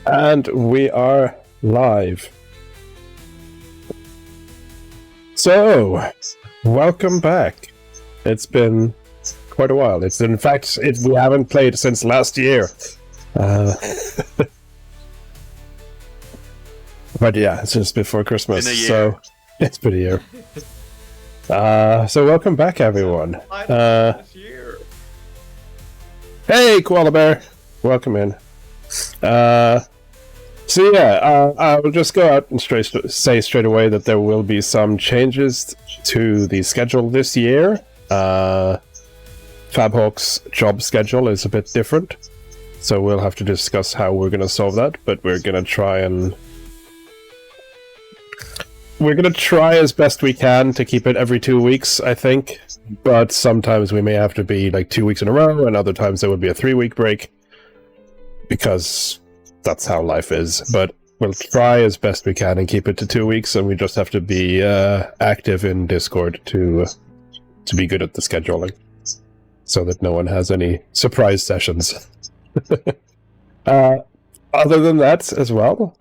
And we are live. So, welcome back. It's been quite a while. We haven't played since last year. But yeah, it's just before Christmas. So it's been a year. So welcome back, everyone. Hey, Koala Bear. Welcome in. I will just go out and say straight away that there will be some changes to the schedule this year. Fabhawk's job schedule is a bit different, so we'll have to discuss how we're going to solve that, but we're going to try as best we can to keep it every 2 weeks, I think, but sometimes we may have to be like 2 weeks in a row, and other times there would be a 3-week break, because that's how life is. But we'll try as best we can and keep it to 2 weeks, and we just have to be active in Discord to be good at the scheduling, so that no one has any surprise sessions. Other than that, as well,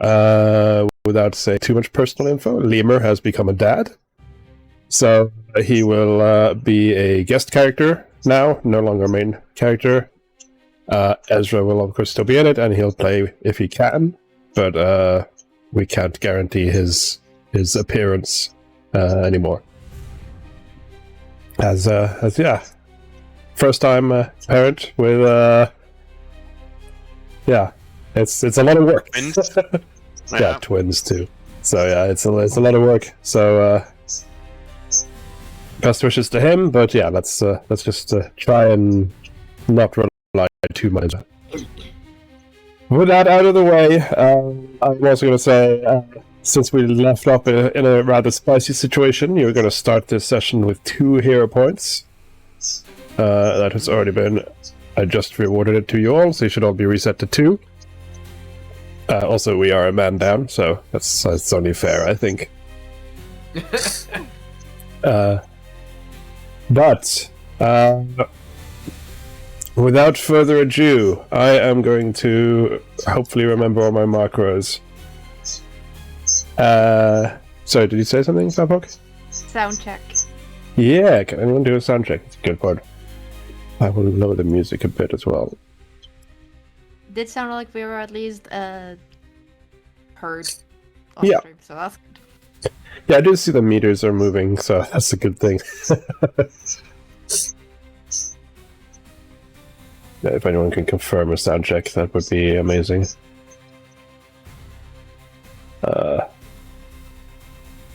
without saying too much personal info, Lemur has become a dad, so he will be a guest character now, no longer main character. Ezra will of course still be in it, and he'll play if he can, but we can't guarantee his appearance anymore. As first time parent with it's a lot of work. Twins? Yeah, twins too. So yeah, it's a lot of work. So best wishes to him, but yeah, let's just try and not rely too much. With that out of the way, I'm also going to say, since we left up in a rather spicy situation, you're going to start this session with 2 hero points. That has already been... I just rewarded it to you all, so you should all be reset to 2. Also, we are a man down, so that's only fair, I think. Without further ado, I am going to hopefully remember all my macros. Sorry, did you say something, Fabhawk? Sound check. Yeah, can anyone do a sound check? It's a good part. I will lower the music a bit as well. Did sound like we were at least heard on Yeah. stream, so that's good. Yeah, I do see the meters are moving, so that's a good thing. Yeah, if anyone can confirm a sound check, that would be amazing.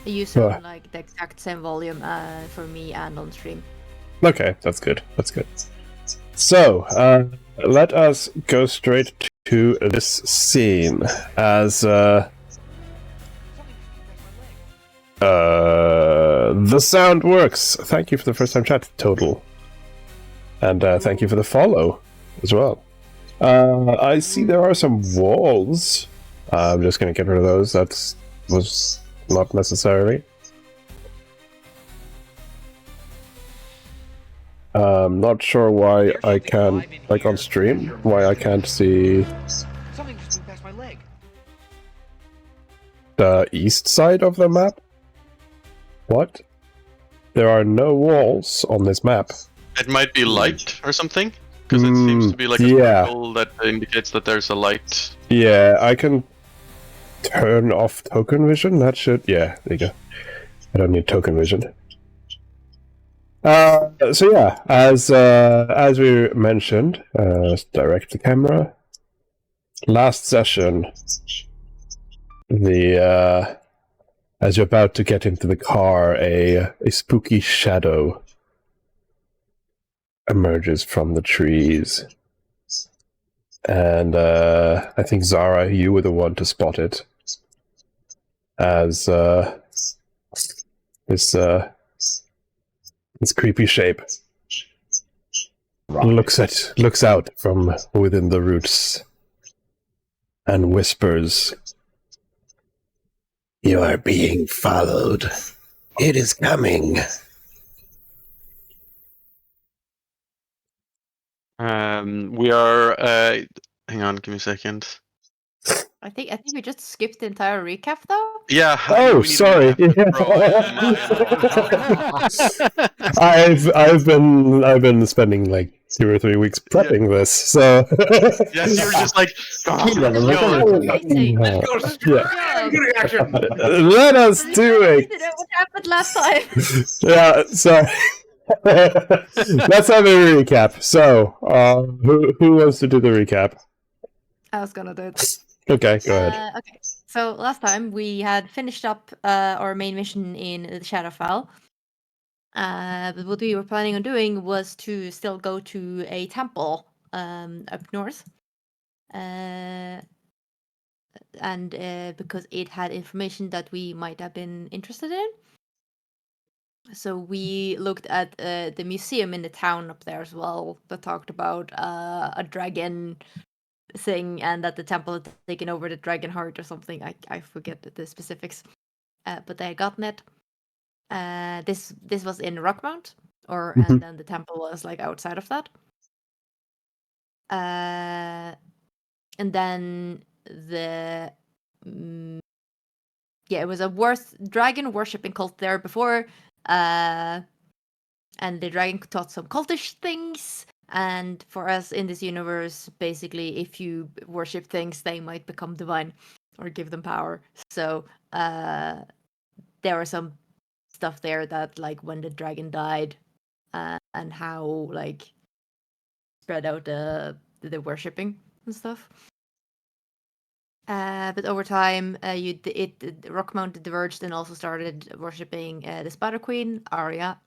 You sound like the exact same volume for me and on stream. Okay, that's good. That's good. So, let us go straight to this scene as the sound works. Thank you for the first time chat, Total. And thank you for the follow as well. I see there are some walls. I'm just going to get rid of those. That was not necessary. Not sure why I can't, like on stream, why I can't see the east side of the map. What? There are no walls on this map. It might be light or something, because it seems to be like a circle that indicates that there's a light. Yeah, I can turn off token vision. That should... Yeah, there you go. I don't need token vision. So yeah, as we mentioned, let's direct the camera. Last session, as you're about to get into the car, a spooky shadow emerges from the trees, and I think Zara, you were the one to spot it, as this creepy shape looks out from within the roots and whispers, "You are being followed. It is coming." We are Hang on, give me a second. I think we just skipped the entire recap though. Yeah. Oh, we need a sorry. recap. Bro, I've been spending like 2 or 3 weeks prepping this, so yes, you were just like, Let's go let us do I it. need to know what happened last time. Yeah, sorry. Let's have a recap. So, who wants to do the recap? I was gonna do it. Okay, go ahead. Okay, so last time we had finished up our main mission in the Shadowfell. But what we were planning on doing was to still go to a temple up north. And because it had information that we might have been interested in. So we looked at the museum in the town up there as well that talked about a dragon thing and that the temple had taken over the dragon heart or something. I forget the specifics, but they had gotten it. This was in Rockmount, and then the temple was like outside of that. And then it was a dragon worshipping cult there before, and the dragon taught some cultish things. And for us in this universe, basically, if you worship things, they might become divine or give them power. So there was some stuff there that, like, when the dragon died, and how like spread out the worshipping and stuff. But over time, Rockmount diverged and also started worshipping the Spider Queen, Aranea.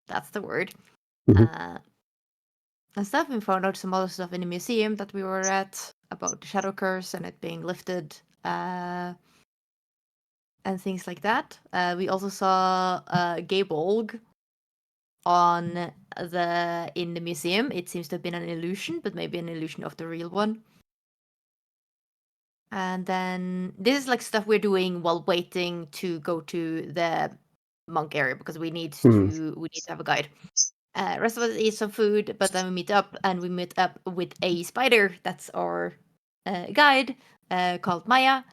That's the word. And stuff. We found out some other stuff in the museum that we were at about the Shadow Curse and it being lifted, and things like that. We also saw Gabolg in the museum. It seems to have been an illusion, but maybe an illusion of the real one. And then this is like stuff we're doing while waiting to go to the monk area because we need to have a guide. Rest of us eat some food, but then we meet up with a spider. That's our guide, called Maya.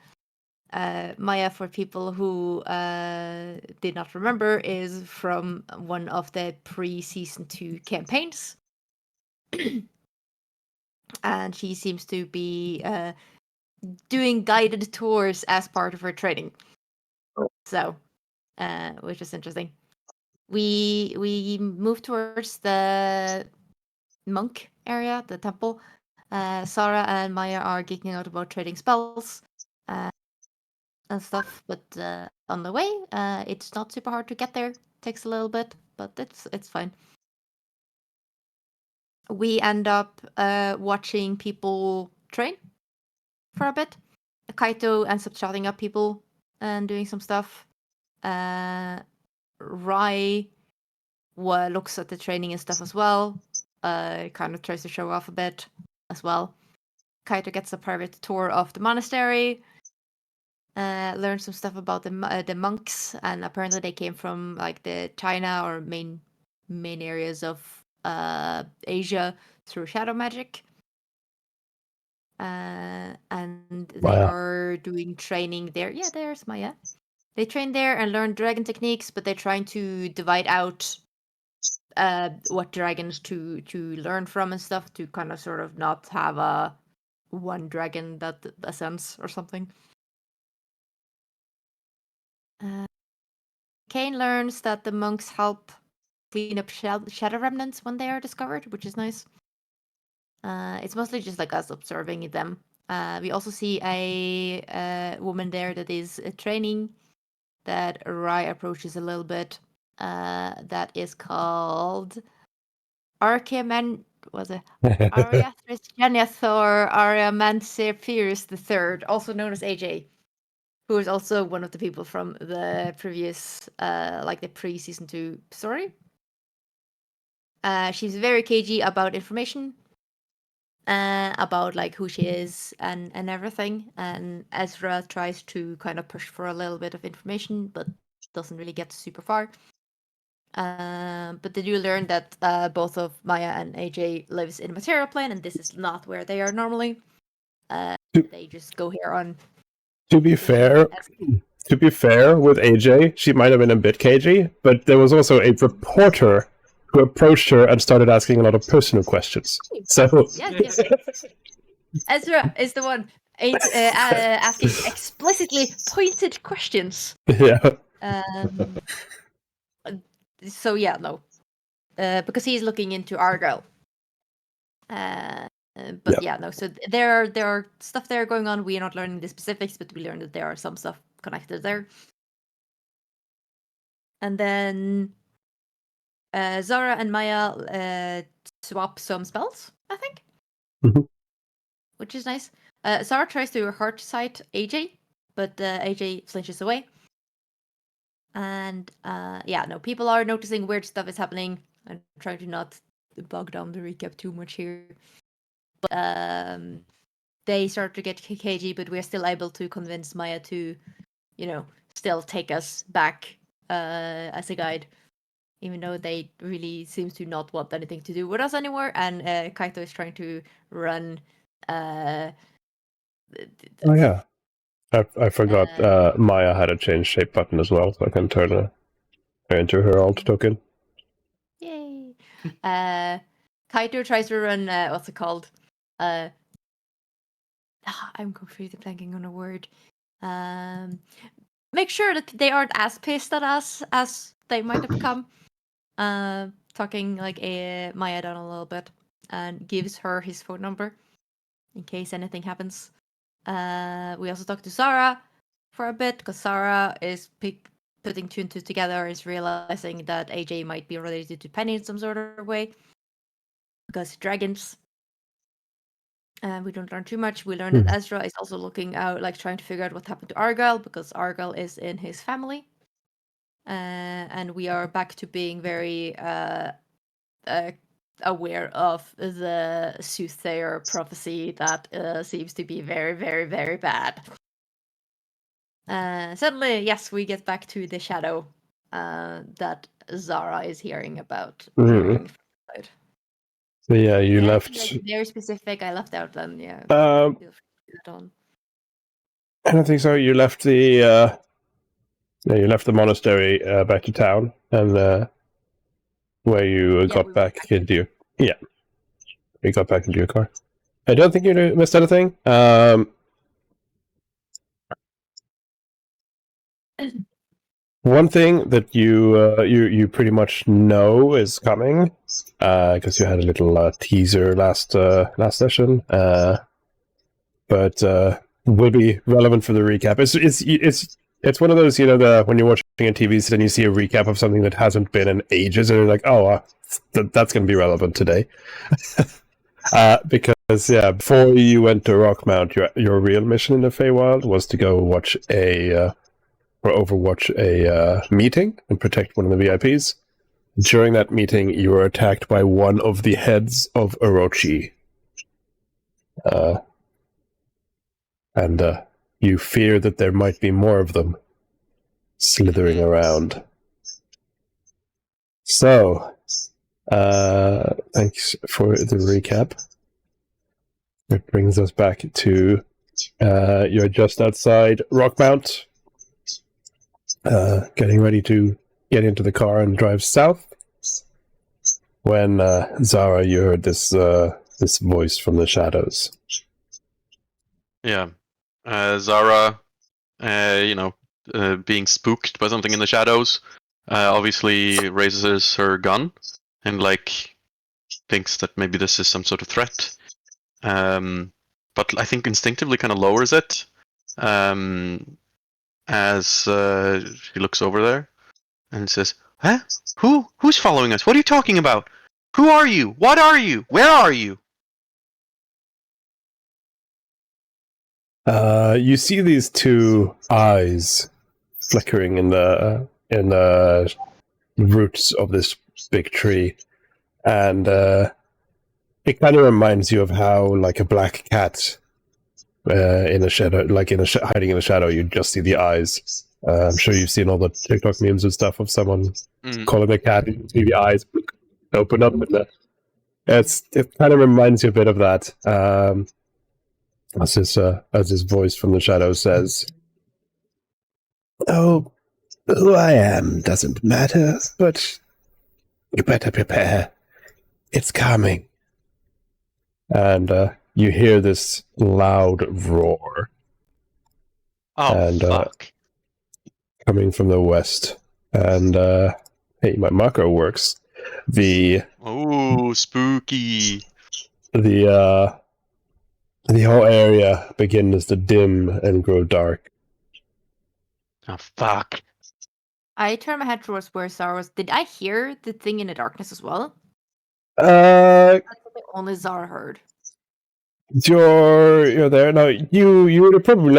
Maya, for people who did not remember, is from one of the pre-season 2 campaigns. And she seems to be doing guided tours as part of her training. So, which is interesting. We move towards the monk area, the temple. Sarah and Maya are geeking out about trading spells and stuff, but on the way, it's not super hard to get there. Takes a little bit, but it's fine. We end up watching people train for a bit. Kaito ends up shouting at people and doing some stuff. Rai looks at the training and stuff as well. Kind of tries to show off a bit as well. Kaito gets a private tour of the monastery. Learns some stuff about the monks, and apparently they came from like the China or main areas of Asia through shadow magic. And they are doing training there. Yeah, there's Maya. They train there and learn dragon techniques, but they're trying to divide out what dragons to learn from and stuff to kind of sort of not have a one dragon that ascends or something. Kane learns that the monks help clean up shadow remnants when they are discovered, which is nice. It's mostly just like us observing them. We also see a woman there that is training that Rai approaches a little bit. That is called Archiaman. Was it Ariathris Janeth or Ariamancephirus III, also known as AJ, who is also one of the people from the previous, like the pre-season 2 story. She's very cagey about information, about like who she is and everything. And Ezra tries to kind of push for a little bit of information, but doesn't really get super far. But they do learn that both of Maya and AJ lives in the material plane, and this is not where they are normally. They just go here on. To be fair, with AJ, she might have been a bit cagey, but there was also a reporter who approached her and started asking a lot of personal questions. So Yes. Ezra is the one asking explicitly pointed questions. Yeah. So yeah, no, because he's looking into Argyle. But yeah, no. So there are stuff there going on. We are not learning the specifics, but we learned that there are some stuff connected there. And then Zara and Maya swap some spells, I think, which is nice. Zara tries to hurt sight AJ, but AJ flinches away. And people are noticing weird stuff is happening. I'm trying to not bog down the recap too much here. But they start to get cagey, but we're still able to convince Maya to, still take us back as a guide, even though they really seems to not want anything to do with us anymore. And Kaito is trying to run. Oh yeah, I forgot. Maya had a change shape button as well, so I can turn her into her alt token. Yay! Kaito tries to run. What's it called? I'm completely blanking on a word. Make sure that they aren't as pissed at us as they might have become. Talking like Maya down a little bit, and gives her his phone number in case anything happens. We also talk to Sarah for a bit, because Sarah is putting two and two together, is realizing that AJ might be related to Penny in some sort of way, because dragons. We don't learn too much. We learn that Ezra is also looking out, like trying to figure out what happened to Argyle, because Argyle is in his family. And we are back to being very aware of the soothsayer prophecy that seems to be very, very, very bad. Suddenly, yes, we get back to the shadow that Zara is hearing about. So yeah, you left. Very specific. I left out then. Yeah. I don't think so. You left the. You left the monastery back to town, and where you got back into your. Yeah. You got back into your car. I don't think you missed anything. One thing that you pretty much know is coming, because you had a little teaser last session, but will be relevant for the recap. It's one of those, when you're watching a TV set and you see a recap of something that hasn't been in ages, and you're like, oh, that's going to be relevant today. Because before you went to Rockmount, your real mission in the Feywild was to go watch overwatch a meeting and protect one of the VIPs. During that meeting, you were attacked by one of the heads of Orochi. And you fear that there might be more of them slithering around. So, thanks for the recap. It brings us back to you're just outside Rockmount. Getting ready to get into the car and drive south, when Zara, you heard this voice from the shadows. Yeah, Zara, being spooked by something in the shadows, obviously raises her gun and thinks that maybe this is some sort of threat. But I think instinctively kind of lowers it. As she looks over there and says, "Huh? Who's following us? What are you talking about? Who are you? What are you? Where are you?" You see these two eyes flickering in the roots of this big tree, and it kind of reminds you of how, like a black cat in a shadow, hiding in the shadow, you just see the eyes I'm sure you've seen all the TikTok memes and stuff of someone calling a cat, and you see the eyes open up, and it kind of reminds you a bit of that. As his voice from the shadows says, "Oh, who I am doesn't matter, but you better prepare. It's coming." And you hear this loud roar. Oh, fuck. Coming from the west. And, hey, my macro works. Oh, spooky. The whole area begins to dim and grow dark. Oh, fuck. I turn my head towards where Zara was. Did I hear the thing in the darkness as well? That's what only Zara heard. You're there now. You would have probably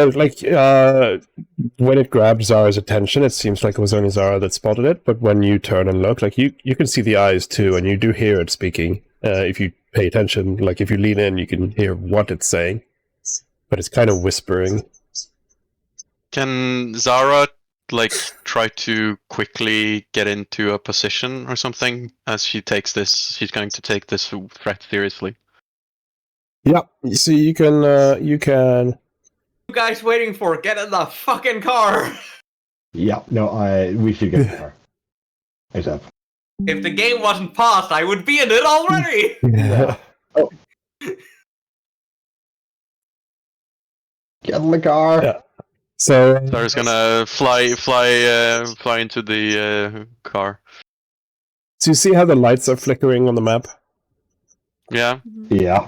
when it grabbed Zara's attention, it seems like it was only Zara that spotted it. But when you turn and look, you can see the eyes too, and you do hear it speaking. If you pay attention, if you lean in, you can hear what it's saying, but it's kind of whispering. Can Zara try to quickly get into a position or something as she takes this? She's going to take this threat seriously. Yeah, so you can. You guys waiting for? Get in the fucking car! Yeah, no, we should get in the car. ASAP. If the game wasn't paused, I would be in it already! Yeah. Oh. Get in the car! Yeah. So Zara's gonna fly into the car. So you see how the lights are flickering on the map? Yeah. Yeah.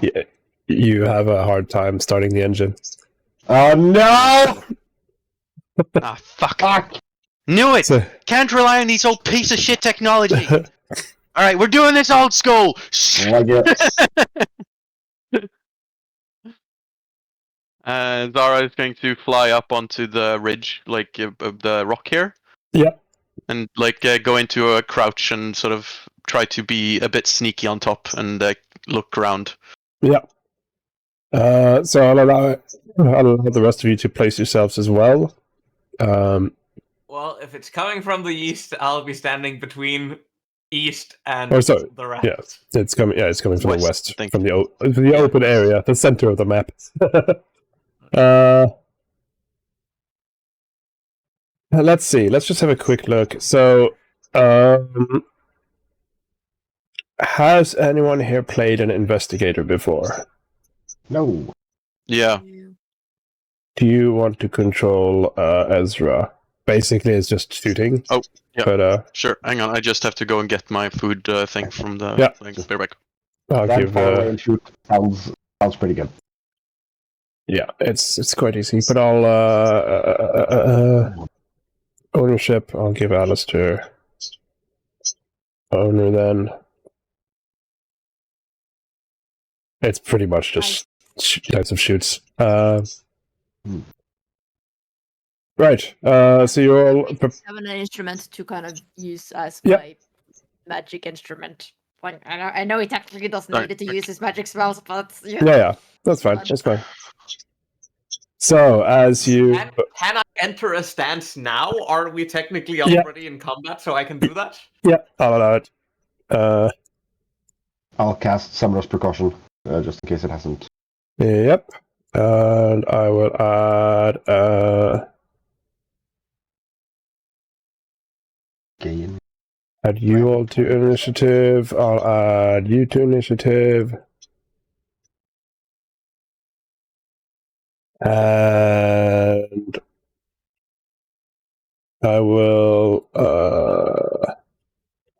You have a hard time starting the engine. Oh no! Ah, fuck. Knew it! So, Can't rely on these old piece of shit technology! Alright, we're doing this old school! Like it. Zara is going to fly up onto the ridge, the rock here. Yeah. And go into a crouch and sort of try to be a bit sneaky on top and look around. Yeah. So I'll allow the rest of you to place yourselves as well. Well, if it's coming from the east, I'll be standing between east and the rest. Yeah, it's coming. Yeah, it's coming from the west, from the open area, the center of the map. Let's see. Let's just have a quick look. So, has anyone here played an investigator before? No. Yeah. Do you want to control Ezra? Basically, it's just shooting. Oh, yeah. But sure. Hang on. I just have to go and get my food thing from the thing. Be right back. I'll give. Far away and shoot sounds pretty good. Yeah, it's quite easy. But I'll ownership. I'll give Alistair owner then. It's pretty much just types of shoots. Right. So you're all having an instrument to kind of use as my magic instrument. I know he technically doesn't need it to use his magic spells, but yeah, that's fine. That's fine. So as you can I enter a stance now? Are we technically already in combat, so I can do that? Yeah, I'll allow it. I'll cast Summoner's Precaution, just in case it hasn't. Yep. And I will add add you all to initiative. I'll add you to initiative. And I will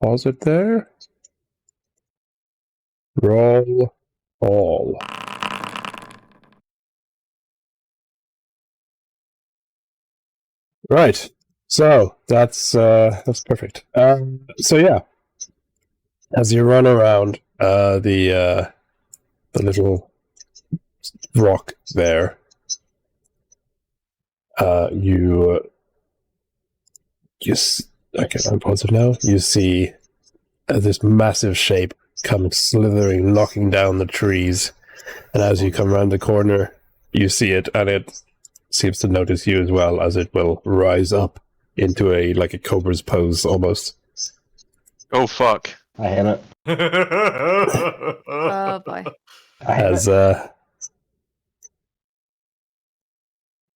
pause it there. Roll all. Right. So that's perfect. So yeah, as you run around the little rock there, you just okay. I'm pausing now. You see this massive shape come slithering, knocking down the trees, and as you come around the corner, you see it, and it seems to notice you as well, as it will rise up into a cobra's pose almost. Oh fuck. I hate it. Oh boy. I hate As it.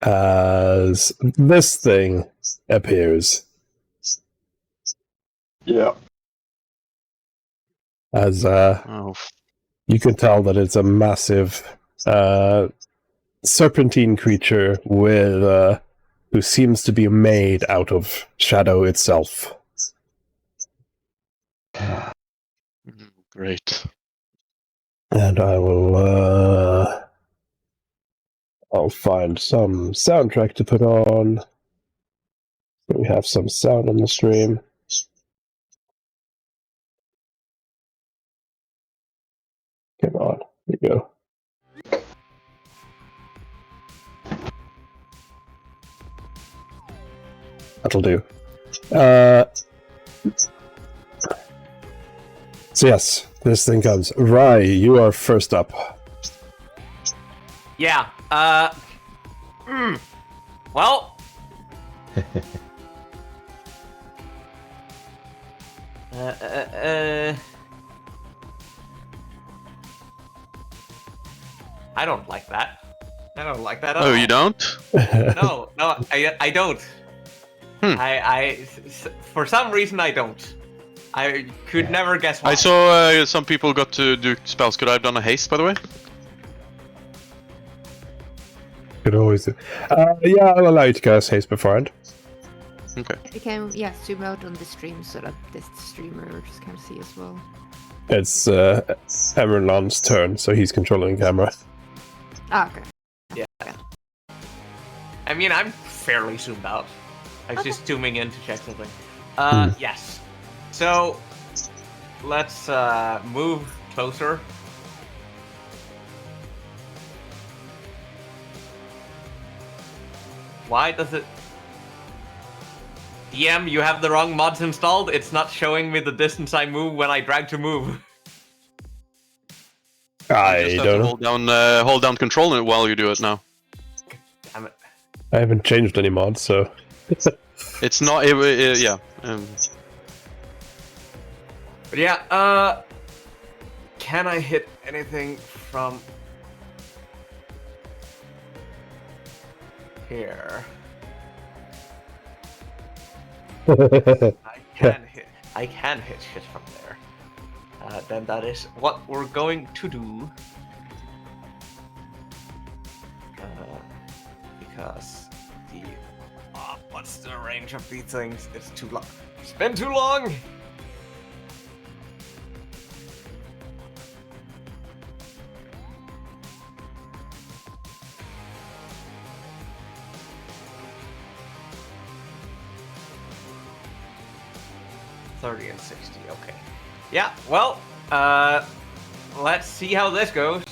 as this thing appears. Yeah. As Oh, you can tell that it's a massive serpentine creature with who seems to be made out of shadow itself. great. And I'll find some soundtrack to put on. We have some sound on the stream. Come on, here we go. That'll do. So yes, this thing comes. Rai, you are first up. Yeah. Well. I don't like that. I don't like that at all. Oh, you don't? No, I don't. For some reason, I don't. I could never guess why. I saw some people got to do spells. Could I have done a haste, by the way? Could always do. Yeah, I'll allow you to cast haste beforehand. Okay. You can zoom out on the stream so that this streamer just can see as well. It's Emerland's turn, so he's controlling the camera. Ah, okay. Yeah. I mean, I'm fairly zoomed out. I was Okay. just zooming in to check something. Yes. So, let's move closer. Why does it... DM, you have the wrong mods installed. It's not showing me the distance I move when I drag to move. I You just have don't to know. hold down control while you do it now. Damn it. I haven't changed any mods, so. It's not. Yeah. But yeah, can I hit anything from here? I can hit shit from there. Then that is what we're going to do. Because the what's the range of these things? It's too long. It's been too long. $30 and $60. Okay. Yeah. Well. Let's see how this goes.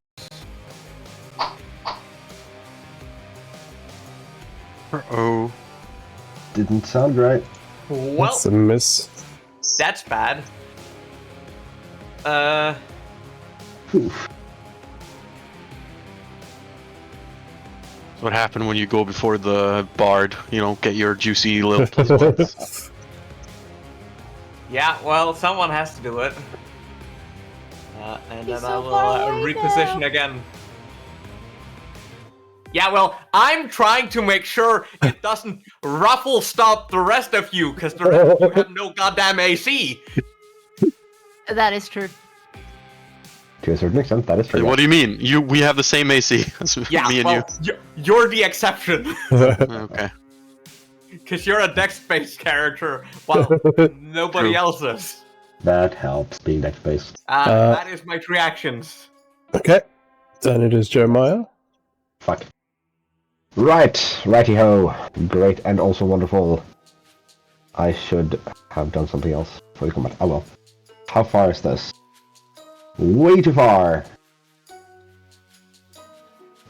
Oh. Didn't sound right. Well, That's a miss. that's bad. Oof. What happened when you go before the bard? You know, get your juicy little plus. Yeah, well, someone has to do it. And He's then so I far will away reposition now. again. Yeah, well, I'm trying to make sure it doesn't ruffle stop the rest of you, because the rest of you have no goddamn AC. That is true. To a certain extent, that is true. What do you mean? We have the same AC as Yeah, me and well, you're the exception, you. Okay. because you're a dex-based character, while nobody True. else is. That helps, being dex-based. That is my reactions. Okay. Then it is Jeremiah. Fuck. Right, righty-ho. Great and also wonderful. I should have done something else for the combat. Oh well. How far is this? Way too far.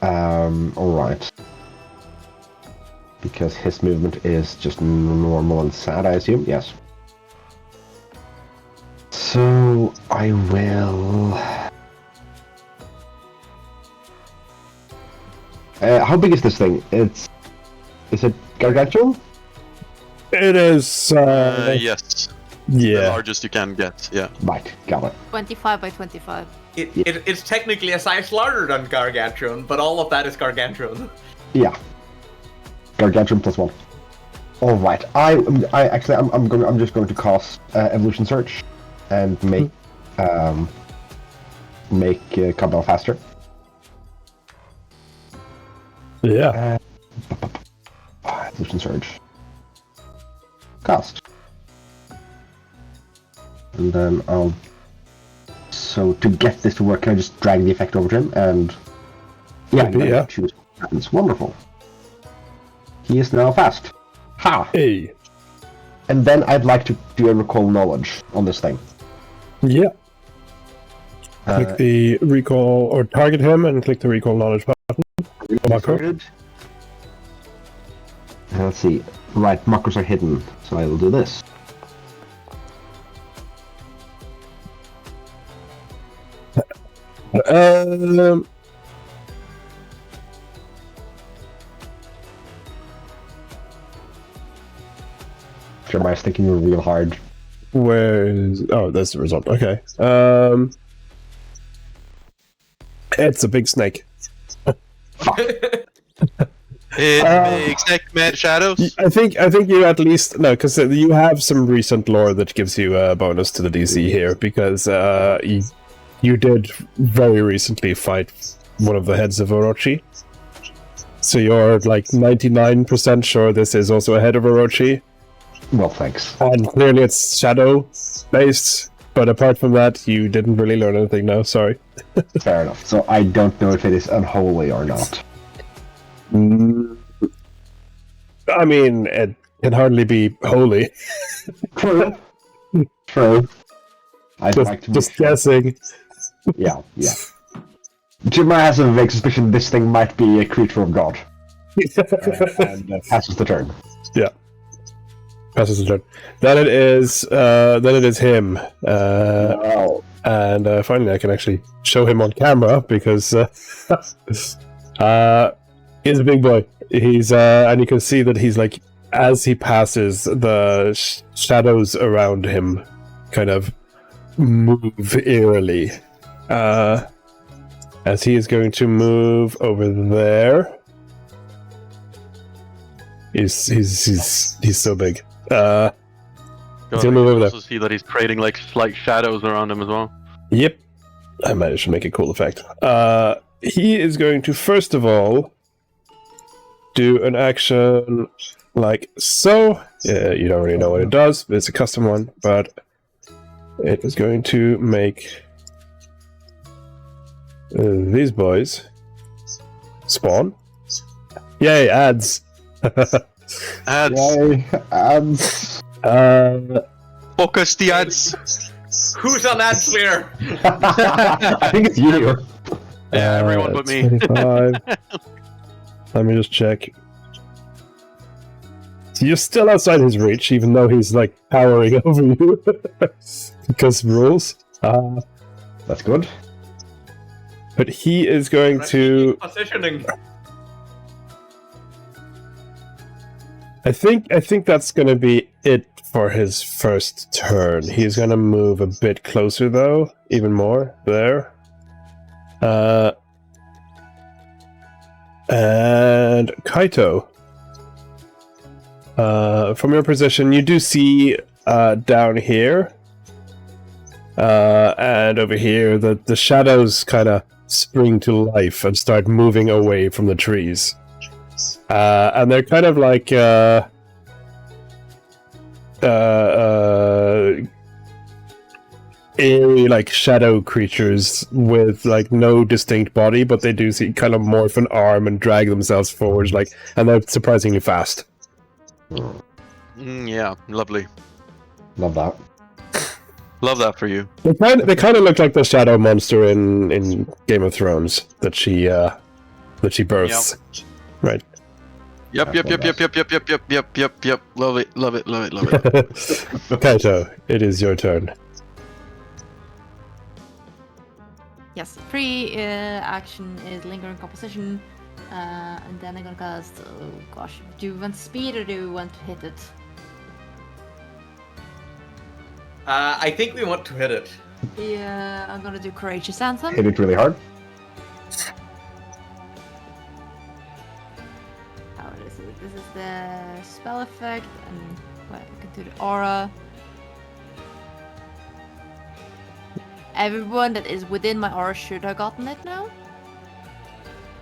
Alright. Because his movement is just normal and sad, I assume? Yes. So, I will... how big is this thing? Is it gargantuan? It is. Yes. The Yeah. largest you can get. Yeah. Right, got it. 25 by 25. It's technically a size larger than Gargantuan, but all of that is Gargantuan. Yeah. Gargantuan +1. All right. I'm just going to cast evolution search and make Cabal faster. Yeah. Evolution surge. Cast. And then I'll. So to get this to work, can I just drag the effect over to him and? Yeah. Yeah. Choose. It's wonderful. He is now fast. Ha! Hey. And then I'd like to do a recall knowledge on this thing. Yeah. Click the recall or target him and click the recall knowledge button. Macro. Started. Let's see. Right, macros are hidden, so I will do this. Jeremiah's thinking real hard. Where is? Oh, that's the result. Okay. It's a big snake. Big snake, mad shadows. I think you at least no, because you have some recent lore that gives you a bonus to the DC here because you did very recently fight one of the heads of Orochi. So you're like 99% sure this is also a head of Orochi. Well, thanks. And clearly it's shadow based, but apart from that, you didn't really learn anything. No, sorry. Fair enough. So I don't know if it is unholy or not. I mean, it can hardly be holy. True. True. I'd like to be Just guessing. Yeah. Jeremiah has a vague suspicion this thing might be a creature of God. And passes the turn. Yeah. Passes the turn. Then it is him. Wow. And finally I can actually show him on camera because he's a big boy. He's and you can see that he's like, as he passes, the shadows around him kind of move eerily. As he is going to move over there. He's so big. God, He's gonna move over you there. also see that he's creating like slight shadows around him as well. Yep. I managed to make a cool effect. He is going to first of all do an action like so. Yeah, you don't really know what it does. It's a custom one, but it is going to make these boys spawn. Yay, ads! Ads. Yay, ads. Focus the ads. Who's on that clear? I think it's you. Yeah, everyone but me. 25. Let me just check. So you're still outside his reach, even though he's like towering over you. Because rules. That's good. But he is going to. Positioning. I think that's going to be it for his first turn. He's going to move a bit closer, though, even more there. And Kaito, from your position, you do see down here and over here that the shadows kind of spring to life and start moving away from the trees. And they're kind of like airy, like shadow creatures with like no distinct body, but they do see kind of morph an arm and drag themselves forwards, like, and they're surprisingly fast. Yeah, lovely. Love that. Love that for you. They kind of look like the shadow monster in Game of Thrones that she births. Yep. Right. Yep. Love it. Kaito, it is your turn. Yes, free action is lingering composition, and then I'm gonna cast. Oh gosh, do we want speed or do we want to hit it? I think we want to hit it. Yeah, I'm gonna do Courageous Anthem. Hit it really hard. Oh, this is the spell effect, and well, I can do the aura. Everyone that is within my aura should have gotten it now.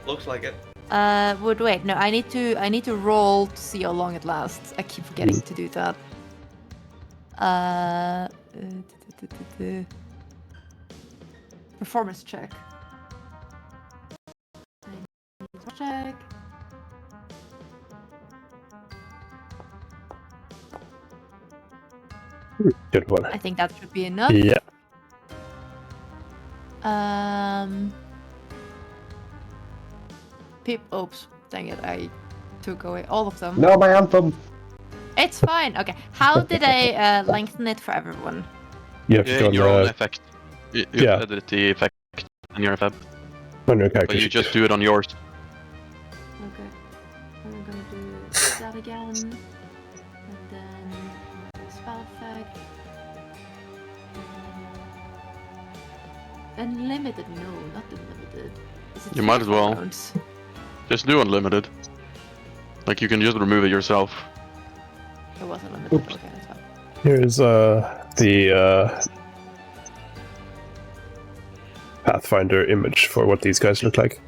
Looks like it. But wait, no, I need to roll to see how long it lasts. I keep forgetting to do that. Performance check. Check. Good one. I think that should be enough. Yeah. Oops, dang it, I took away all of them. No, my anthem. It's fine. Okay, how did I lengthen it for everyone? You have to go on Your own the, effect. You Yeah. edit the effect on your effect, on your character but you sheet. just do it on yours. Okay, I'm gonna do that again, and then spell effect. Unlimited? No, not unlimited. Is it You might as 3 or 4 well. rounds? Just do unlimited. Like you can just remove it yourself. It was unlimited. Oops. Okay, that's fine. Here's the Pathfinder image for what these guys look like.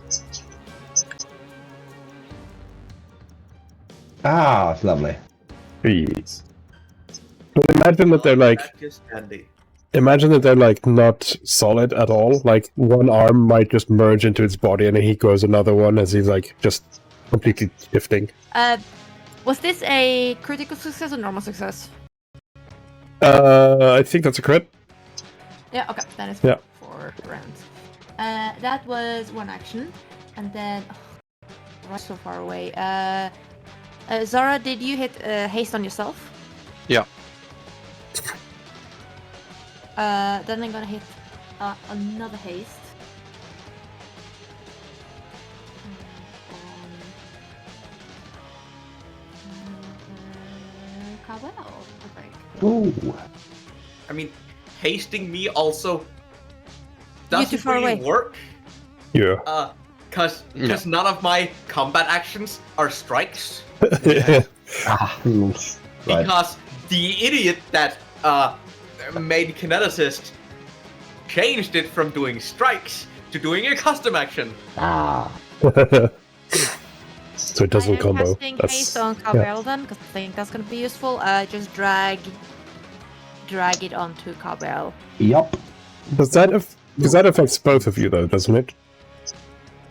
Ah, it's lovely. Yes. But imagine that they're like, That is handy. imagine that they're like not solid at all. Like one arm might just merge into its body, and then he grows another one as he's like just completely shifting. Was this a critical success or normal success? I think that's a crit. Yeah, okay, then it's Yeah. 4 rounds. That was one action, and then right so far away. Zara, did you hit haste on yourself? Yeah. Then I'm gonna hit another haste. Cowell, I think. Ooh. I mean, hasting me also You're doesn't too far really away. work. Yeah. Cause none of my combat actions are strikes. Ah, right. Because the idiot that made Kineticist changed it from doing strikes to doing a custom action. Ah. So it doesn't I am combo. casting That's haste on Cowell then, because I think that's gonna be useful. Just drag it onto Cowell. Yup. does that because that affects both of you though, doesn't it?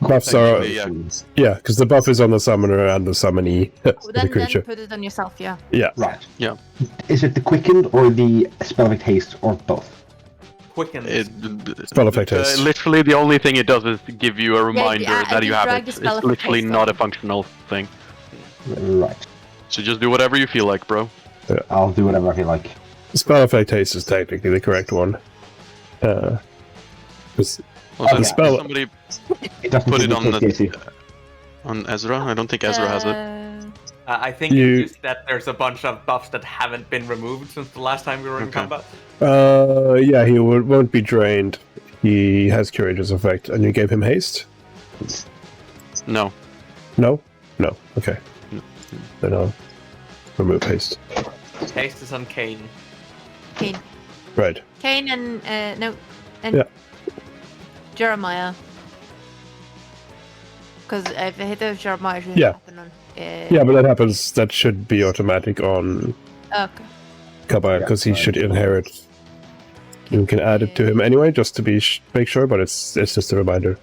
Buffs are Technically, yeah, because the buff is on the summoner and the summonee, Oh, the then creature. put it on yourself, yeah. Yeah. Right. Yeah. Is it the quickened or the spell effect haste or both? Quicken. Spell effect haste. Literally, the only thing it does is give you a reminder I that you just have dragged it. the It's spell effect literally haste not a on. functional thing. Right. So just do whatever you feel like, bro. I'll do whatever I feel like. Spell effect haste is technically the correct one. 'Cause Also, yeah. spell- somebody It doesn't put take it on me to AC. on Ezra. I don't think Ezra has it. I think You- it's just that there's a bunch of buffs that haven't been removed since the last time we were in Okay. combat. yeah, he won't be drained. He has courageous effect, and you gave him haste? No. No? No. Okay. No. Then I'll remove haste. Haste is on Kane. Kane. Right. Kane and no, and Yeah. Jeremiah. Because if I hit the Jeremiah, it should Yeah. happen on. Yeah, but that happens. That should be automatic on Okay. Kabaya, because he should inherit. You can add it to him anyway, just to be make sure, but it's just a reminder.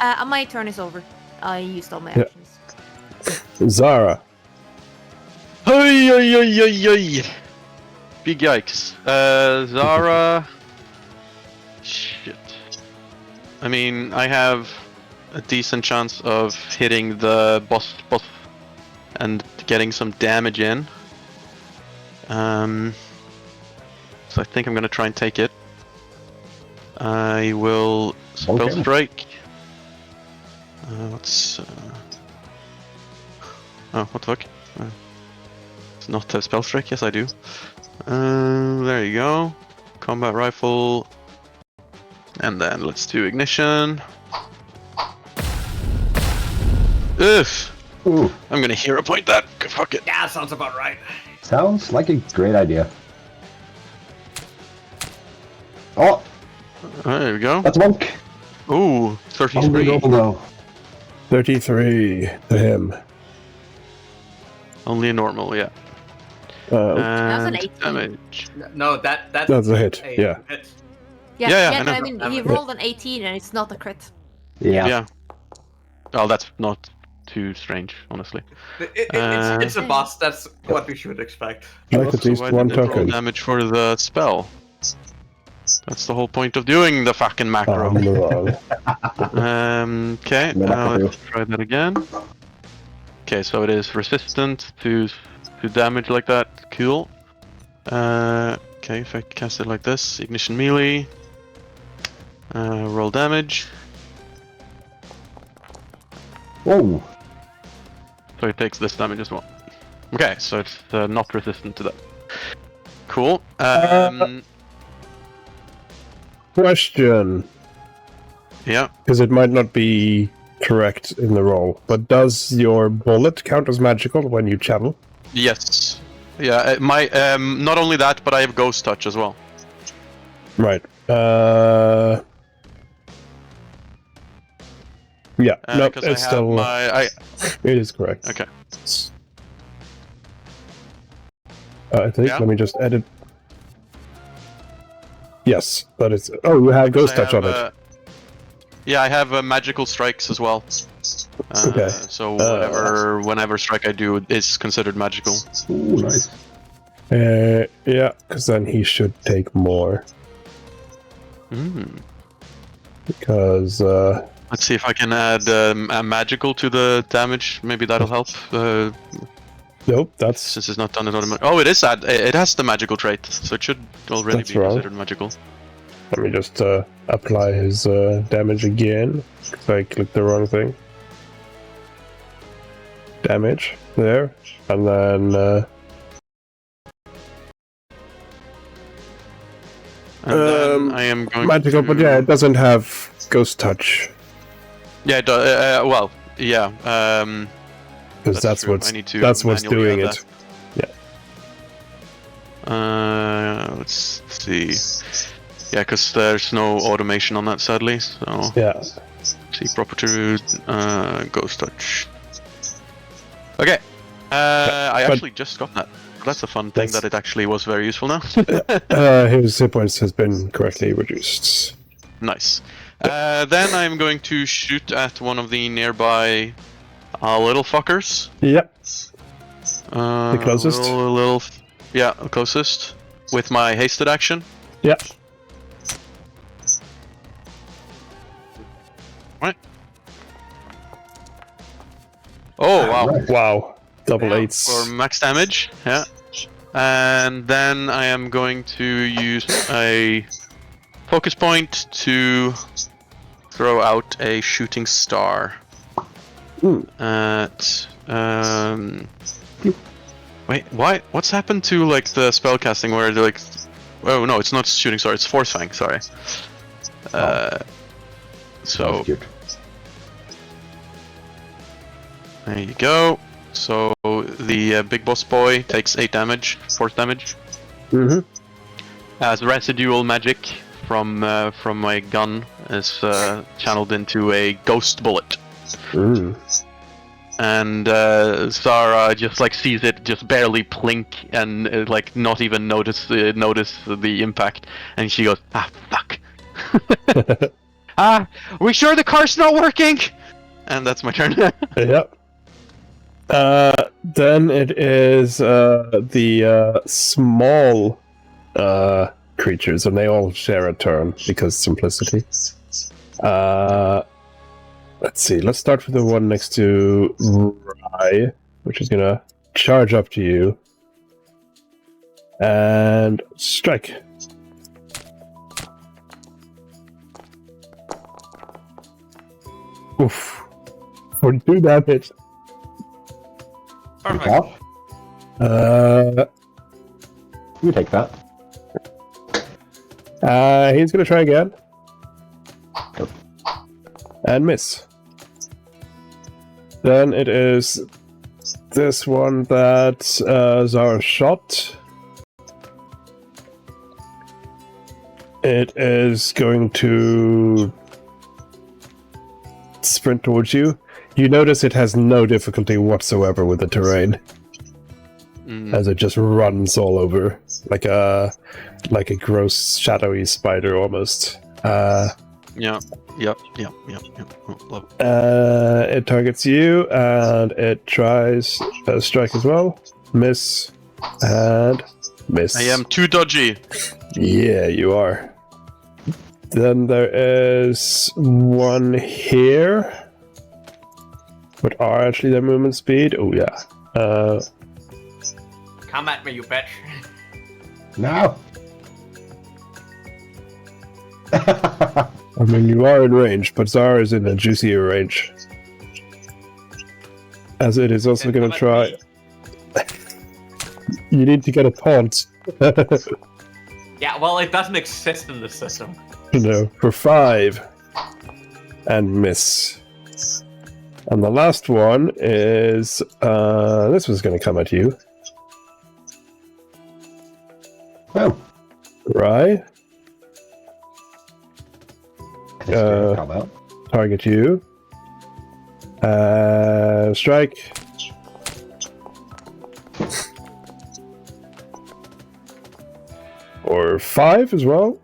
My turn is over. I used all my Yeah. actions. Zara. Hey, hey, hey, hey, hey. Big yikes. Zara. Shit. I mean, I have a decent chance of hitting the boss and getting some damage in. So I think I'm gonna try and take it. I will spell Okay. strike. Let's. Oh, what the fuck? It's not a spell strike. Yes, I do. There you go. Combat rifle. And then let's do ignition. Ugh! Ooh, I'm gonna hero point that. Fuck it. Yeah, sounds about right. sounds like a great idea. Oh, There we go. that's a monk. Ooh, 33. Only normal though. 33 to him. Only a normal, yeah. That was an And 18. damage. No, that's That's a hit, yeah. hit. Yeah, I no, know. I mean, he rolled an 18 and it's not a crit. Yeah. Yeah. Oh, that's not too strange, honestly. It's a boss. That's what we should expect. Like at So least why one did it roll token. damage for the spell? That's the whole point of doing the fucking macro. Okay, The macro. let's try that again. Okay, so it is resistant to damage like that. Cool. Okay, if I cast it like this, ignition melee. Roll damage. Whoa. So it takes this damage as well. Okay, so it's not resistant to that. Cool. Question, Yeah. because it might not be correct in the roll, but does your bullet count as magical when you channel? Yes. Yeah. My not only that, but I have ghost touch as well. Right. Yeah, no, Because I it's have still... my. It is correct. Okay. I think, Yeah. let me just edit... Yes, that is... Oh, you have ghost touch on it. Yeah, I have magical strikes as well. Okay. So whenever strike I do is considered magical. Ooh, nice. Yeah, because then he should take more. Mm. Because, Let's see if I can add a magical to the damage. Maybe that'll help. nope, that's... Since it's not done in automatic. Oh, it is. It has the magical trait, so it should already That's be wrong. considered magical. Let me just apply his damage again, because I clicked the wrong thing. Damage, there. And then... And then I am going magical, to... but yeah, it doesn't have ghost touch. Yeah, it does. Well, yeah. Because that's true. what's I need to that's what's manually doing add it. Yeah. Let's see. Yeah, because there's no automation on that, sadly. So Yeah. see property ghost touch. Okay. I actually just got that. That's a fun thing That's- that it actually was very useful now. His hit points has been correctly reduced. Nice. Then I'm going to shoot at one of the nearby little fuckers. Yep. The closest? Yeah, closest. With my hasted action. Yep. Right. Oh, wow. Right. Wow. Double Yeah, eights. for max damage, yeah. And then I am going to use a focus point to throw out a shooting star. At wait, why? What's happened to like the spellcasting where they're like? Oh no, it's not shooting star. It's force fang. Sorry. So That's cute. there you go. So the big boss boy takes 8 damage, force damage. Mm-hmm. As residual magic from my gun is channeled into a ghost bullet. And Zara just like sees it just barely plink and like not even notice the impact, and she goes, "Ah, fuck! We sure the car's not working?" And that's my turn. Yep. Then it is the small creatures, and they all share a turn because simplicity. Let's see. Let's start with the one next to Rye, which is gonna charge up to you and strike. Oof! For 2 damage. Perfect. Off. You take that. He's gonna try again. Nope. And miss. Then it is this one that Zara shot. It is going to sprint towards you. You notice it has no difficulty whatsoever with the terrain, as it just runs all over like a gross shadowy spider almost. Yep. Love it. It targets you and it tries a strike as well. Miss and miss. I am too dodgy. Yeah, you are. Then there is one here. What are actually their movement speed? Oh yeah. Come at me, you bitch. No! I mean, you are in range, but Zara is in a juicier range. As it is also Then going to come try. at me. You need to get a taunt. Yeah, well, it doesn't exist in the system. No, for 5. And miss. And the last one is... this one's going to come at you. Oh. Right? Come out. Target you. Strike. Or 5 as well.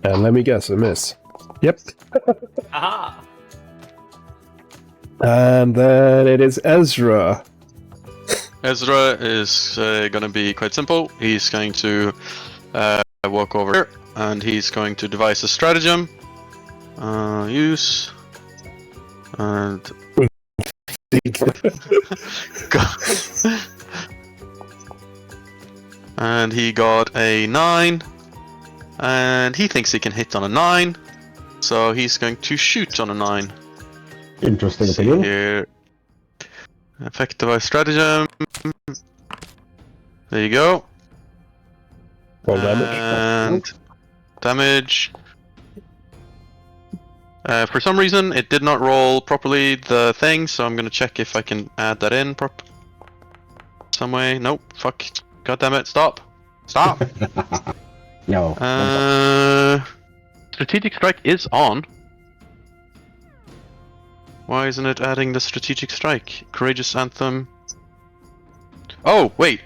And let me guess, a miss. Yep. Aha! And then it is Ezra. Ezra is gonna be quite simple. He's going to walk over here, and he's going to devise a stratagem. Use. And... and he got a 9. And he thinks he can hit on a 9. So he's going to shoot on a 9. Interesting See opinion. here. Effect device stratagem. There you go. Roll damage. And damage. For some reason, it did not roll properly the thing, so I'm gonna check if I can add that in some way. Nope. Fuck. God damn it. Stop. Stop. No. Strategic strike is on. Why isn't it adding the strategic strike? Courageous anthem. Oh, wait.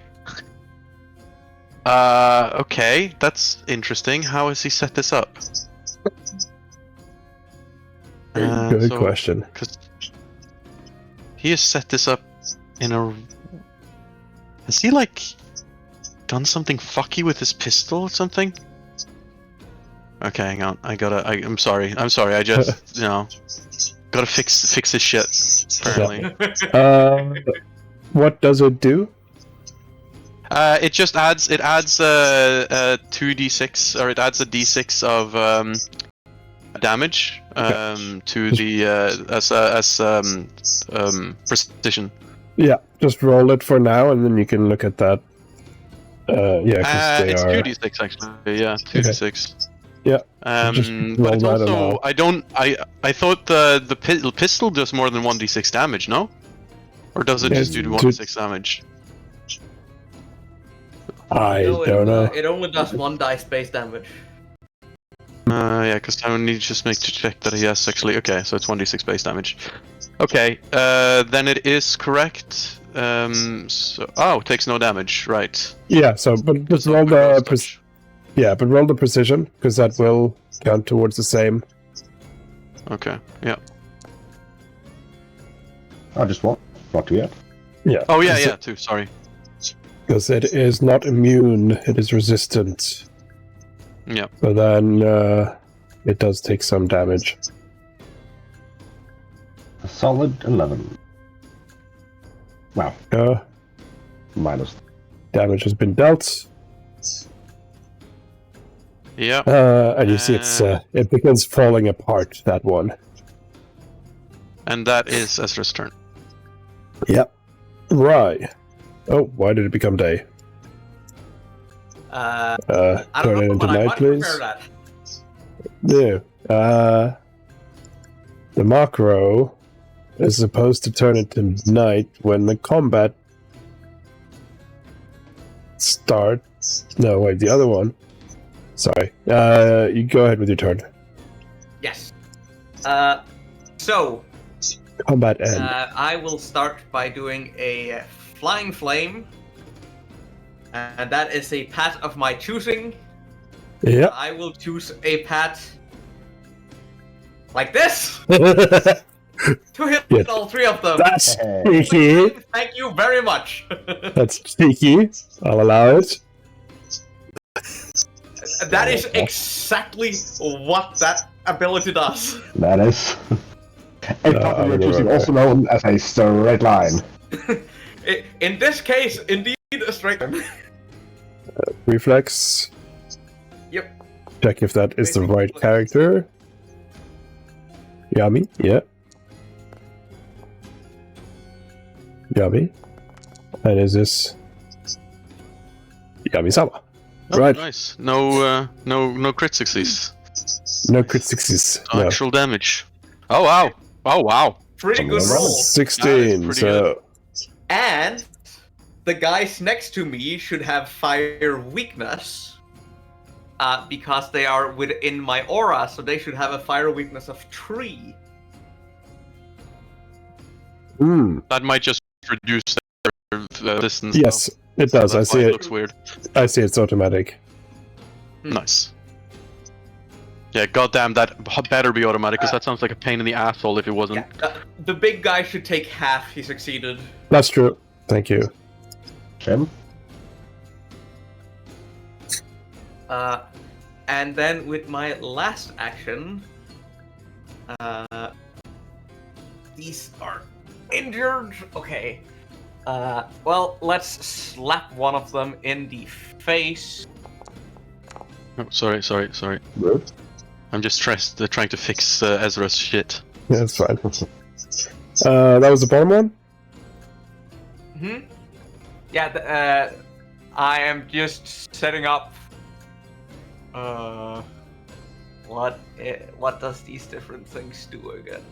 Okay, that's interesting. How has he set this up? Good question. Because he has set this up in a... Has he, like, done something fucky with his pistol or something? Okay, hang on. I'm sorry. I just, gotta fix his shit, apparently. What does it do? It just adds 2d6, or it adds a d6 of damage to the precision. Yeah, just roll it for now, and then you can look at that. Yeah, because it's they are 2d6 actually. Yeah, 2d6. Yeah. But Just roll it's that also amount. I thought the pistol does more than 1d6 damage, no? Or does it just do 1d6 damage? I No, don't know. It only does 1 dice base damage. Yeah, because I need to just make to check that he has actually. Okay, so it's 1d6 base damage. Okay, then it is correct. It takes no damage, right? Yeah, so but just roll the but roll the precision because that will count towards the same. Okay, yeah. Just what? Not yet. Yeah. Oh yeah, too. Sorry. Because it is not immune; it is resistant. Yeah. So then it does take some damage. A solid 11. Wow. Minus. Damage has been dealt. Yeah. And you see it begins falling apart, that one. And that is Ezra's turn. Yep. Right. Oh, why did it become day? I don't Turn it know, into but I night, might prepare please. that. Yeah. The macro is supposed to turn it to night when the combat starts. No, wait, the other one. Sorry. You go ahead with your turn. Yes. So, Combat end. I will start by doing a flying flame. And that is a path of my choosing. Yep. I will choose a path like this to hit Yeah. all three of them. That's cheeky. Thank you very much. That's cheeky. I'll allow it. That is exactly what that ability does. That is. A path of your choosing, right. also known as a straight line. In this case, indeed, a straight line. Reflex. Yep. Check if that is the right character. Yummy. Yeah. Yummy. And is this Yummy Sama? Oh, Right. nice. No crit success. No crit sixes. No No. actual damage. Oh wow. Oh wow. Pretty good That roll. 16. pretty So And the guys next to me should have fire weakness. Because they are within my aura, so they should have a fire weakness of 3. That might just reduce their distance. yes, it though. does. So I that's see why it. looks weird. I see it's automatic. Nice. Yeah, goddamn, that better be automatic, because that sounds like a pain in the asshole if it wasn't. Yeah, the big guy should take half. He succeeded. That's true. Thank you. Jim? And then with my last action, these are injured. Okay. Well, let's slap one of them in the face. Oh, sorry. Rude. I'm just stressed. They're trying to fix Ezra's shit. Yeah, it's fine. That was the bottom one? Yeah, I am just setting up. What does these different things do again?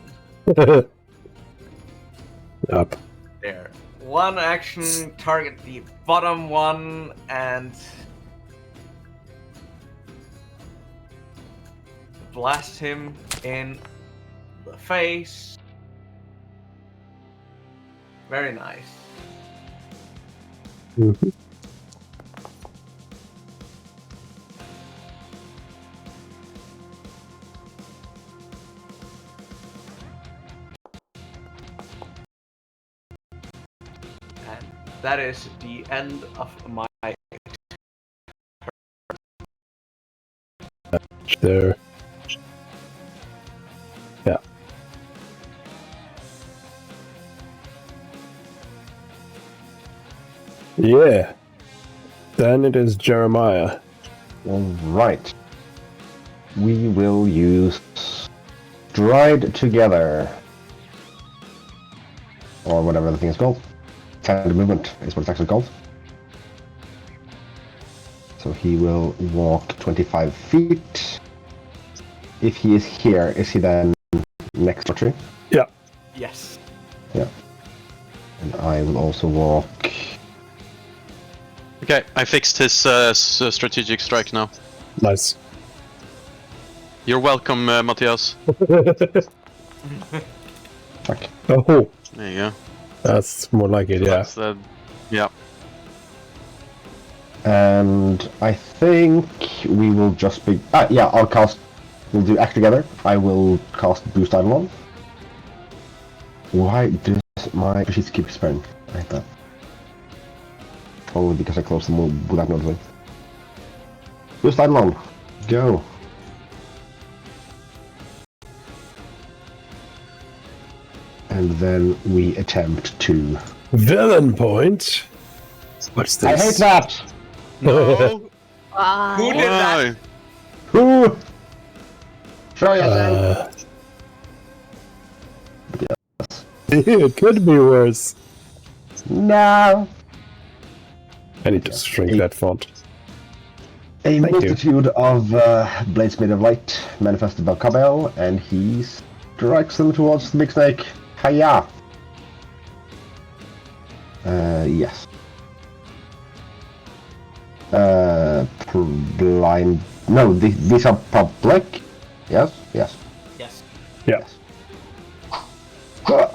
Up. There. One action, target the bottom one, and blast him in the face. Very nice. Mhm. And that is the end of my. There. Yeah. Yeah. Then it is Jeremiah. Alright. We will use Stride Together. Or whatever the thing is called. Tandem movement is what it's actually called. So he will walk 25 feet. If he is here, is he then next to a tree? Yeah. Yes. Yeah. And I will also walk. Okay, I fixed his strategic strike now. Nice. You're welcome, Matthias. Fuck. Oh, There you go. that's more like it, yeah. That's, yeah. And I think we will just be. Yeah, I'll cast. We'll do Act Together. I will cast Boost Eidolon. Why does my sheets keep expiring? I hate that. Probably because I closed them without noticing. Boost Eidolon. Go. And then we attempt to. Villain point? What's this? I hate that! No! Who did that? Why? Who? Show yourself! It could be worse. No! I need to shrink that font. A Thank you. multitude of blades made of light manifest above Cabell, and he strikes them towards the big snake. Hiya! Yes. Blind. No, these are public. Yes. Yes. Yeah. Yes. Oh,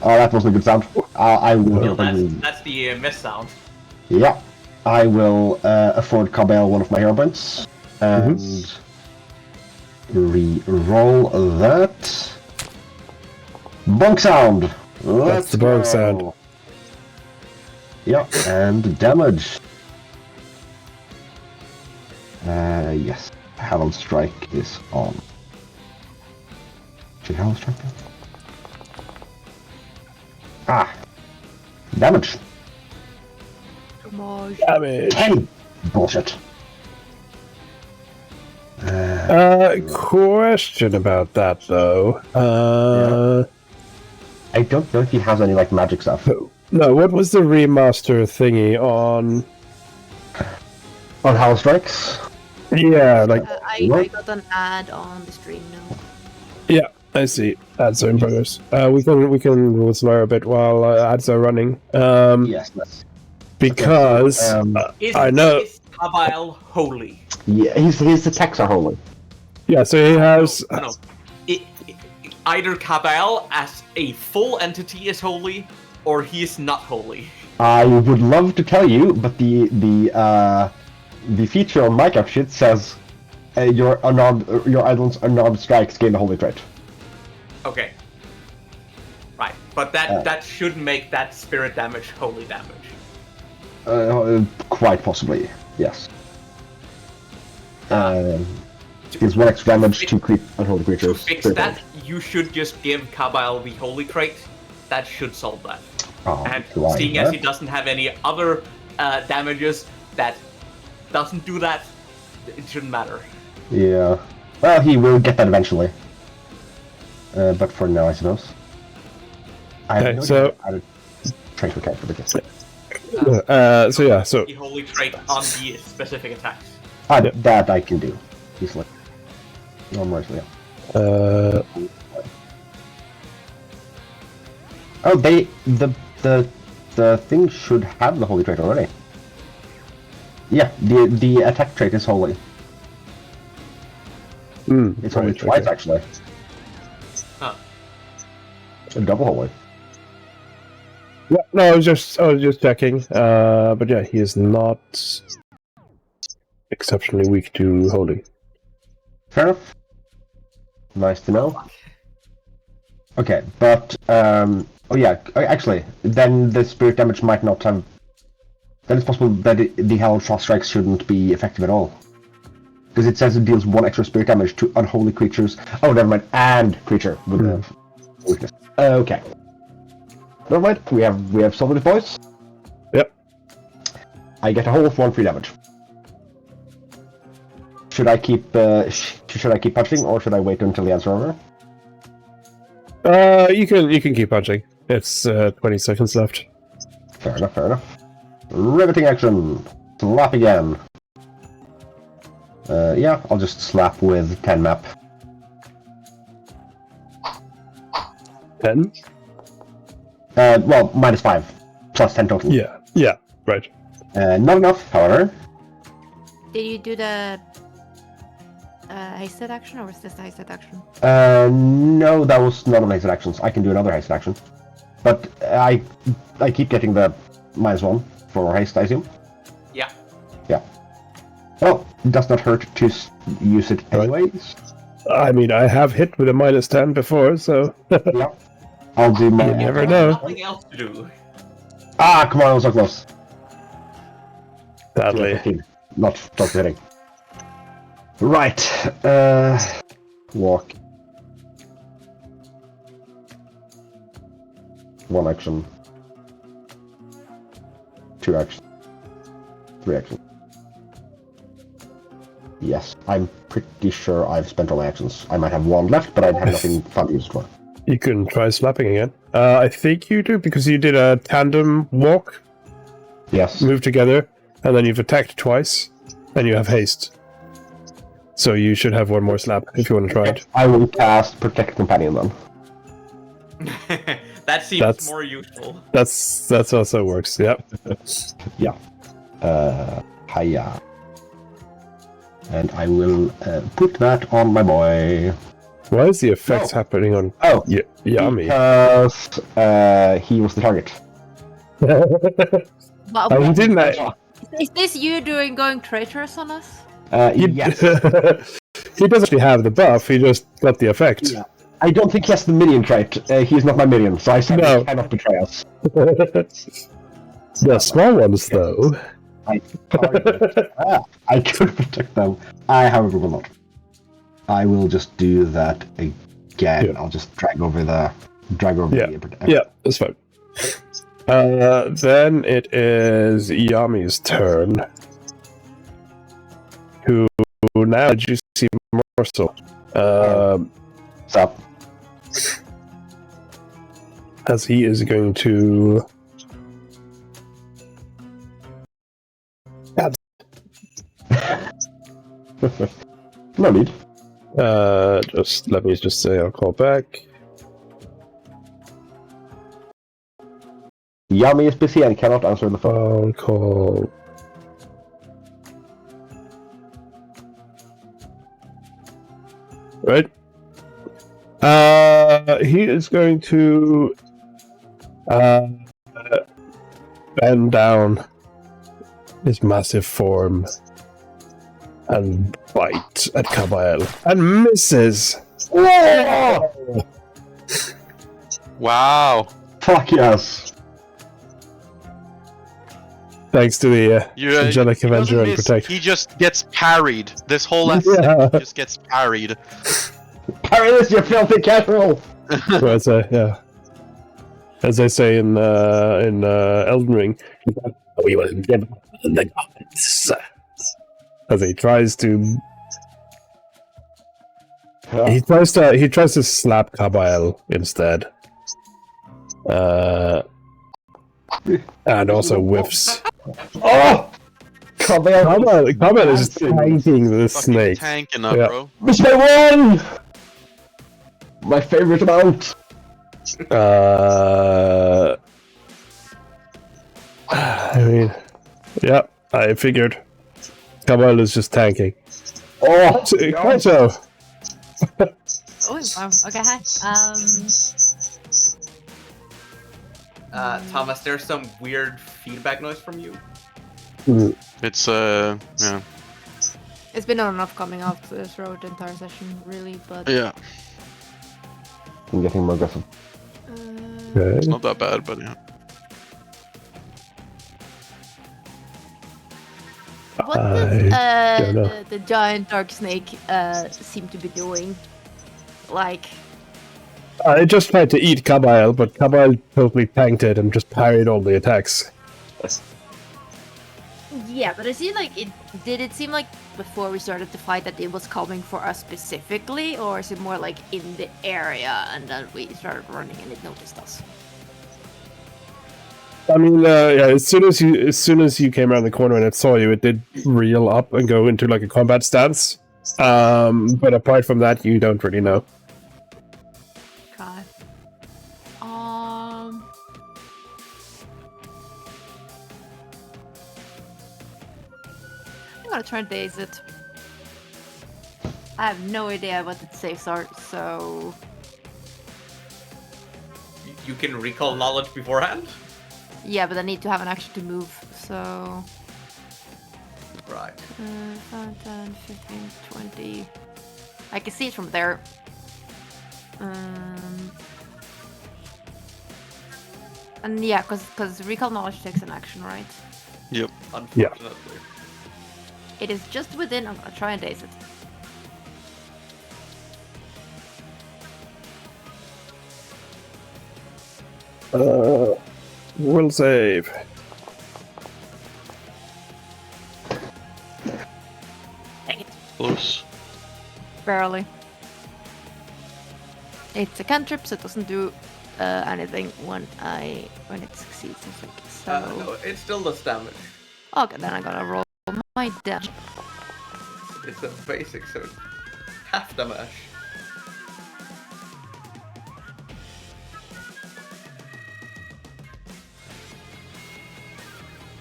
that wasn't a good sound. I will. No, that's the miss sound. Yeah. I will afford Cabell one of my hero points and re-roll that. Bonk sound. That's the bonk sound. Yeah, and damage. Yes, Hallow Strike is on. Should Hallow Strike be? Ah, damage. Damage. 10. Bullshit. Question about that though. I don't know if he has any like magic stuff. No, what was the remaster thingy on? On Hallow Strikes? Yeah, like I got an ad on the stream now. yeah, I see. Ads are in progress. We can swear a bit while ads are running. Yes, that's... Because I know. Is Cabal holy? Yeah, his attacks are holy. Yeah, so he has. No. Either Cabal as a full entity is holy, or he is not holy. I would love to tell you, but the feature on my cap sheet says your idol's unarmed strikes gain the holy trait. Okay. Right, but that should make that spirit damage holy damage. Quite possibly, yes. Gives 1 extra damage to unholy creatures. To fix that, you should just give Cabal the holy trait. That should solve that. Oh, And seeing as he doesn't have any other damages that doesn't do that, it shouldn't matter. Yeah. Well, he will get that eventually. But for now, I suppose. Okay, so trait for character, but yes. so The holy trait on the specific attacks. That I can do easily. Normally, yeah. Oh, the thing should have the holy trait already. Yeah, the attack trait is holy. It's holy twice actually. Huh. Double holy. Yeah, no, I was just checking. But yeah, he is not exceptionally weak to holy. Fair enough. Nice to know. Okay, but oh yeah, actually, then the spirit damage might not have. Then it's possible that the Hallow Strikes shouldn't be effective at all, because it says it deals 1 extra spirit damage to unholy creatures. Oh, never mind, and creature with the weakness. Okay. Never mind. We have solved it, boys. Yep. I get a whole 1 free damage. Should I keep punching, or should I wait until the answer over? You can keep punching. It's 20 seconds left. Fair enough, fair enough. Riveting action! Slap again. Yeah, I'll just slap with 10 map. 10? Well, -5. Plus 10 total. Yeah, right. Not enough, however. Did you do the hasted action, or was this the hasted action? No, that was none of the hasted actions. I can do another hasted action. But I keep getting the -1 for haste, I assume? Yeah. Yeah. Well, it does not hurt to use it anyways. I mean, I have hit with a -10 before, so... Yeah. I'll do my... You never know. Nothing else to do. Ah, come on, I was so close. Sadly. Not hitting. Right. Walk. 1 action. 2 action. 3 action. Yes, I'm pretty sure I've spent all my actions. I might have 1 left, but I have nothing fun to use it for. You can try slapping again. I think you do, because you did a tandem walk, Yes. move together, and then you've attacked twice. And you have haste. So you should have one more slap if you want to try it. I will cast Protect Companion then. That seems That's- more useful. That's also works, yep. Yeah. Hiya. And I will put that on my boy. Why is the effects No. happening on Oh, Yummy? because he was the target. But Oh, he didn't. is this you going traitorous on us? He, Yes. he doesn't actually have the buff, he just got the effect. Yeah. I don't think he has the minion trait. He's not my minion, so I said No. he cannot betray us. The small ones, though. I could protect them. I, however, will not. I will just do that again. Yeah. I'll just drag over the Yeah, that's fine. Then it is Yami's turn. Who now did you see morsel? Stop. As he is going to. No need. Just let me just say I'll call back. Yami is busy and cannot answer the phone. Phone call. Right. He is going to bend down his massive form and bite at Kabael and misses. Oh! Wow. Fuck yes. Thanks to the You, Angelic he doesn't Avenger and miss, Protect. He just gets parried. This whole last Yeah. second just gets parried. Parry this, you filthy casual! Well, as they say in Elden Ring, we will give the gods. As he tries to, he tries to slap Kabael instead, and also whiffs. Oh! Kabael is tanking the Fucking snake. tanking up, Yeah. bro. Miss my one! My favorite amount! I mean, yeah, I figured. Kabael is just tanking. Oh! Quite so. Oh, wow. Okay, hi. Thomas, there's some weird feedback noise from you. It's yeah. It's been on and off coming off throughout the entire session, really, but... Yeah. I'm getting more aggressive. Okay. It's not that bad, but yeah. What I does don't know. the giant dark snake seem to be doing? Like, I just tried to eat Kabael, but Kabael totally tanked it and just parried all the attacks. yeah, but it seemed like did it seem like before we started the fight that it was coming for us specifically, or is it more like in the area and then we started running and it noticed us? I mean, yeah. As soon as you came around the corner and it saw you, it did reel up and go into like a combat stance. But apart from that, you don't really know. Okay. I'm gonna try and daze it. I have no idea what its saves are, so You can recall knowledge beforehand? yeah, but I need to have an action to move, so... Right. 5, 10, 15, 20... I can see it from there. And yeah, because recall knowledge takes an action, right? Yep. Unfortunately. It is just within... I'm gonna try and daze it. Will save. Dang it. Close. Barely. It's a cantrip, so it doesn't do anything when it succeeds, I think. So... No, it still does damage. Okay, then I gotta roll my damage. It's a basic, so it's half damage.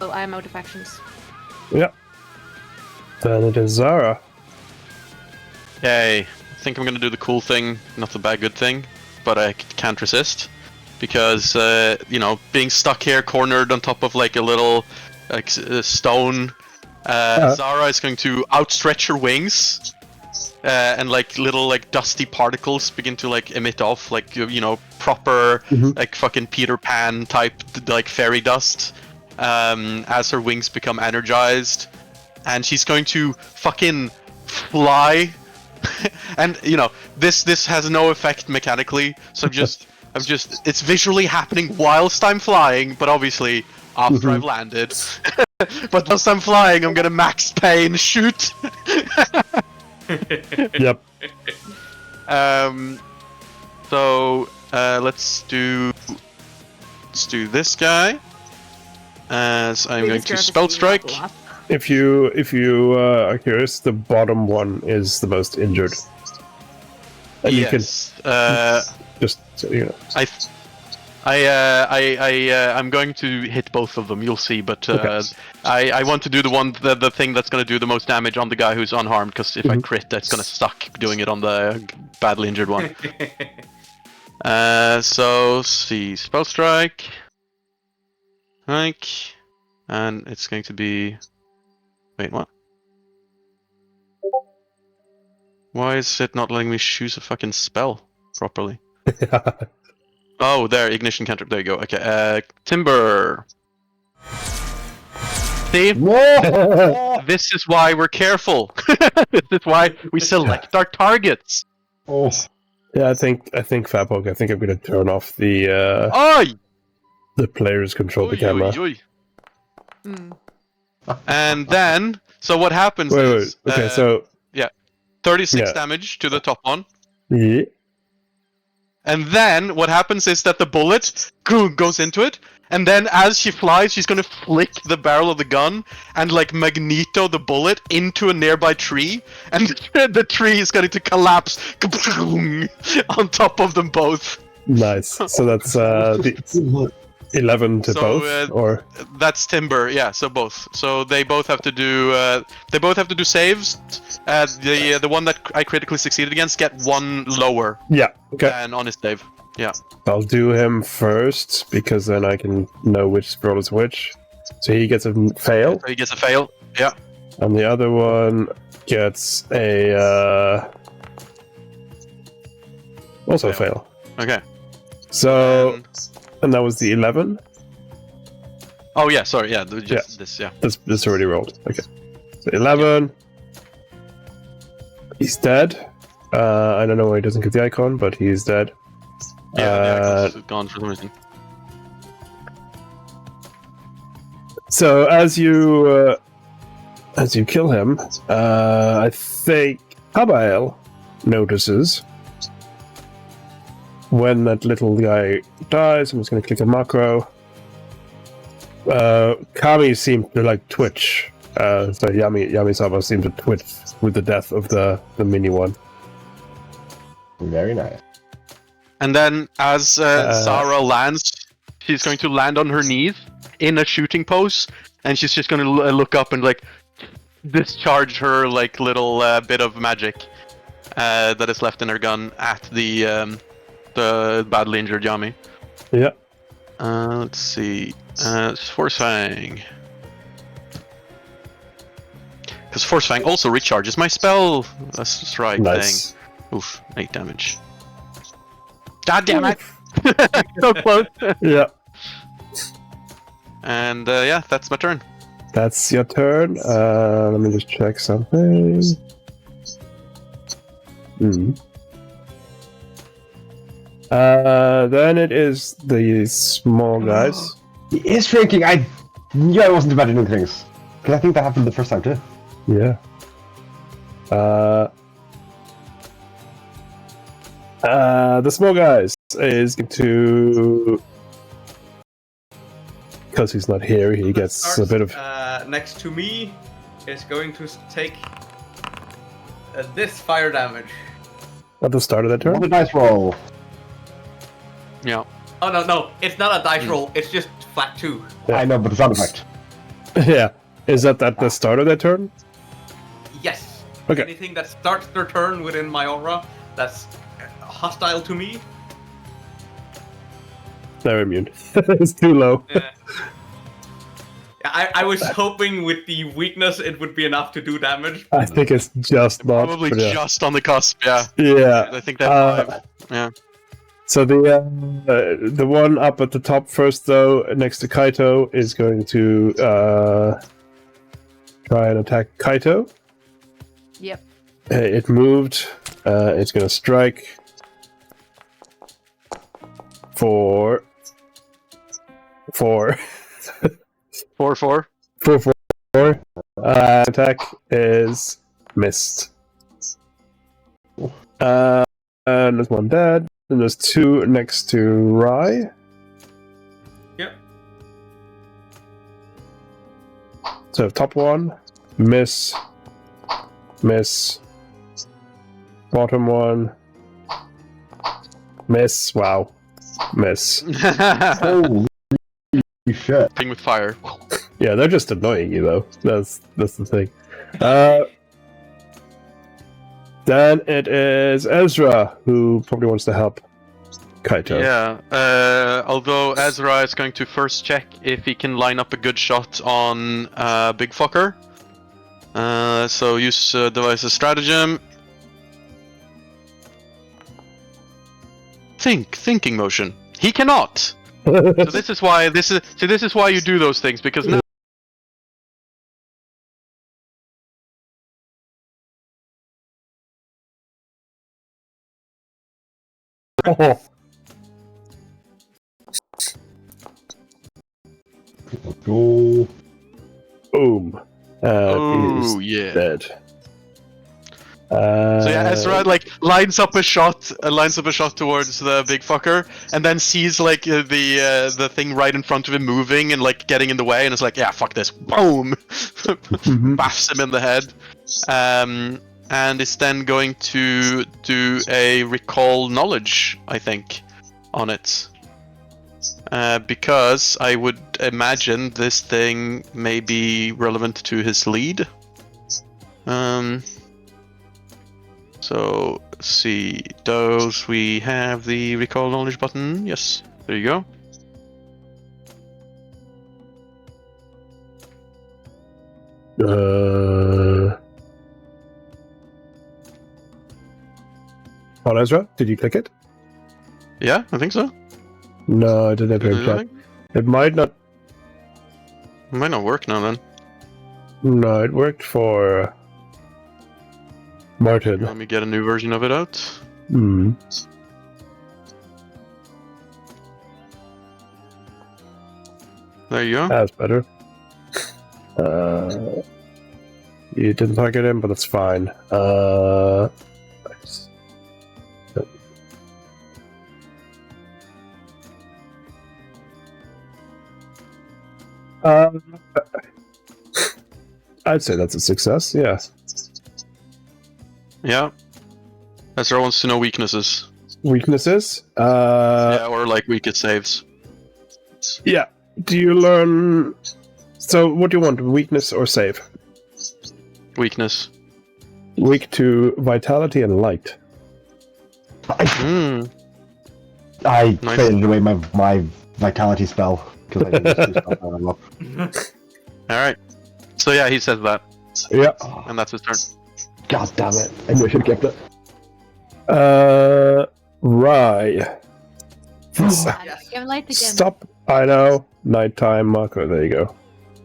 Oh, I am out of actions. Yeah. Then it is Zara. Yay. I think I'm gonna do the cool thing, not the bad good thing, but I can't resist. Because, you know, being stuck here, cornered on top of like a little stone, Zara is going to outstretch her wings, and like little like dusty particles begin to like emit off, like, you know, proper like fucking Peter Pan type like fairy dust, as her wings become energized, and she's going to fucking fly. And you know, this has no effect mechanically, so I'm just it's visually happening whilst I'm flying, but obviously after I've landed. But whilst I'm flying, I'm gonna max pain shoot. Yep. So let's do this guy, as I'm going to spell strike. If you are curious, the bottom one is the most injured. And Yes. you can just so you know. I'm going to hit both of them. You'll see, but Okay. I want to do the thing that's going to do the most damage on the guy who's unharmed. Because if I crit, that's going to suck doing it on the badly injured one. So let's see, spell strike, and it's going to be. Wait, what? Why is it not letting me choose a fucking spell properly? Oh, there, ignition cantrip. There you go. Okay, Timber. See? Whoa! This is why we're careful. This is why we select our targets. Oh. Yeah, I think Fabhog, I think I'm gonna turn off the Oi! the players control the Oi, camera. oi, oi. And then, so what happens is... Wait. Okay, so... 36 damage to the top one. Yeah. And then what happens is that the bullet goes into it, and then as she flies, she's gonna flick the barrel of the gun and like magneto the bullet into a nearby tree, and the tree is going to collapse on top of them both. Nice. So that's the 11 to So, both, or That's Timber, yeah. So both. So they both have to do. They both have to do saves. The one that I critically succeeded against get one lower yeah. Okay, than on his save. Yeah. I'll do him first because then I can know which scroll is which. So he gets a fail, So he gets a fail. Yeah. and the other one gets a also fail. Okay. So and that was the 11. Oh yeah. Sorry. Yeah. Yeah. This. Yeah. This already rolled. Okay. So 11. He's dead. I don't know why he doesn't get the icon, but he's dead. Yeah. The icon's gone for some reason. So as you kill him, I think Abiel notices when that little guy dies. I'm just going to click a macro. Kami seemed to like twitch. So Yami-sama seemed to twitch with the death of the mini one. Very nice. And then as Zara lands, she's going to land on her knees in a shooting pose, and she's just going to look up and like discharge her like little bit of magic that is left in her gun at the badly injured Yami. Yeah. Let's see. Force Fang. Because Force Fang also recharges my spell. That's right. Nice. Thing. Oof, 8 damage. God damn it! So close. Yeah. And yeah, that's my turn. That's your turn. Let me just check something. Then it is the small guys. He is shrinking. I knew I wasn't imagining things. Because I think that happened the first time too. Yeah. The small guys is going to, because he's not here, he gets a bit of. Next to me is going to take this fire damage. At the start of that turn? Roll the dice roll. Yeah. Oh no, it's not a dice roll. It's just flat 2. Yeah. I know, but the sound effect. Yeah. Is that at the start of that turn? Yes. Okay. Anything that starts their turn within my aura that's hostile to me. They're immune. It's too low. Yeah. I was hoping with the weakness it would be enough to do damage. I think it's just not. Probably but yeah. just on the cusp, yeah. Yeah. I think that 5. Yeah. So the one up at the top first, though, next to Kaito, is going to try and attack Kaito. Yep. It moved. It's going to strike for 4. 4/4. 4. Attack is missed. And there's one dead. And there's 2 next to Rai. Yep. So top one, miss. Bottom one, miss. Wow, miss. Holy shit. Thing with fire. Yeah, they're just annoying you though. That's the thing. Then it is Ezra who probably wants to help Kaito. Yeah, although Ezra is going to first check if he can line up a good shot on Big Fucker. So use device's stratagem. Thinking motion. He cannot. So this is why this is why you do those things, because now Oh. Go. Boom. oh He's yeah. dead. So yeah, Ezra like lines up a shot towards the big fucker, and then sees like the thing right in front of him moving and like getting in the way, and it's like, yeah, fuck this, boom, baffs him in the head, and is then going to do a recall knowledge, I think, on it, because I would imagine this thing may be relevant to his lead. So, let's see, does we have the recall knowledge button? Yes, there you go. On Ezra, did you click it? Yeah, I think so. No, I didn't have it. It might not. It might not work now then. No, it worked for Martin. Let me get a new version of it out. Hmm. There you go. That's better. You didn't plug it in, but that's fine. Nice. I'd say that's a success, yeah. Yeah. Ezra wants to know weaknesses. Weaknesses? Yeah, or like weakest saves. Yeah. Do you learn... So, what do you want? Weakness or save? Weakness. Weak to vitality and light. Hmm. I Nice. traded away my vitality spell because I didn't use 2 spells on him. Alright. So yeah, he says that. Yeah. And that's his turn. God damn it! I knew I should have kept it. Right. Give him light again. Stop. I know. Nighttime marker. There you go.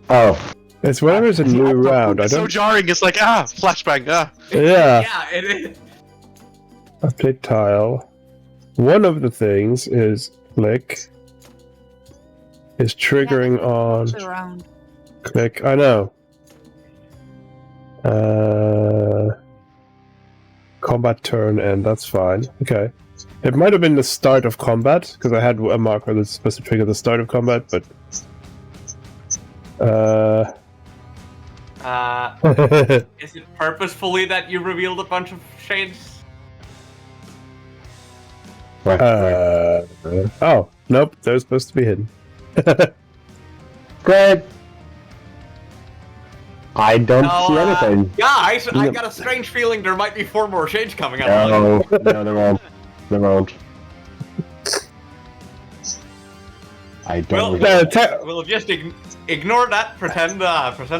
Oh, It's whenever it's a new round. I It's so don't. jarring, it's like, flashbang, Yeah. Yeah, it is. I've played tile. One of the things is click. Is triggering on Around. click. I know. Combat turn and that's fine. Okay. It might have been the start of combat because I had a marker that's supposed to trigger the start of combat, but Is it purposefully that you revealed a bunch of shades? Right. Oh, nope, they're supposed to be hidden. Great. I don't see No, anything. guys, I No. got a strange feeling there might be 4 more shades coming out. No, no, there won't. There won't. I don't. We'll just ignore that. Pretend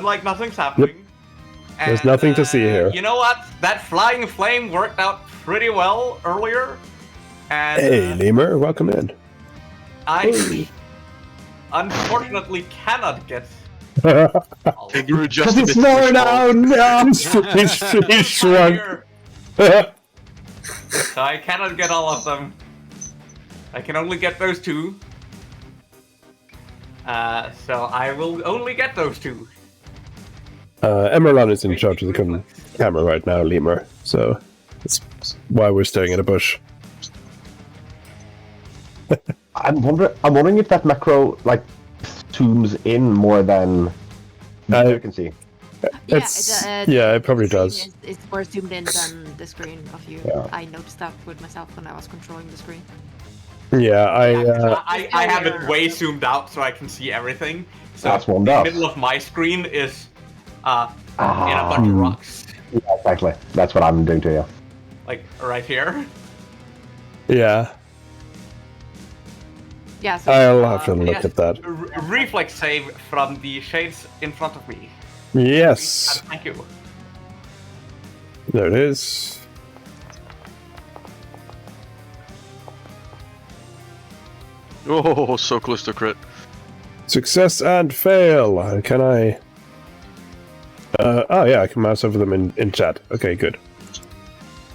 like nothing's happening. There's And, nothing to see here. You know what? That flying flame worked out pretty well earlier. And Hey, Lemur, welcome in. I unfortunately cannot get. It grew just Because a it's bit more too now. small. No. He's shrunk. So I cannot get all of them. I can only get those 2. So I will only get those 2. Emerald is in charge of the camera right now, Lemur. So that's why we're staring at a bush. I'm wondering if that macro like zooms in more than you can see. It probably does. It's more zoomed in than the screen of you. Yeah. I noticed that with myself when I was controlling the screen. Yeah, I have it way zoomed out so I can see everything. So That's one the does. middle of my screen is in a bunch of rocks. Yeah, exactly. That's what I'm doing to you. Like right here. yeah. Yeah, so I'll have to look yes. at that. Reflex save from the shades in front of me. Yes, Thank you. there it is. Oh, so close to crit. Success and fail. Can I? Oh yeah, I can mouse over them in chat. Okay, good.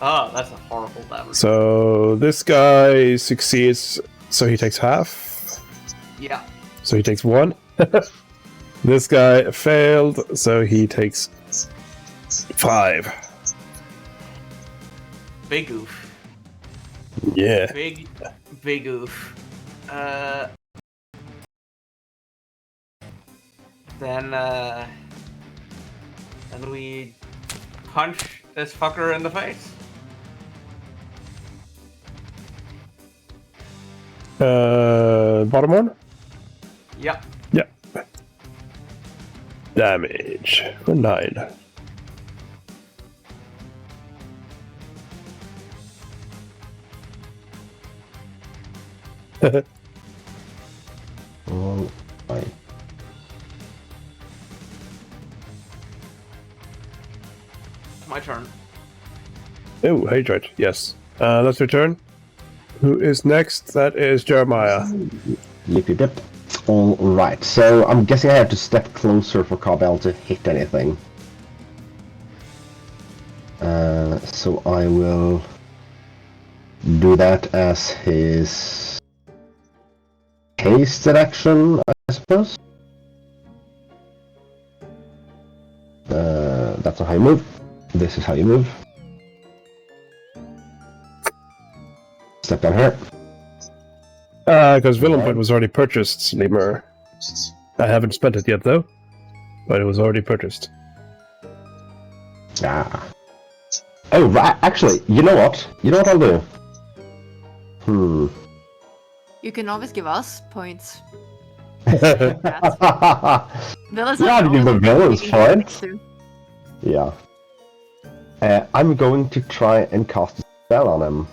Oh, that's a horrible damage. So this guy succeeds, so he takes half. Yeah. So he takes 1. This guy failed, so he takes 5. Big oof. Yeah. Big oof. Then we punch this fucker in the face. Bottom one? Yep. Yep. Damage for 9. Oh, right. My turn. Oh, hatred. Yes. Let's return. Who is next? That is Jeremiah. Yip yip yip. All right. So I'm guessing I have to step closer for Cabell to hit anything. So I will do that as his hasted action, I suppose. That's not how you move. This is how you move. Step down here. Because Villain Point was already purchased, Lemur. I haven't spent it yet, though. But it was already purchased. Ah. Oh, right. Actually, you know what? You know what I'll do? you can always give us points. Yeah, Villains to give the villains points. too. Yeah. I'm going to try and cast a spell on him.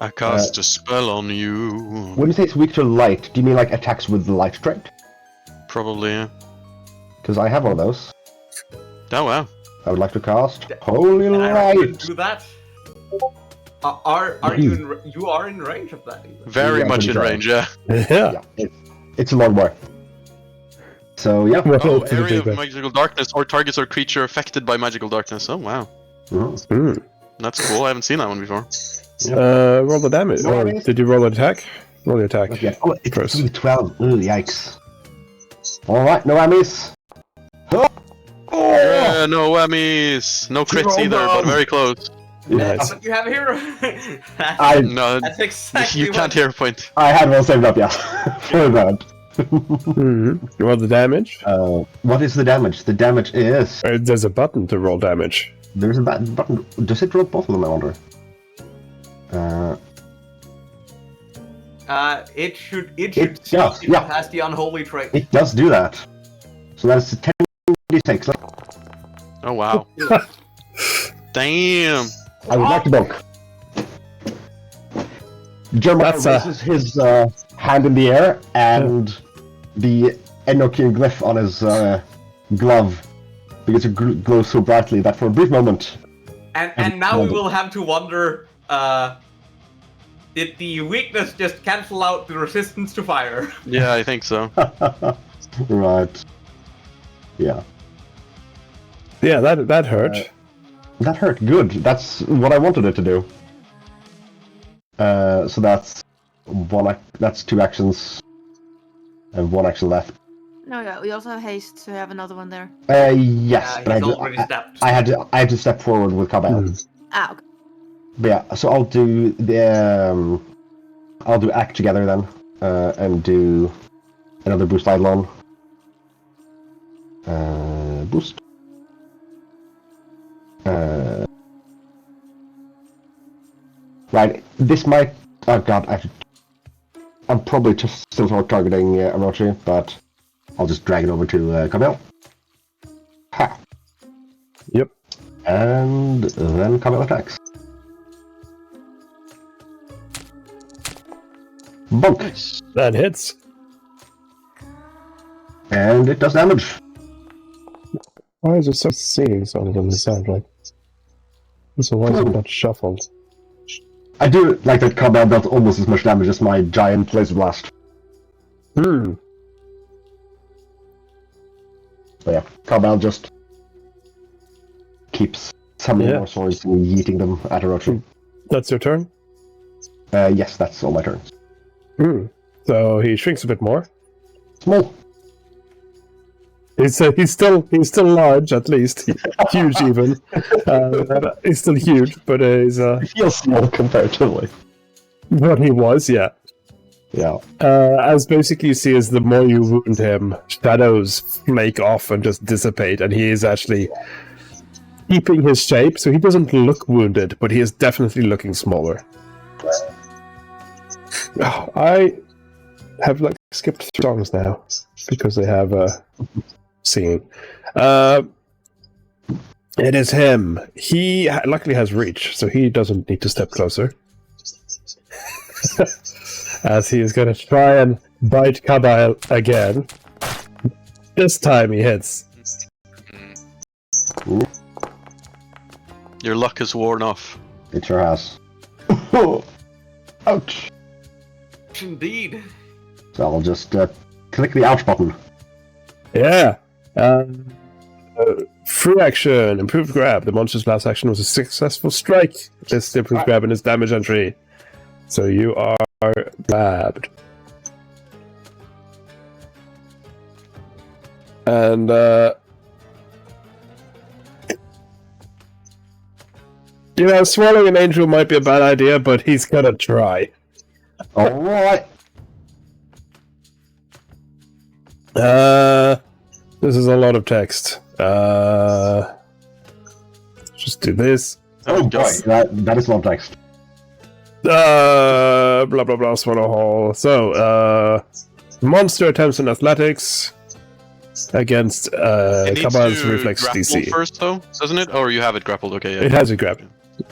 I cast a spell on you. When you say it's weak to light, do you mean like attacks with the light trait? Probably, yeah. Because I have one of those. Oh, wow. I would like to cast Holy And I Light. do that. Are you in range of that? Either? Very Yeah, much in pretty range, yeah. Yeah. Yeah, it's a long way. So yeah. Well, Oh, to the area of big magical darkness or targets or creature affected by magical darkness. Oh, wow. Mhm. That's cool. I haven't seen that one before. Roll the damage. No, Or it is. did you roll an attack? Roll the attack. Okay. Oh, it's First. 12. Ooh, yikes. Alright, no whammies. Oh! Yeah, no whammies. No crits Roll either, but down. very close. Nice. But you have hero. I No, That's exactly you can't what- hero point. had one saved up, yeah. For that. Roll the damage. What is the damage? The damage is... There's a button to roll damage. There's a button. Does it roll both of them, I wonder? It should does, see if yeah. it has the unholy trait. It does do that. So that's a 10d6. Oh wow. Damn. I would like to book. Jeremiah That's, raises his hand in the air, and the Enochian glyph on his glove begins to glow so brightly that for a brief moment... And now we will have to wonder, did the weakness just cancel out the resistance to fire? Yeah, I think so. Right. Yeah. Yeah, that hurt. That hurt. Good. That's what I wanted it to do. So that's that's 2 actions, and 1 action left. No, yeah, we also have haste, so we have another one there. Yes, but he's already stepped. I had to step forward with Cabell. Ah, okay. But yeah, so I'll do the I'll do act together then, and do another boost Eidolon. Boost. Right, this might... Oh god, I'm probably just still targeting Orochi, but I'll just drag it over to Cabell. Ha! Yep. And then Cabell attacks. Bonk! Nice. That hits. And it does damage. Why is it so singing song on the soundtrack? So why is it not shuffled? I do like that Cabell does almost as much damage as my giant laser blast. Hmm. But yeah, Cabell just keeps summoning more swords and yeeting them at Orochi. That's your turn? Yes, that's all my turns. Hmm. So he shrinks a bit more. Small. He's still large, at least. Huge even. He's still huge, but he's He feels small comparatively. what he was, yeah. Yeah. As basically you see, as the more you wound him, shadows flake off and just dissipate, and he is actually keeping his shape, so he doesn't look wounded, but he is definitely looking smaller. Oh, I have skipped 3 songs now because they have singing. It is him. He luckily has reach, so he doesn't need to step closer. As he is going to try and bite Cabell again. This time he hits. Ooh, Your luck is worn off. it sure has. Ouch. Indeed. So I'll just click the ouch button. Yeah. Free action, improved grab. The monster's last action was a successful strike. List improved grab in his damage entry. So you are grabbed. And swallowing an angel might be a bad idea, but he's gonna try. Alright. This is a lot of text. Just do this. Oh boy, that is a lot of text. Blah blah blah, swallow hole. So, monster attempts in athletics against It needs Cabell's to reflex grapple DC. first, though, doesn't it? Or you have it grappled? Okay, yeah. It has a grab.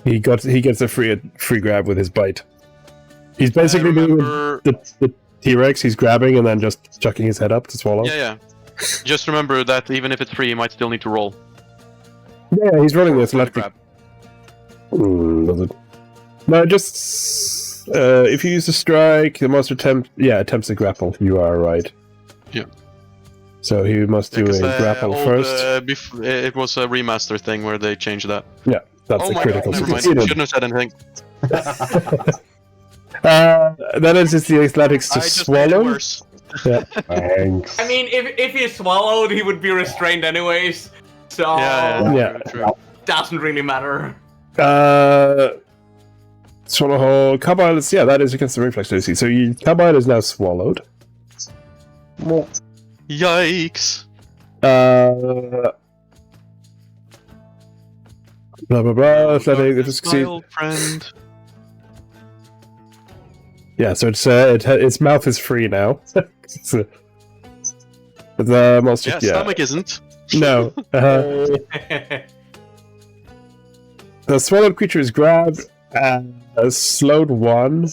He gets a free grab with his bite. He's basically doing the T-Rex. He's grabbing and then just chucking his head up to swallow. Yeah. Just remember that even if it's free, you might still need to roll. Yeah, he's rolling the athletic. Grab. Does it? No, just if you use a strike, the monster attempts to grapple. You are right. Yeah. So he must do a grapple first. It was a remaster thing where they changed that. Yeah, that's Oh a my critical god, never mind. success. Shouldn't have said anything. Then it's just the athletics to I just made it swallow. worse. Yeah. Thanks. I mean, if he swallowed, he would be restrained anyways. So Yeah. True. doesn't really matter. Swallow hole. Cabell is that is against the reflex DC. So Cabell is now swallowed. Yikes. Blah blah blah. Athletic, it My succeed. old friend. Yeah, so its mouth is free now. The monster. Yeah, stomach isn't. No. The swallowed creature is grabbed and slowed 1,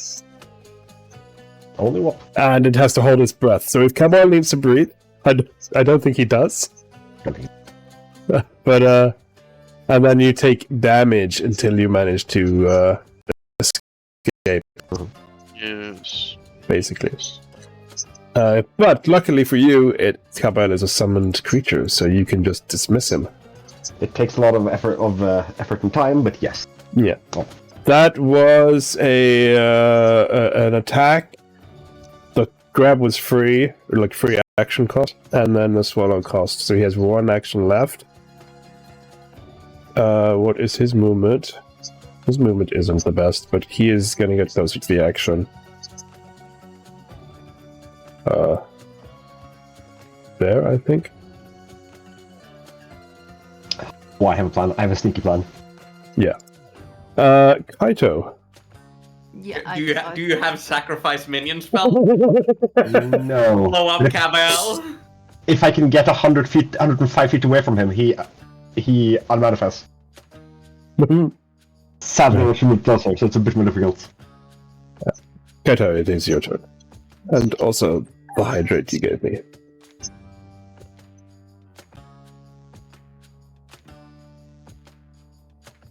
Only one. and it has to hold its breath. So if Kamal needs to breathe, I don't think he does. But and then you take damage until you manage to escape, Yes. basically. But luckily for you, Kamal is a summoned creature, so you can just dismiss him. It takes a lot of effort and time, but yes. Yeah. That was an attack. The grab was free, or like free action cost, and then the swallow cost. So he has 1 action left. What is his movement? His movement isn't the best, but he is going to get closer to the action. There, I think. Oh, I have a plan. I have a sneaky plan. Yeah. Kaito. Yeah. Do you have sacrifice minion spell? No. Blow up Cabal. If I can get 105 feet away from him, he unmanifests. Sadly, I should move closer, so it's a bit more difficult. Kaito, it is your turn. And also, the hydrate you gave me.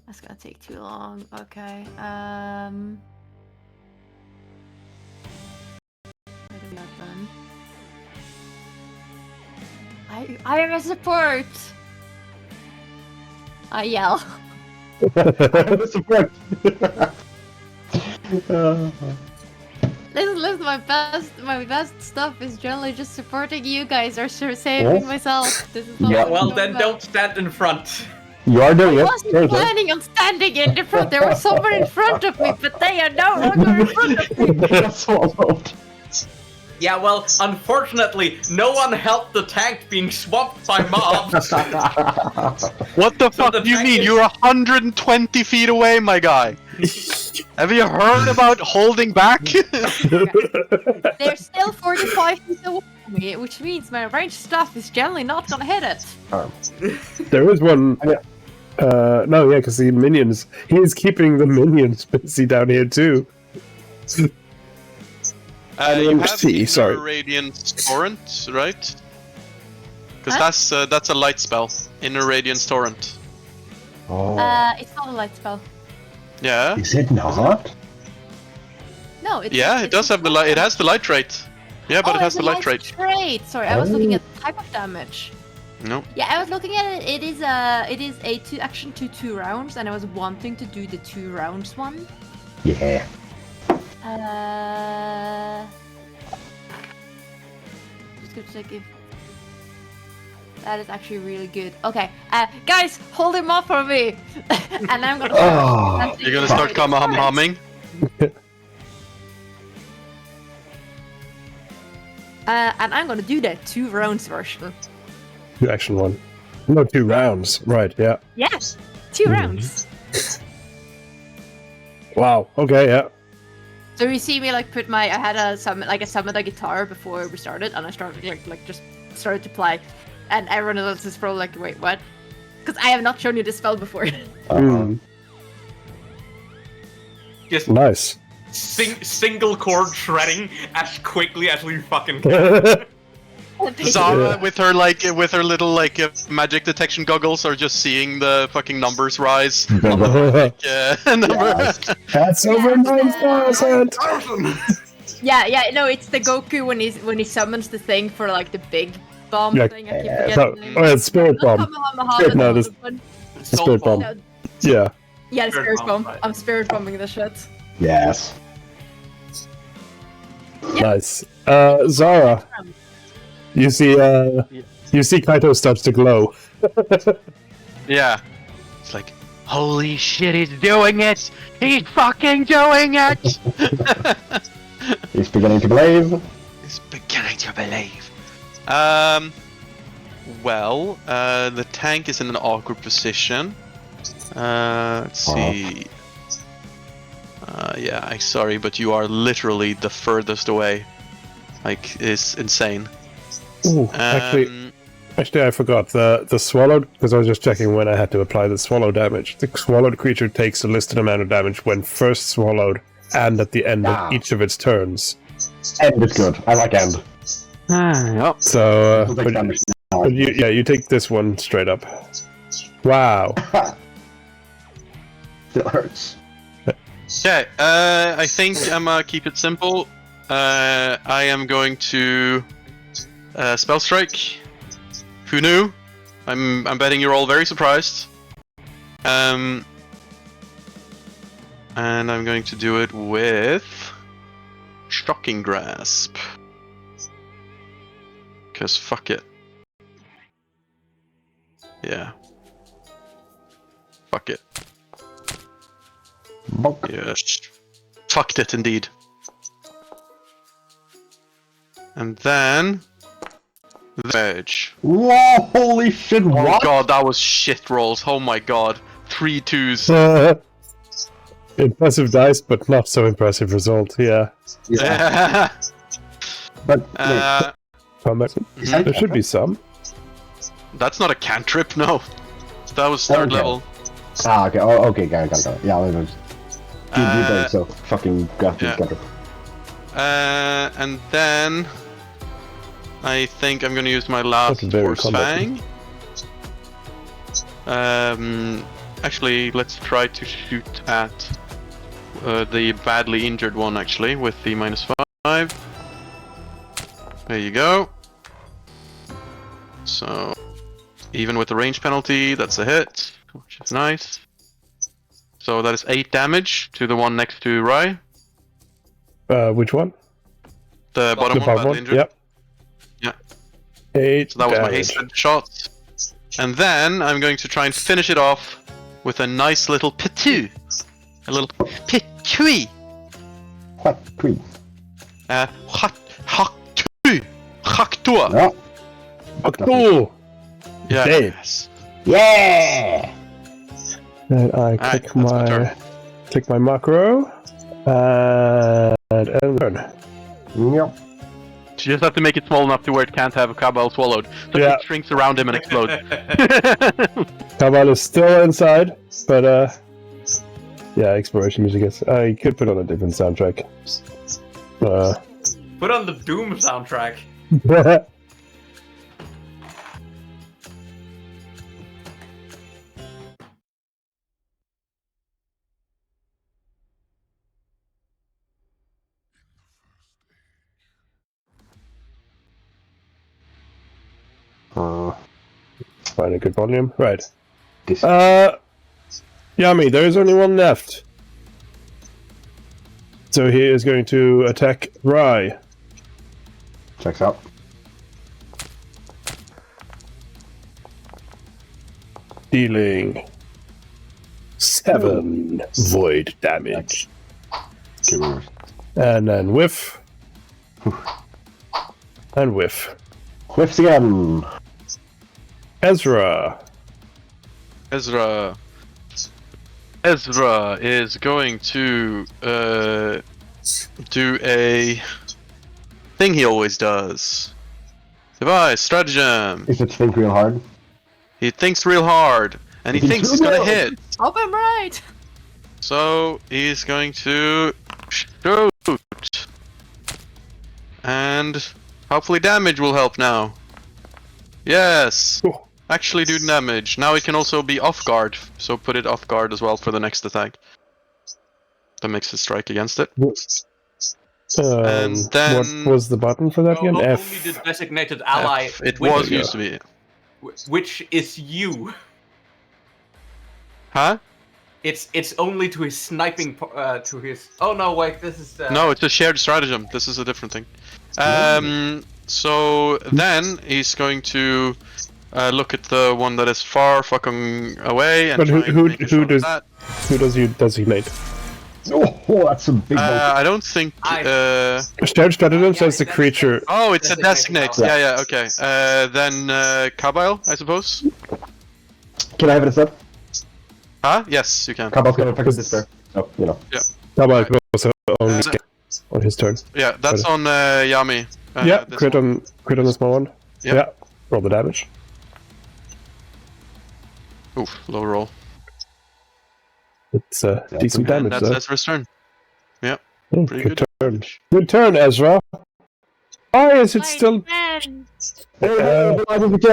That's gonna take too long. Okay. Where do we have then? I am a support. I yell. Support. Listen, my best stuff is generally just supporting you guys or saving myself. This is all Yeah, I'm Well, doing then about. don't stand in front. You are doing I it. wasn't planning on standing in the front. There was someone in front of me, but they are no longer in front of me. That's swallowed. Yeah, well, unfortunately, no one helped the tank being swamped by mobs. What the So fuck the do you tank mean? is- You're 120 feet away, my guy. Have you heard about holding back? They're still 45 feet away from me, which means my ranged stuff is generally not gonna hit it. There is one. No, yeah, because the minions. He is keeping the minions busy down here too. You have See, Inner sorry. Radiance Torrent, right? Because Huh? that's a light spell. Inner Radiance Torrent. Oh. It's not a light spell. Yeah. Is it not? No, it's Yeah, it does have the light. It has the light rate. Yeah, but it has the light rate. Trait. Sorry, I was looking at the type of damage. No. Yeah, I was looking at it. It is a 2 action to 2 rounds, and I was wanting to do the 2 rounds one. Yeah. Just gonna check if that is actually really good. Okay, guys, hold him off for me, and I'm gonna. Oh, You're gonna start humming. And I'm gonna do the 2 rounds version. 2 action 1. No, 2 rounds. Right, yeah. Yes, 2 rounds. Wow, okay, yeah. So you see me like put I had a summoned a guitar before we started, and I started just started to play, and everyone else is probably like, wait, what? Because I have not shown you this spell before. Mm, Just nice. single chord shredding as quickly as we fucking can. Zara Yeah. with her little magic detection goggles are just seeing the fucking numbers rise. Number. That's over 9,000! Yeah, no, it's the Goku when he summons the thing for like the big bomb Yeah, thing. I keep So, forgetting the name. oh, it's Spirit Not Bomb. Kamehameha, No, the this- other one. Spirit Bomb. No, Yeah. yeah, the Spirit Spirit Bomb, Bomb. right. I'm Spirit Bombing the shit. yes. Nice. Zara, you see Kaito starts to glow. Yeah. It's like, holy shit, he's doing it! He's fucking doing it! He's beginning to believe. He's beginning to believe. Well, the tank is in an awkward position. Let's see. Yeah, I'm sorry, but you are literally the furthest away. Like, it's insane. Ooh, actually, I forgot the swallowed, because I was just checking when I had to apply the swallow damage. The swallowed creature takes a listed amount of damage when first swallowed and at the end of each of its turns. End is good. I like end. Yep. So, It'll take damage now. but you take this one straight up. Wow. Still hurts. Okay, I think I'm gonna keep it simple. I am going to spell strike. Who knew? I'm betting you're all very surprised. And I'm going to do it with Shocking Grasp. Cause fuck it. Yeah. Fuck it. Bonk. Yes. Fucked it indeed. And then the edge. Whoa, holy shit, Oh what? god, that was shit rolls. Oh my god. 3 2s. Impressive dice, but not so impressive result. Yeah. Yeah. But wait, Combat. is that There should be some. That's not a cantrip, no. That was 3rd Okay. level. okay, okay, got it. Yeah, I was so fucking got yeah. it. And then I think I'm gonna use my last That's very Force Fang. Actually, let's try to shoot at the badly injured one, actually, with the -5. There you go. So, even with the range penalty, that's a hit, which is nice. So that is 8 damage to the one next to Rai. Which one? The bottom The one, bottom badly one? injured. Yep. Yeah. 8 So that was my damage. hasted shot. And then I'm going to try and finish it off with a nice little pitou. A little pitui. What? Queen. Haktua. No. Octo! Yes. Yeah! And I Alright, click that's my turn. click my macro and turn. Yep. You just have to make it small enough to where it can't have a Cabal swallowed. So Yeah. it shrinks around him and explodes. Kabal is still inside, but yeah, exploration music is. I could put on a different soundtrack. Put on the Doom soundtrack. Find a good volume. Right. This Yami, there is only one left. So he is going to attack Rai. checks out. Dealing 7 void damage. Okay, reverse. And then whiff. And whiff. Whiffs again. Ezra. Ezra is going to do a thing he always does. Device, stratagem. Is it think real hard? He thinks real hard, and he thinks he's gonna hit. Hope I'm right. So he's going to shoot, and hopefully damage will help now. Yes, Oh. actually do damage. Now it can also be off guard, so put it off guard as well for the next attack. That makes a strike against it. And then- What was the button for that No, again? not F. only the designated ally, F. It which- was used to be. which is you. Huh? It's only to his sniping to his. Oh no, wait, this is. No, it's a shared stratagem. This is a different thing. So then he's going to look at the one that is far fucking away and But try and make a shot who at does that. who does you designate? Oh, that's a big one. I don't think. Shared stratagem Yeah, says the that's- creature. Oh, it's a Designate designate. now. Yeah, okay. Then Kabyle, I suppose. Can I have it instead? Huh? Yes, you can. Kabal's gonna pick up this bear. So, you know. Kabyle could also only Uh, scale on his turn. Yeah, that's on Yami. Yeah, this crit one. on the small one. Yep. Yeah, roll the damage. Oof, low roll. It's decent okay. And damage, that's though. Ezra's turn. Pretty Good good. turn. Good turn, Ezra. Why is it still? It's probably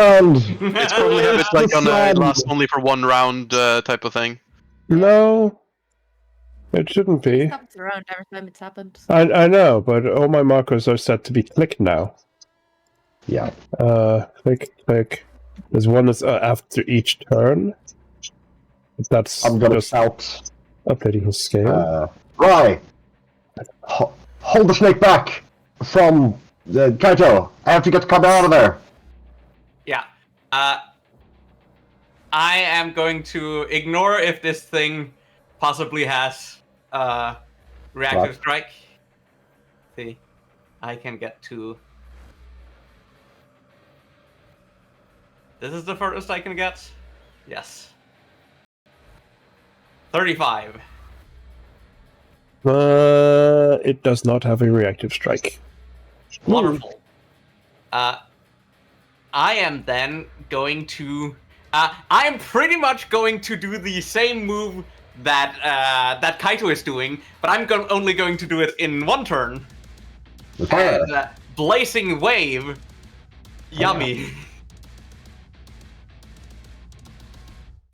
have it like on a last only for one round type of thing. No, it shouldn't be. It happens around every time it's happened. I know, but all my markers are set to be clicked now. Yeah. Click. There's one that's after each turn. But that's I'm gonna just shout. updating his scale. Rye! Hold the snake back from the Kaito. I have to get Kabe out of there. Yeah. I am going to ignore if this thing possibly has reactive Right. strike. See, I can get to. This is the furthest I can get. Yes. 35. It does not have a reactive strike. Wonderful. I am then going to. I am pretty much going to do the same move that that Kaito is doing, but I'm only going to do it in one turn. Okay. And Blazing Wave. Yummy.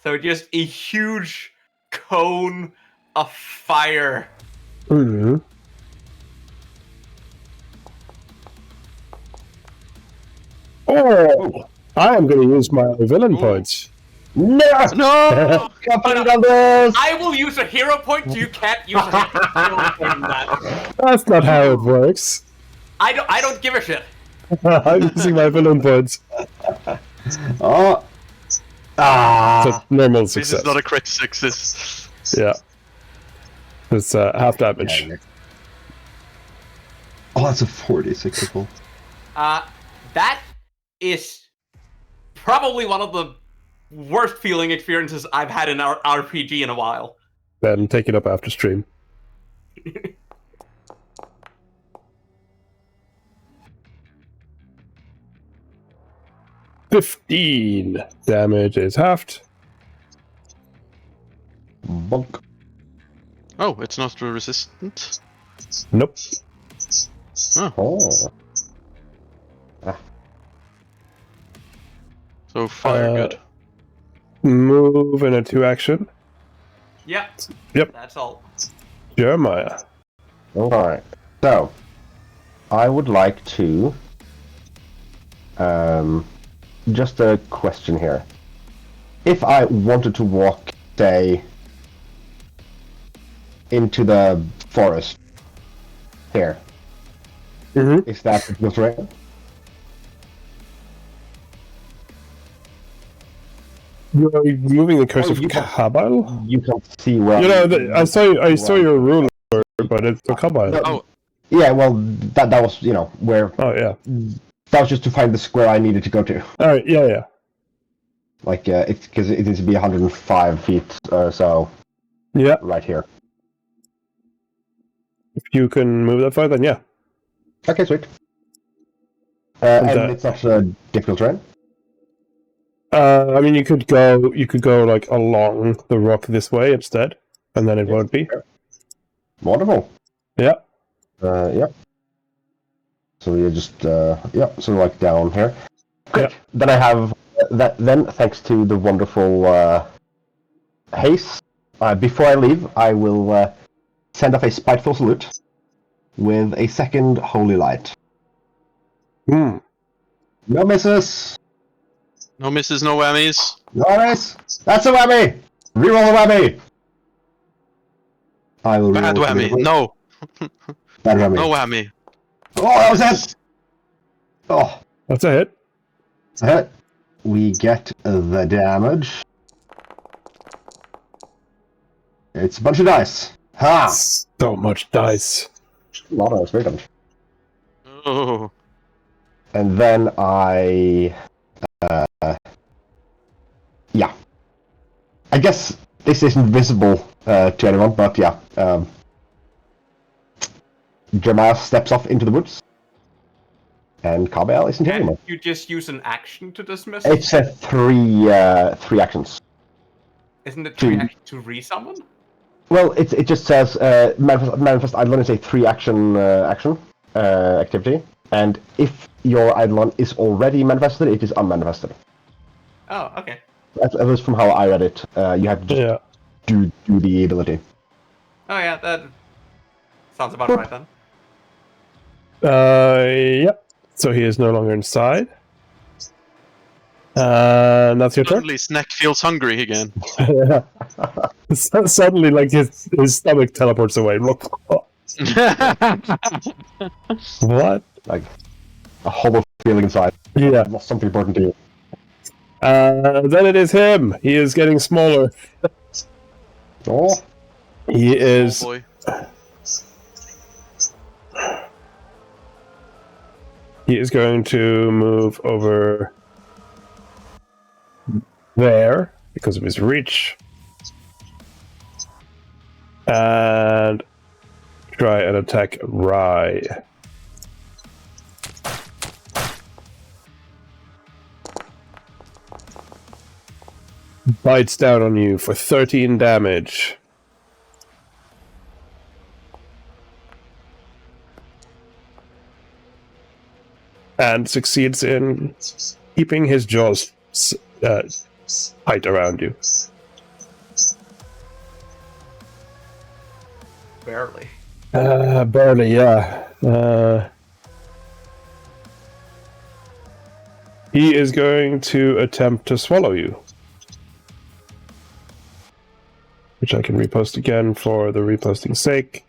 So just a huge cone of fire. Mm-hmm. Oh, I am going to use my villain points. No! No! Can't put it on this! I will use a hero point. You can't use a hero point in that. That's not how it works. I don't give a shit. I'm using my villain points. Oh. Ah. So normal This success. is not a crit success. Yeah. It's half damage. Oh, that's a 46 full. That is probably one of the worst feeling experiences I've had in our RPG in a while. Then take it up after stream. $15 damage is halved. Bonk. Oh, it's not resistant? Nope. Oh. So fire good. Move in a 2-action. Yep. Yep. That's all. Jeremiah. Alright. So, I would like to... just a question here. If I wanted to walk, say, into the forest here, Mm-hmm. is that the terrain? You're moving the curse Oh, of you can- Kabyle? You can see where... You know, I saw your ruler, but it's a Kabyle. No, Oh. Yeah, well, that was, you know, where... Oh, yeah. That was just to find the square I needed to go to. Alright, yeah. Like, it's because it needs to be 105 feet or so Yeah, right here. if you can move that far, then yeah. Okay, sweet. And, and it's not a difficult terrain? I mean, you could go like along the rock this way instead, and then it Yeah. won't be. Wonderful. Yeah. Yep. So we just, so like down here. Great. Yeah. Then I have that. Then, thanks to the wonderful haste, before I leave, I will send off a spiteful salute with a second holy light. Hmm. No misses. No misses, no whammies. No miss. That's a whammy. Reroll a whammy. I will Bad reroll whammy. three. No. Bad whammy. No whammy. Oh, that was it. Oh. That's a hit. It's a hit. We get the damage. It's a bunch of dice. Ha! So much dice. A lot of spirit damage. Oh. And then I... yeah. I guess this isn't visible to anyone, but yeah. Jeremiah steps off into the woods. And Kabel isn't here And anymore. you just use an action to dismiss? It's a three actions. Isn't it two. 3 action to resummon? Well, it just says manifest Eidolon is a 3-action activity, and if your Eidolon is already manifested, it is unmanifested. Oh, okay. That's at least from how I read it. You have to just do the ability. Oh yeah, that sounds about right then. Yep. So he is no longer inside. That's your turn. Suddenly, Snack feels hungry again. Suddenly, like his stomach teleports away. What? Like a hollow feeling inside. Yeah. Lost something important to you. Then it is him. He is getting smaller. Oh, He is. Oh boy. He is going to move over there because of his reach. And try and attack Rye. Bites down on you for 13 damage. And succeeds in keeping his jaws tight around you. Barely. Barely, yeah. He is going to attempt to swallow you. Which I can repost again for the reposting's sake.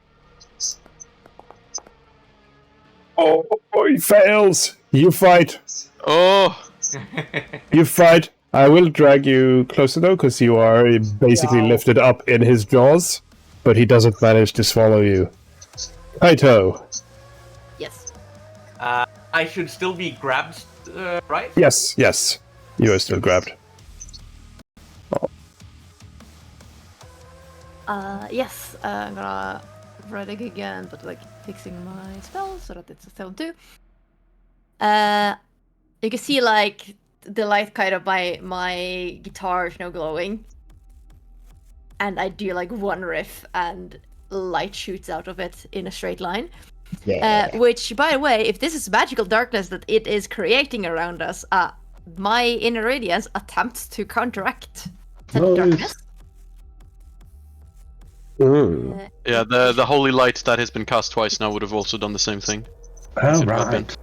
Oh, he fails! You fight! Oh! You fight! I will drag you closer though, because you are basically lifted up in his jaws, but he doesn't manage to swallow you. Kaito! Yes. I should still be grabbed, right? Yes, yes. You are still grabbed. Yes, I'm gonna writing again, but like fixing my spell so that it's a 7-2. You can see like the light kind of my guitar is now glowing, and I do like one riff, and light shoots out of it in a straight line. yeah. Which, by the way, if this is magical darkness that it is creating around us, my inner radiance attempts to counteract such Nice. darkness. Yeah, the holy light that has been cast twice now would have also done the same thing. Oh, Should have been. right.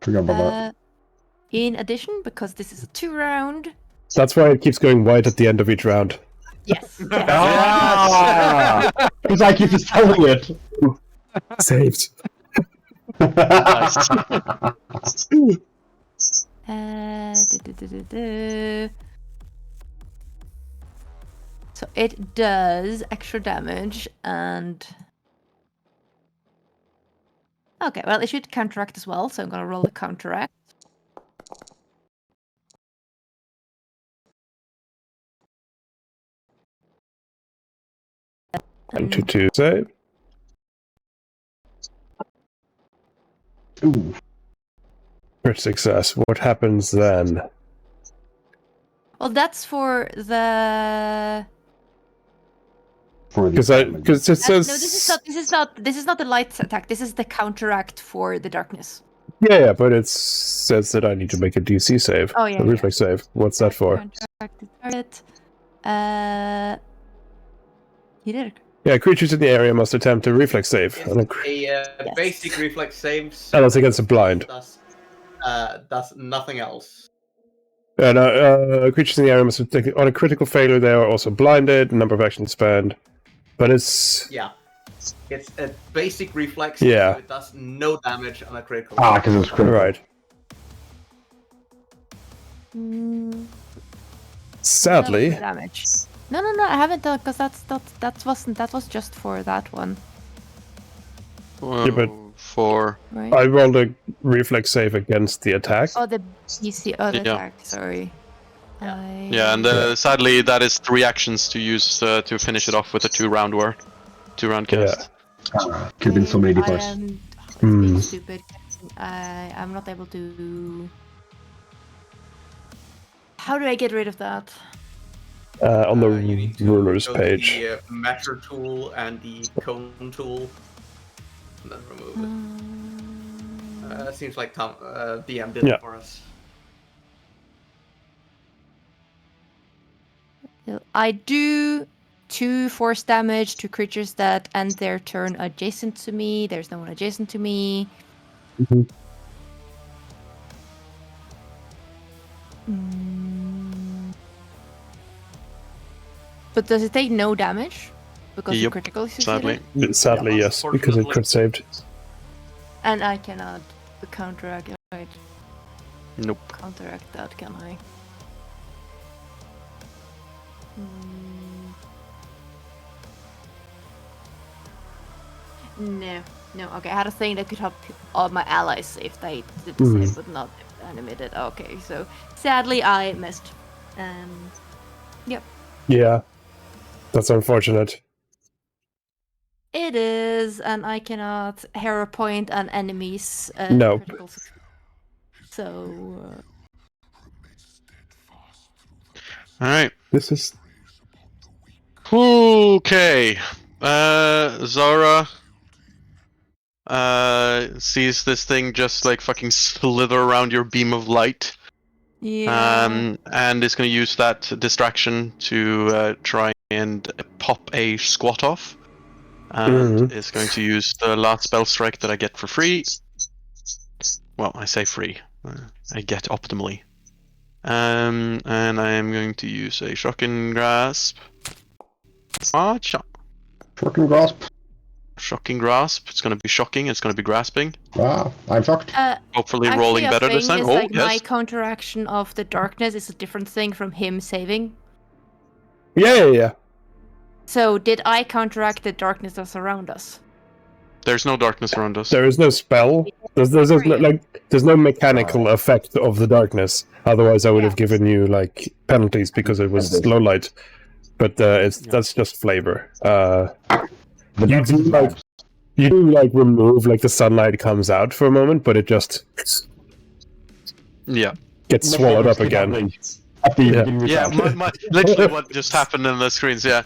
Forgot about that. In addition, because this is a 2-round. That's why it keeps going white at the end of each round. Yes. Ah! It's like you just telling it. Saved. Nice. So it does extra damage and... Okay, well, it should counteract as well, so I'm gonna roll the counteract. And 2 save. Ooh. Crit success. What happens then? Well, that's for the... For the Because it says No, this is not the light attack. This is the counteract for the darkness. yeah, but it says that I need to make a DC save. Oh, yeah, A reflex save. What's that for? Counteract the target. You did it. Yeah, creatures in the area must attempt a reflex save. It's And a basic reflex saves. that's against a blind. Does nothing else. And creatures in the area must take on a critical failure. They are also blinded. Number of actions spent, but it's Yeah. It's a basic reflex. Yeah. So it does no damage on a critical. Ah, because it's critical. right. Sadly, Damage. No, I haven't done because that was just for that one, Well, Yeah, but- for right? I rolled a reflex save against the attack. Oh, the PC, the Yeah. attack. Sorry. Yeah. yeah, and sadly that is 3 actions to use to finish it off with a 2-round cast. Could been so many I D4s. am being Hmm. stupid. I'm not able to. How do I get rid of that? On the You need to rulers go to page. the measure tool and the cone tool, and then remove it. Seems like Tom DM did Yeah. it for us. I do 2 force damage to creatures that end their turn adjacent to me. There's no one adjacent to me. Mhm. But does it take no damage? Because you Yep, critically succeeded? sadly. Sadly, Yeah, yes, because it unfortunately. crit saved. And I cannot counteract Nope. that, can I? No. Okay, I had a thing that could help all my allies if they did the same, but not if the enemy did. Okay, so sadly I missed. Yeah, that's unfortunate. It is, and I cannot hero point an enemy's No. critical success. So Alright. This is Okay. Zara sees this thing just like fucking slither around your beam of light. yeah. And is going to use that distraction to try and pop a squat off. And is going to use the last spell strike that I get for free. Well, I say free. I get optimally. And I am going to use a shocking grasp. Shocking grasp. Shocking grasp. It's going to be shocking. It's going to be grasping. Ah, I'm shocked. Hopefully Actually, rolling a better this thing time. is, Oh, like, yes. my counteraction of the darkness is a different thing from him saving. yeah. So did I counteract the darkness that's around us? There's no darkness around us. There is no spell. There's no mechanical effect of the darkness. Otherwise, I would have given you like penalties because it was low light. But that's just flavor. You do like remove like the sunlight comes out for a moment, but it just Yeah. gets swallowed up again. Yeah, literally what just happened in the screens, yeah.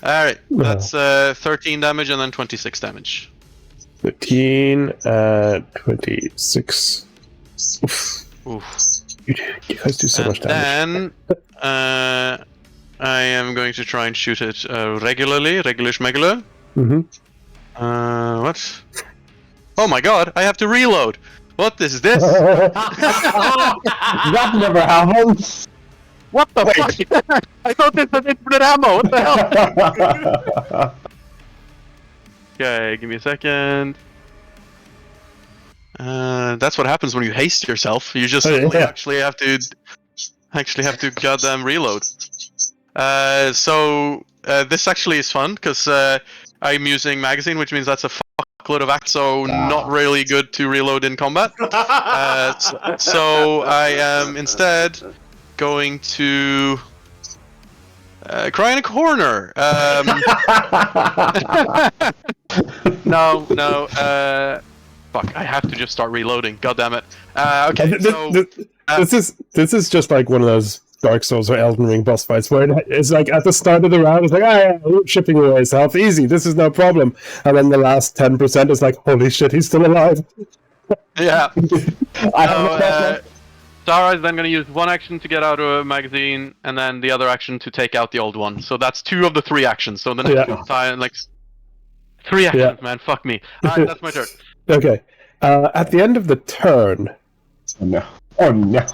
Alright, that's 13 damage and then 26 damage. 13, 26. Oof. You guys do so much damage. Then, I am going to try and shoot it regularly, regular schmegular. What? Oh my god, I have to reload! What is this? That never happens! What the fuck? I thought this was infinite ammo, what the hell? Okay, give me a second. That's what happens when you haste yourself. You just suddenly actually have to goddamn reload. So this actually is fun because I'm using magazine, which means that's a fuckload of act, so not really good to reload in combat. So I am instead going to cry in a corner. No. Fuck! I have to just start reloading. God damn it. Okay. So this is just like one of those Dark Souls or Elden Ring boss fights where it's like at the start of the round it's like, yeah, chipping away his health, easy, this is no problem, and then the last 10% is like, holy shit, he's still alive. Yeah. Zara is then going to use one action to get out of a magazine, and then the other action to take out the old one. So that's 2 of the 3 actions. So the next time, like 3 actions, man. Fuck me. Alright, that's my turn. Okay. At the end of the turn, Oh no.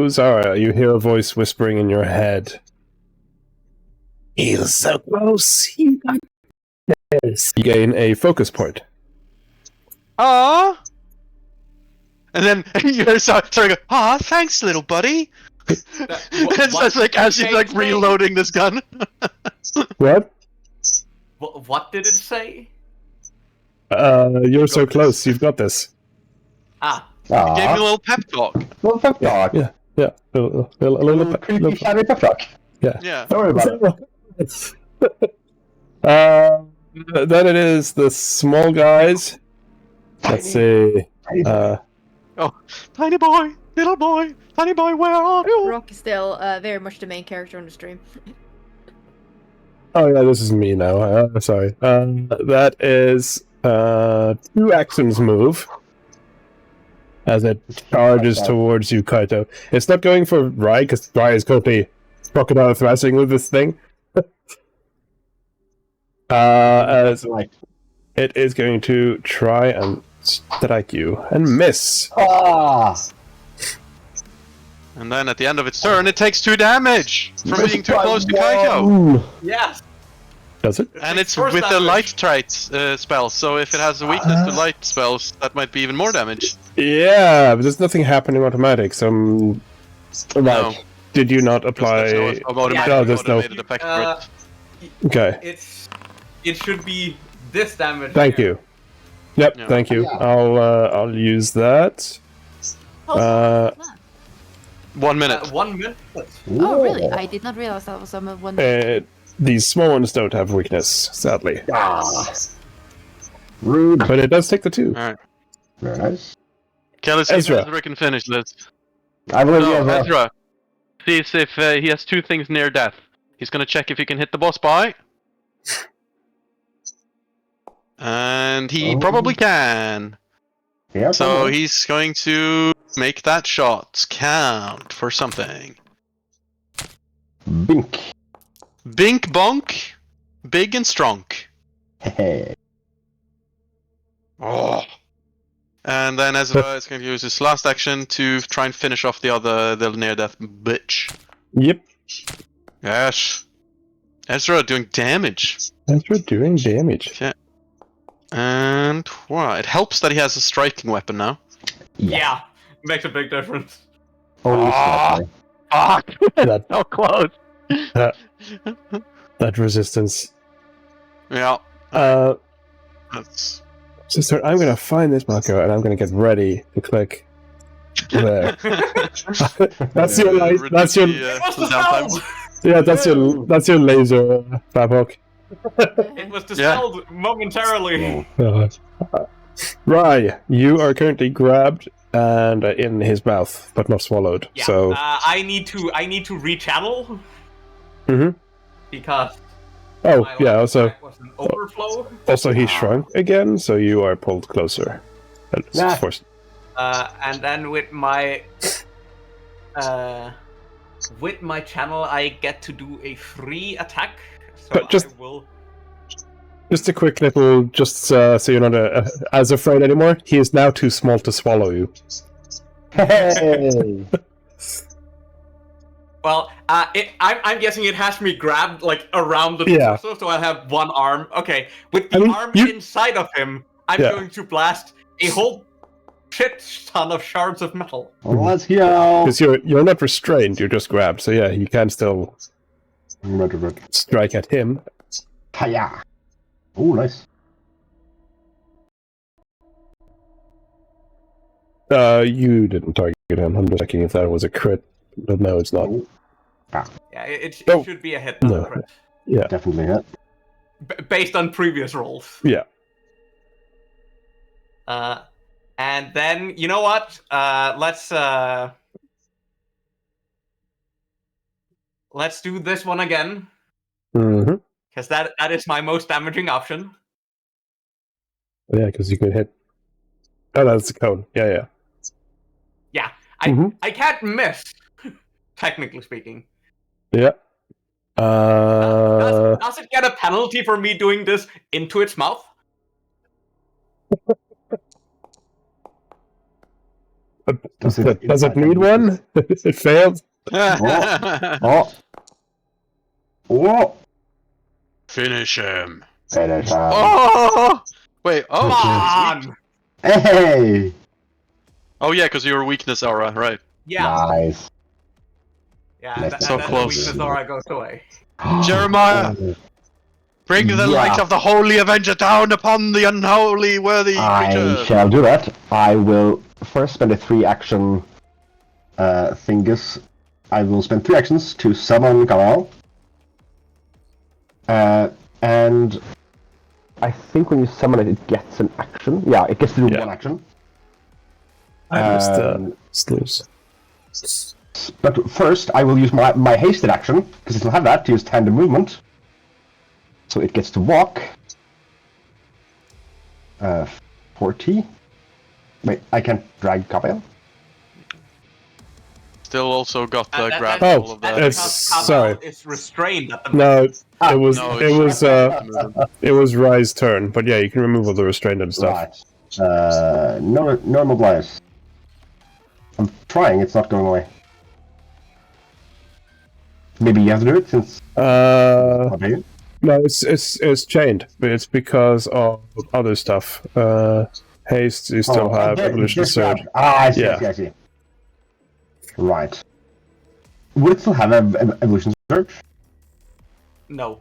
Zara, you hear a voice whispering in your head. He's so close. You got this. You gain a focus point. Aww. And then you hear sorry go, aw, thanks, little buddy. It's just like as she's like reloading this gun. What? What did it say? You're so close. You've got this. Ah, Gave me a Ah, little pep talk. little pep talk. Yeah. Yeah. A Little creepy, shiny pep talk. Yeah. Don't worry about it. Then it is the small guys. Let's see. Tiny boy, little boy, tiny boy, where are you? Rock is still very much the main character on the stream. Oh yeah, this is me now. Sorry. That is 2 actions move as it charges towards you, Kaito. It's not going for Rai because Rai is currently crocodile thrashing with this thing. As Like, it is going to try and strike you and miss. And then at the end of its turn, it takes 2 damage from being too close to Kaito. Ooh. yes. Does it? And it's First with the damage. light trait spell, so if it has a weakness to light spells, that might be even more damage. Yeah, but there's nothing happening automatic. So, No. did you not apply? There's no automatic, No, there's no. automated effect for it. Okay, It should be this damage. thank here. you. Yep, Yeah. thank you. Yeah. I'll use that. Uh, 1 minute. 1 minute. Oh, really? I did not realize that was some of one. These small ones don't have weakness, sadly, Ah. Rude. but it does take the 2. Alright. Very nice. Okay, let's see if Ezra. Ezra can finish this. I will No, give Ezra sees if he has 2 things near death. He's gonna check if he can hit the boss by. And he Oh. probably can. Yeah, So he's going to make that shot count for something. Bink. Bink bonk, big and strong. Hey. Oh. And then Ezra is going to use his last action to try and finish off the near death bitch. Yep, Yes. Ezra doing damage. Ezra doing damage. And wow, it helps that he has a striking weapon now. Yeah, makes a big difference. Holy Ah. snap. Fuck! That So close. that resistance. Yeah. That's Sister, I'm gonna find this marker and I'm gonna get ready to click there. That's your light. That's your What's the downtime. spell? yeah. That's your laser, Babok. It was dispelled momentarily. Rai, you are currently grabbed and in his mouth, but not swallowed. Yeah. So I need to rechannel Mhm. because oh my yeah. last Also attack was an overflow. he shrunk again, so you are pulled closer. That's Nah. forced. And then with my channel, I get to do a free attack. So But just- I will. Just a quick little, just so you're not as afraid anymore. He is now too small to swallow you. Hey. Well, I'm guessing it has me grabbed like around the Yeah. torso, so I have one arm. Okay, with the I mean, arm you- inside of him, I'm Yeah. going to blast a whole shit ton of shards of metal. Let's go. Because you're not restrained, you're just grabbed. So yeah, you can still Red. strike at him. Hiya. Oh, nice. You didn't target him. I'm just checking if that was a crit. But no, it's not. Yeah, it Oh. should be a hit, not No. a crit. Yeah. Definitely hit. Based on previous rolls. Yeah. And then you know what? Let's do this one again, Mm-hmm. because that is my most damaging option. Yeah, because you could hit. Oh, that's the cone. Yeah. Yeah, I can't miss, technically speaking. Yeah. Does it get a penalty for me doing this into its mouth? Does Does it need one? It failed. Oh. Oh. Finish him. Finish him. Oh! Wait, Come oh, he's weak. on! Hey. Oh yeah, because you're a weakness aura, right? Yeah. Nice. Yeah, Let's and So then close. the weakness aura goes away. Jeremiah! Bring the Yeah. light of the Holy Avenger down upon the unholy worthy I creature! shall do that. I will first spend a 3-action thingus. I will spend 3 actions to summon Kamal. And I think when you summon it, it gets an action. Yeah, it gets to do Yeah. 1 action. I missed Um, snooze. But first, I will use my hasted action, because it'll have that, to use tandem movement. So it gets to walk. 40. Wait, I can't drag Kamal? Still also got the That- grab that- all of That's that. it's- because Kamal sorry. is restrained at the No, moment. it was No, it was it's- it was Rye's turn, but yeah, you can remove all the restraint and stuff. Right. Normal blast. I'm trying, it's not going away. Maybe you have to do it since. Okay. No, it's chained, but it's because of other stuff. Haste, you still have evolution surge. I see, Yeah. I see. Right. Would it still have evolution surge? No.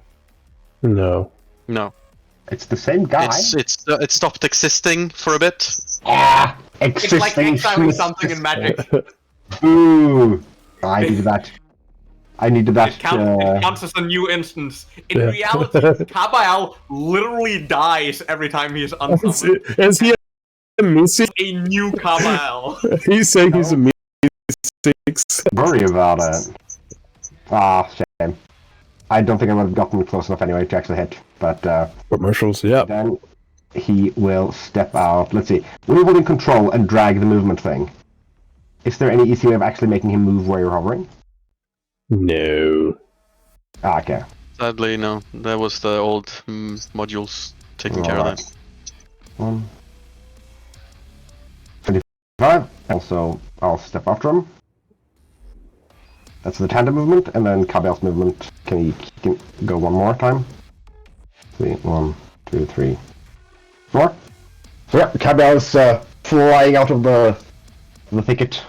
No. No. It's the same guy. It stopped existing for a bit. It's like exiling something in Magic. Ooh. I needed that. I needed that. It counts as a new instance. In Yeah. reality, Kabael literally dies every time he is unsummoned. Is he a Missy? A new Kabael. He's saying he's a Missy. Worry about it. Ah, shame. I don't think I would have gotten close enough anyway to actually hit, but Commercials, yeah. then he will step out. Let's see. When you're holding control and drag the movement thing, is there any easy way of actually making him move where you're hovering? No. Ah, okay. Sadly, no. That was the old modules taking care of that. 1. 25. Also, I'll step after him. That's the tandem movement, and then Kabal's movement. Can go one more time? 1, 2, 3, 4. So yeah, Kabal's flying out of the thicket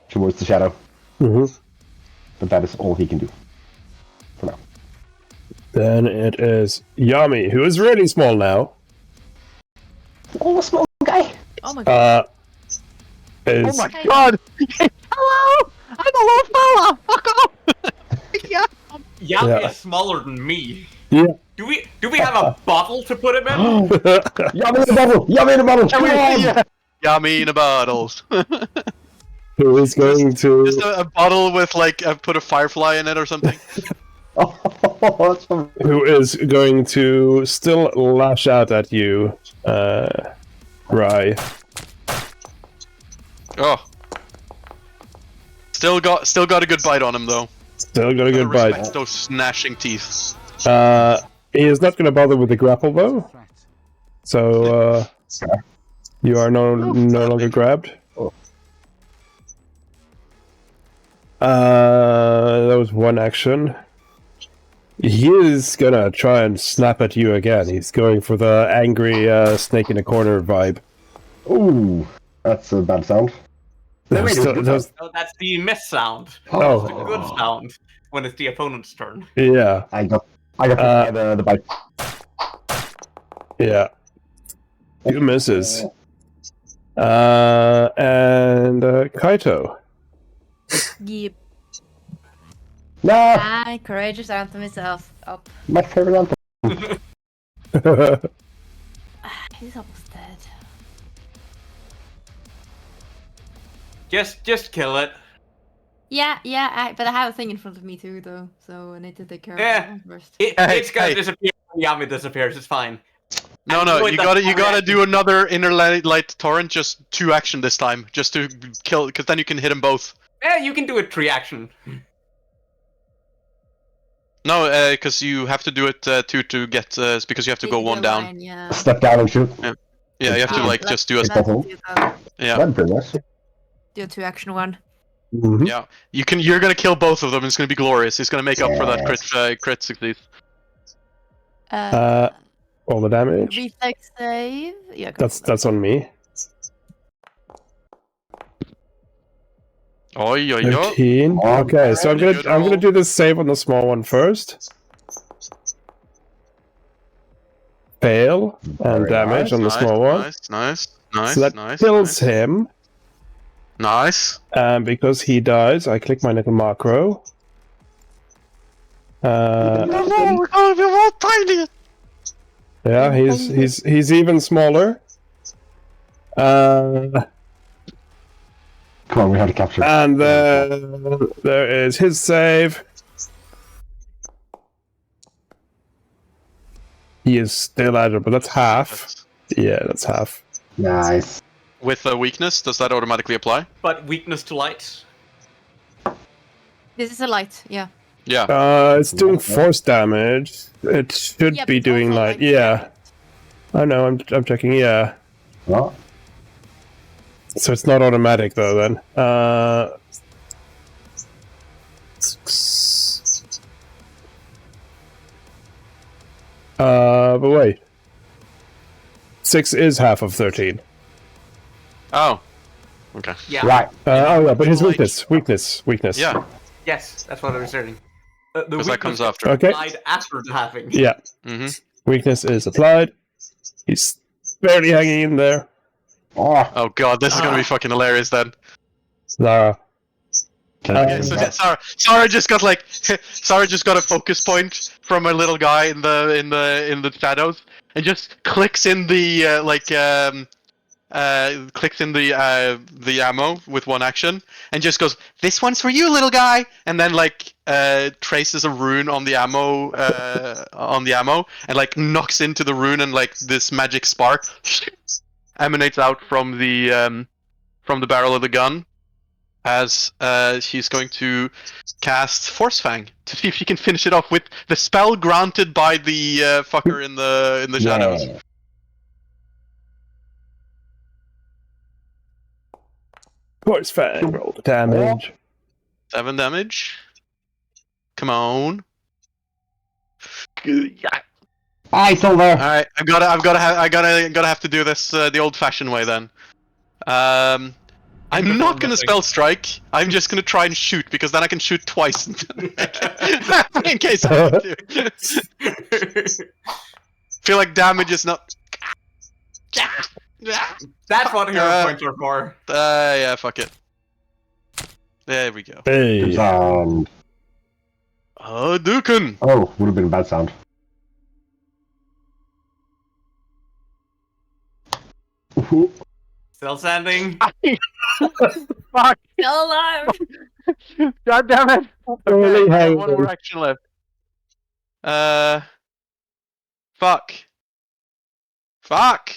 towards the shadow. Mm-hmm. But that is all he can do for now. Then it is Yami, who is really small now. Oh, small guy! Oh my god. Is Oh my god! Hello! I'm a little fella! Fuck off! Yeah. Yami Yeah. is smaller than me. Yeah. Do we have a bottle to put him in? Yummy in the bubble! Yummy in the bubble! Come on! Yeah. Yummy in a bottle. who is going to Just a bottle with like put a firefly in it or something. Oh, that's fun. who is going to still lash out at you, Rye. Oh. Still got a good bite on him though. Still got a good Gotta bite. respect those gnashing teeth. He is not going to bother with the grapple though. So you are no longer grabbed. That was one action. He is gonna try and snap at you again. He's going for the angry snake in a corner vibe. Ooh, that's a bad sound. That was Wait, still- that was- No, that's the miss sound. Oh. It's the good sound when it's the opponent's turn. yeah, I got the bite. yeah. 2 misses. And Kaito. Yep. No, Courageous anthem myself. Up. my favorite anthem. He's almost dead. Just kill it. Yeah, but I have a thing in front of me too, though, so I need to take care of Yeah. that one first. It's gonna hey. disappear when Yami disappears. It's fine. No, I you gotta do another inner light torrent, just 2 action this time, just to kill, because then you can hit them both. Yeah, you can do it 3 action. No, because you have to do it 2 to get, because you have to go 1 down. Line, yeah. Step down and shoot. Yeah, you have to Yeah, like let's- just do a let's do that. yeah. That'd be nice. Do a 2 action one. Mhm. Yeah, you're gonna kill both of them. It's gonna be glorious. It's gonna make up for that crit succeed. All the damage. Reflex save. Yeah. That's on me. Oi, oi, oi. 13. Oh, Okay, so I'm good gonna roll. do this save on the small one first. Fail and Very damage nice. on the small one. Nice. So that kills him. Nice. And because he dies, I click my little macro. Oh, we're all tiny. Yeah, he's even smaller. Come on, we have to capture. And there is his save. He is still agile, but that's half. Yeah, that's half. Nice. With a weakness, does that automatically apply? But weakness to light. This is a light, yeah. Yeah. It's doing force damage. It should Yeah, but be it's doing also, light. like, Yeah. I know. I'm checking. Yeah. Oh, So it's not automatic though. Then. But wait. 6 is half of 13. Oh. Okay. Yeah. right. Oh yeah, but his Like- weakness. Yeah, Yes, that's what I was saying. The because that comes after. Okay. applied after the halving. Yeah. Mm-hmm. Weakness is applied. He's barely hanging in there. Oh, Oh god, this is gonna be fucking hilarious then. Zara. Okay, so Sarah just got like Sarah just got a focus point from a little guy in the shadows and just clicks in the clicks in the ammo with one action and just goes, "This one's for you, little guy," and then like traces a rune on the ammo and like knocks into the rune and like this magic spark emanates out from the barrel of the gun as she's going to cast Force Fang to see if she can finish it off with the spell granted by the fucker in the shadows. yeah. Force Fang, roll the damage. 7 damage. Come on. Yeah. Ah, he's still there. All right, I'm gonna have to do this the old-fashioned way then. I'm not gonna spell strike. I'm just gonna try and shoot because then I can shoot twice in case I have to. Feel like damage is not. That's what hero points are for. Yeah, fuck it. There we go. Hey. Good sound. Duken. Oh, would have been a bad sound. Ooh. Still standing. Fuck. Still alive! God damn it. Really Okay, I have hang one on. more action left. Fuck. Fuck.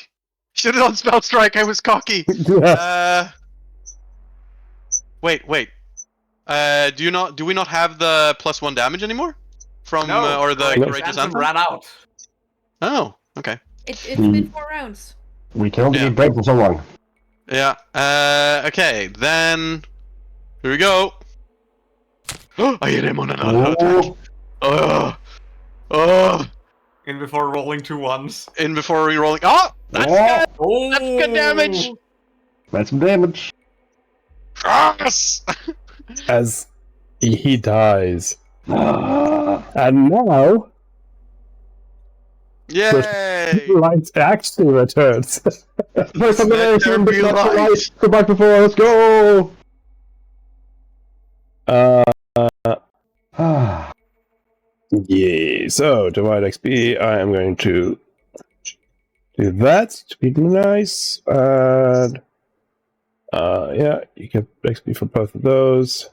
Should have done spell strike. I was cocky. Wait. Do we not have the +1 damage anymore? From No, or the Courageous courageous Anthem anthem? ran out. Oh, okay. It's been 4 rounds. We can only Yeah. be brave for so long. Yeah. Okay. Then here we go. I hit him on another attack. Oh. In before rolling 2 ones. In before re-rolling. Oh, that's good. Oh, That's good damage. That's some damage. Yes. As he dies. Ah. And now, Yay! light actually returns. There's some Let there be light. Go back before, let's go! Ah. Yeah, so divide XP, I am going to do that to be nice. And yeah, you get XP for both of those.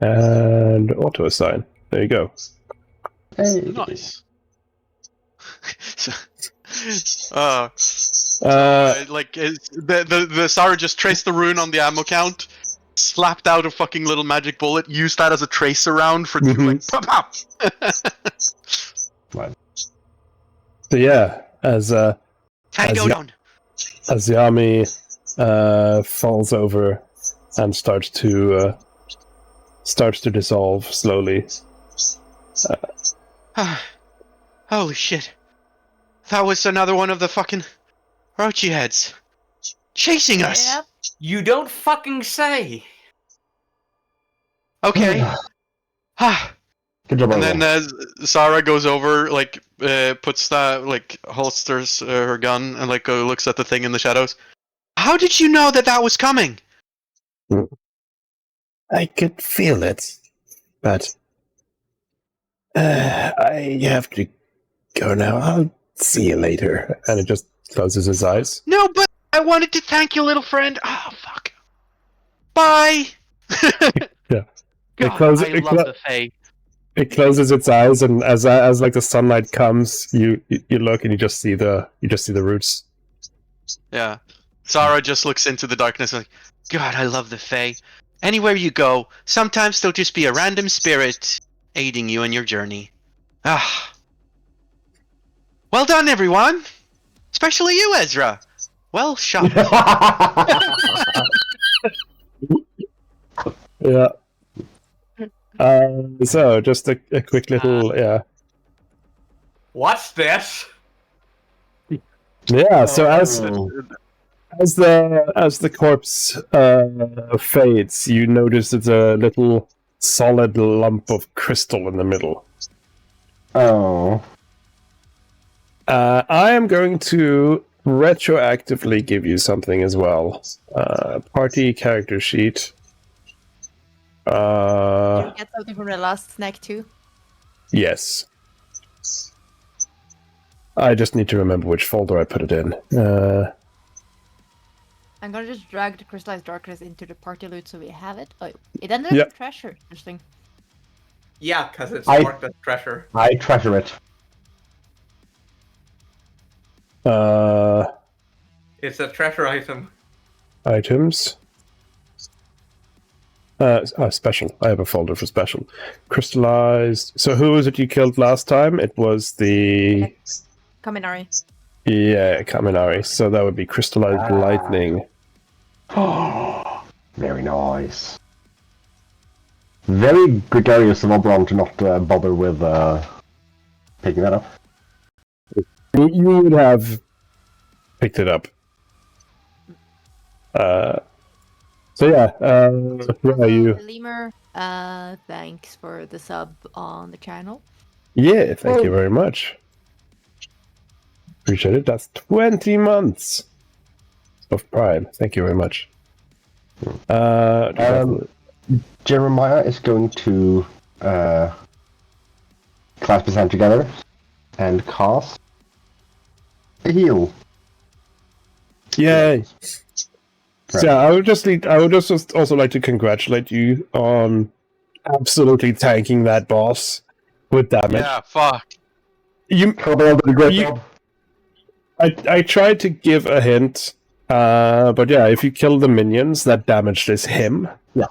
And auto assign. There you go. Hey. Nice. Like the Sarah just traced the rune on the ammo count, slapped out a fucking little magic bullet, used that as a tracer round for two like pop pop. So yeah, as Tango down. as Yami falls over and starts to dissolve slowly. Holy shit! That was another one of the fucking roachy heads chasing us. Yep. You don't fucking say. Okay. Ah. Good job, And Arlo. then Sarah goes over, like, puts that, like, holsters her gun and, like, looks at the thing in the shadows. How did you know that that was coming? I could feel it, but I have to go now. I'll see you later. And it just closes his eyes. No, but I wanted to thank you, little friend. Oh, fuck. Bye! Yeah. God, closes- I it love clo- the Fae. It closes its eyes, and as like the sunlight comes, you look and you just see the roots. Yeah. Sarah just looks into the darkness like, God, I love the Fae. Anywhere you go, sometimes there'll just be a random spirit aiding you in your journey. Ah. Well done, everyone! Especially you, Ezra. Well shot. Yeah. So just a quick little What's this? yeah. So Oh. as the corpse fades, you notice there's a little solid lump of crystal in the middle. Oh. I am going to retroactively give you something as well. Party character sheet. Did you get something from the last snack too? Yes. I just need to remember which folder I put it in. I'm gonna just drag the crystallized darkness into the party loot so we have it. Oh, it ended Yep. up in treasure. Interesting. Yeah, because it's I- marked as treasure. I treasure it. It's a treasure item. Items. Special. I have a folder for special. Crystallized. So who was it you killed last time? It was the... Kaminari. Yeah, Kaminari. So that would be crystallized lightning. Very nice. Very gregarious of Oberon to not bother with picking that up. You would have picked it up. So yeah, where are you? Lemur, thanks for the sub on the channel. Yeah, thank you very much. Appreciate it. That's 20 months of Prime. Thank you very much. Jeremiah is going to clasp his hand together and cast a heal. Yay! So yeah, I would just also like to congratulate you on absolutely tanking that boss with damage. Yeah, fuck. You, Oberon did a great You- job. I tried to give a hint, but yeah, if you kill the minions, that damage is him. Yeah.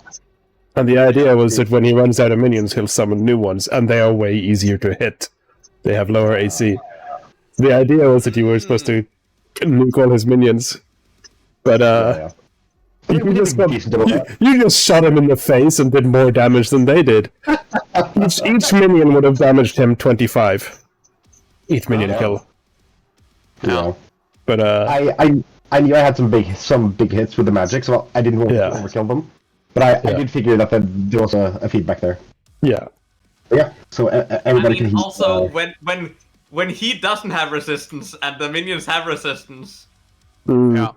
And the idea was that when he runs out of minions, he'll summon new ones, and they are way easier to hit. They have lower AC. The idea was that you were supposed to nuke all his minions, but Yeah. you just got- Decent about that. you just shot him in the face and did more damage than they did. Each minion would have damaged him 25. Each minion Oh. kill. Yeah. But I knew I had some big hits with the magic, so I didn't want Yeah. to overkill them. But I Yeah. did figure that there was a feedback there. yeah. But yeah, so I everybody mean, can also, when he doesn't have resistance and the minions have resistance, Mm. Yeah.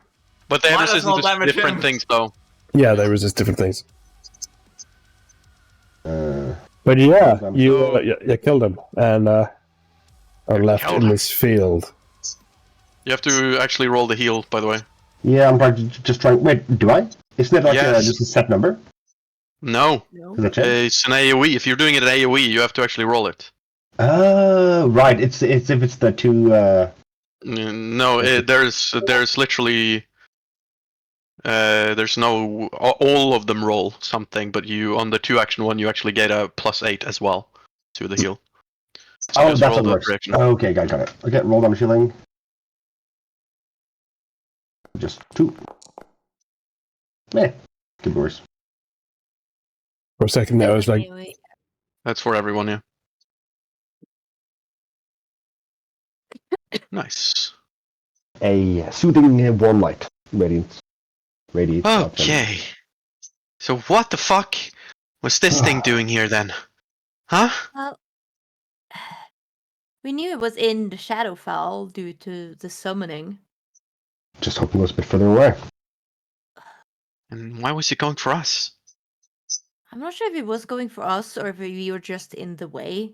But they have Might as well resistance to damage different him. things, though. Yeah, they resist different things. uh, But yeah, them. you killed him, and are left killed in him. this field. You have to actually roll the heal, by the way. yeah, I'm just trying. Wait, do I? Isn't it like Yes. just a set number? No. No. Is that change? It's an AoE. If you're doing it at AoE, you have to actually roll it. Oh, right. It's if it's the two. No, there's literally there's no all of them roll something, but you on the 2-action one you actually get a +8 as well to the heal. So Oh, just that's roll what it the works. reaction. Okay, got it. Okay, roll damage healing. Just 2. Could be worse. For a second there, I was like, Anyway, That's for everyone, yeah. Nice. A soothing warm light radiates. Out from- Okay. So what the fuck What's this thing doing here then? Huh? Well, we knew it was in the Shadowfell due to the summoning. Just hoping it was a bit further away. And why was he going for us? I'm not sure if it was going for us or if we were just in the way.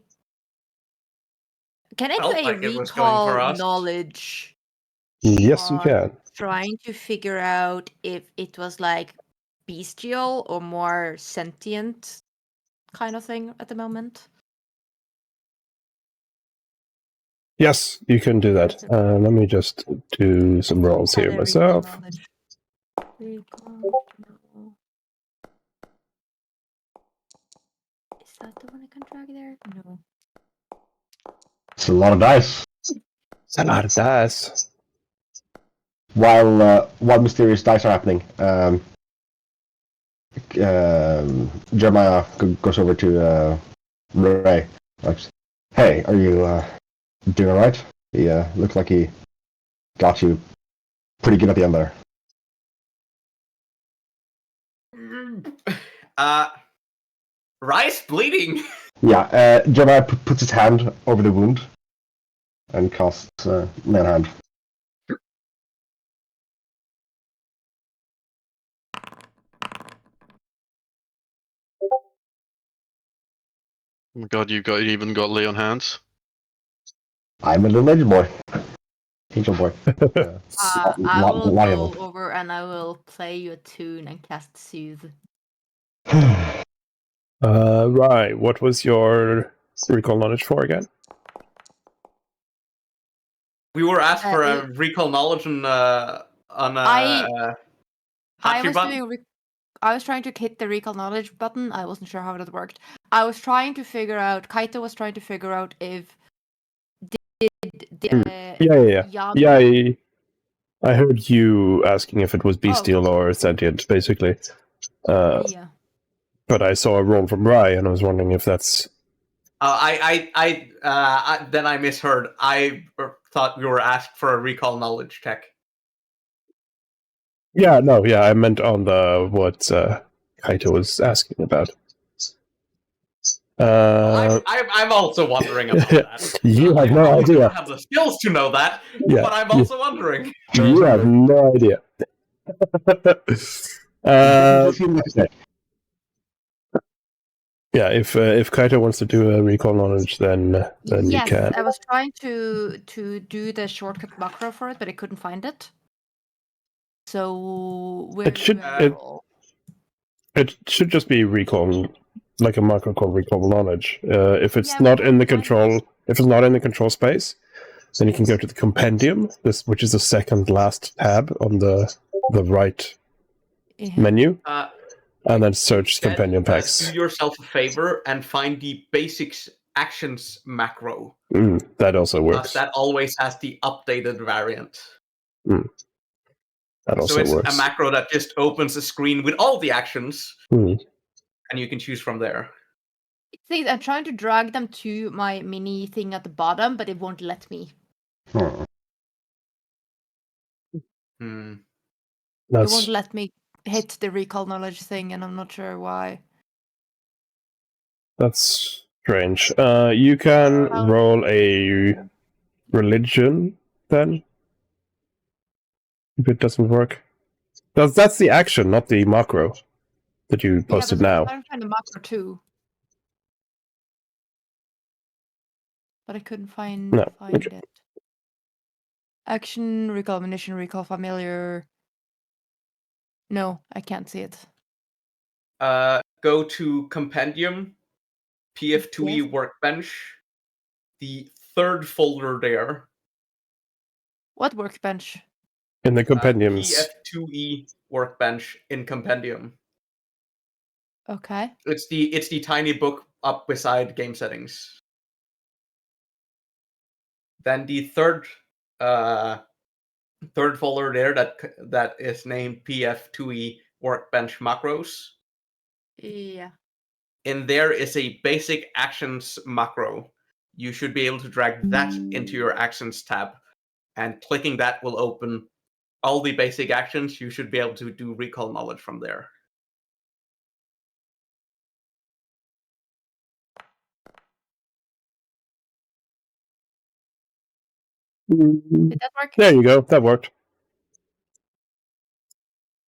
Can I do Felt a like it was going for recall us. knowledge? Yes, you on can. Trying to figure out if it was like bestial or more sentient kind of thing at the moment. Yes, you can do that. Let me just do some rolls here And a recall myself. knowledge. Recall, no. Is that the one I can drag there? No. It's a lot of dice. It's a lot of dice. While mysterious dice are happening, Jeremiah goes over to Ray. Like, hey, are you doing all right? He looked like he got you pretty good at the end there. Rice bleeding. Yeah, Jeremiah puts his hand over the wound and casts lay on hand. Oh my god, you even got lay on hands. I'm a little angel boy. Angel boy. I will Liable. go over and I will play you a tune and cast Soothe. Right. What was your recall knowledge for again? We were asked for a it- recall knowledge on I Hachi was button. doing. I was trying to hit the recall knowledge button. I wasn't sure how that worked. I was trying to figure out. Kaito was trying to figure out if Yeah. I heard you asking if it was bestial or sentient, basically. Yeah. But I saw a roll from Rye, and I was wondering if that's... Then I misheard. I thought we were asked for a recall knowledge check. Yeah, no, yeah, I meant on the what Kaito was asking about. I'm also wondering about that. You have I no obviously idea. don't have the skills to know that, Yeah, but I'm also wondering. You have no idea. Yeah, if Kaito wants to do a recall knowledge, then you Yes, can. I was trying to do the shortcut macro for it, but I couldn't find it. So where It should do I roll? it should just be recall, like a macro called recall knowledge. If it's Yeah, not but in the why not? control space, then you can go to the compendium, which is the second last tab on the right Yeah. menu, Uh, and then search Instead, compendium packs. do yourself a favor and find the basics actions macro. That also works. That always has the updated variant. That also So it's works. a macro that just opens a screen with all the actions, and you can choose from there. See, I'm trying to drag them to my mini thing at the bottom, but it won't let me. Hmm. It That's won't let me hit the recall knowledge thing, and I'm not sure why. that's strange. You can roll a religion then, if it doesn't work. That's the action, not the macro that you posted but now. I'm trying to find the macro too. But I couldn't find Okay. it. Action, recall ammunition, recall familiar. No, I can't see it. Go to Compendium, PF2E Yes. Workbench, the third folder there. What workbench? In the compendiums. PF2E Workbench in Compendium. Okay. It's the tiny book up beside game settings. Then the third folder there that is named PF2E Workbench Macros. Yeah. In there is a basic actions macro. You should be able to drag that into your actions tab, and clicking that will open all the basic actions. You should be able to do recall knowledge from there. Did that work? There you go. That worked.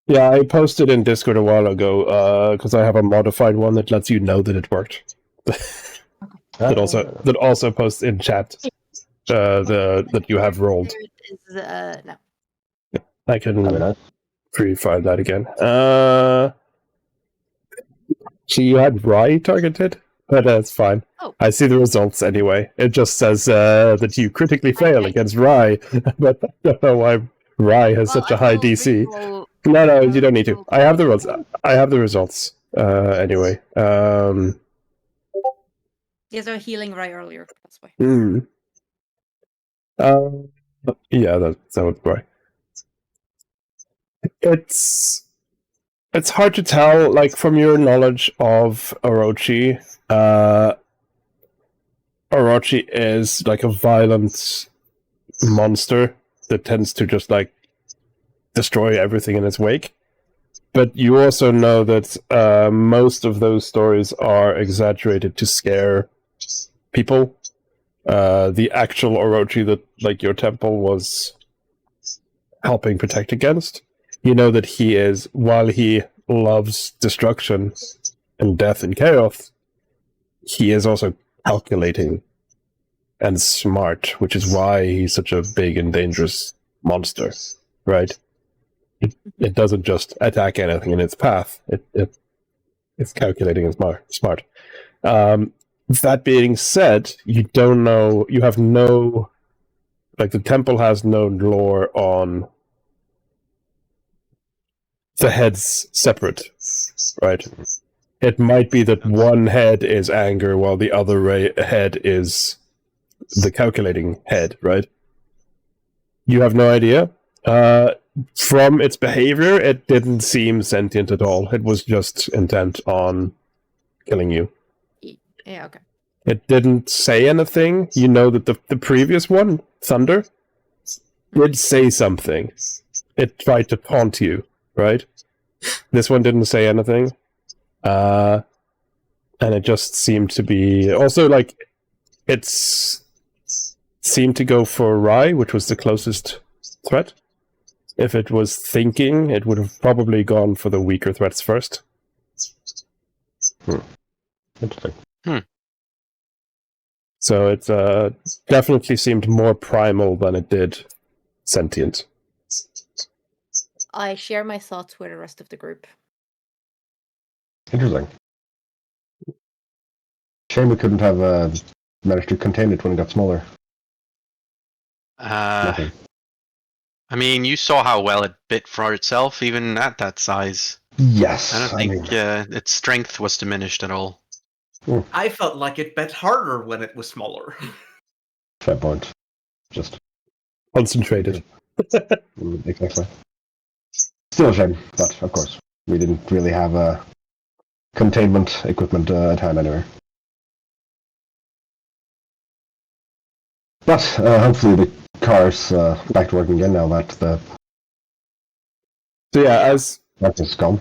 Yeah, I posted in Discord a while ago because I have a modified one that lets you know that it worked. that also posts in chat that you have rolled. There it is, no. I can nice. pre-find that again. So you had Rye targeted, but that's fine. Oh. I see the results anyway. It just says that you critically fail Okay. against Rye, but I don't know why Rye has such a high DC. No, you don't need to. I have the results. I have the results. Anyway. Yes, I was healing right earlier. That's why. Yeah, that would be right. It's hard to tell, like, from your knowledge of Orochi. Orochi is like a violent monster that tends to just like destroy everything in its wake. But you also know that most of those stories are exaggerated to scare people. The actual Orochi that like your temple was helping protect against, you know that he is, while he loves destruction and death and chaos, he is also calculating and smart, which is why he's such a big and dangerous monster, right? It doesn't just attack anything in its path. It's calculating and smart. That being said, you don't know. You have no, like, the temple has no lore on the heads separate, right? It might be that one head is anger while the other head is the calculating head, right? You have no idea. From its behavior, it didn't seem sentient at all. It was just intent on killing you. Yeah, okay. It didn't say anything. You know that the previous one, Thunder, did say something. It tried to taunt you, right? This one didn't say anything. And it just seemed to be... Also, like, it's seemed to go for Rai, which was the closest threat. If it was thinking, it would have probably gone for the weaker threats first. Interesting. So it definitely seemed more primal than it did sentient. I share my thoughts with the rest of the group. Interesting. Shame we couldn't have managed to contain it when it got smaller. Nothing. I mean, you saw how well it bit for itself, even at that size. Yes. I don't think its strength was diminished at all. I felt like it bet harder when it was smaller. Fair point. Just Concentrated. exactly. Still a shame, but of course we didn't really have containment equipment at hand anyway. But hopefully the car's back to working again now that the So yeah, as that is gone.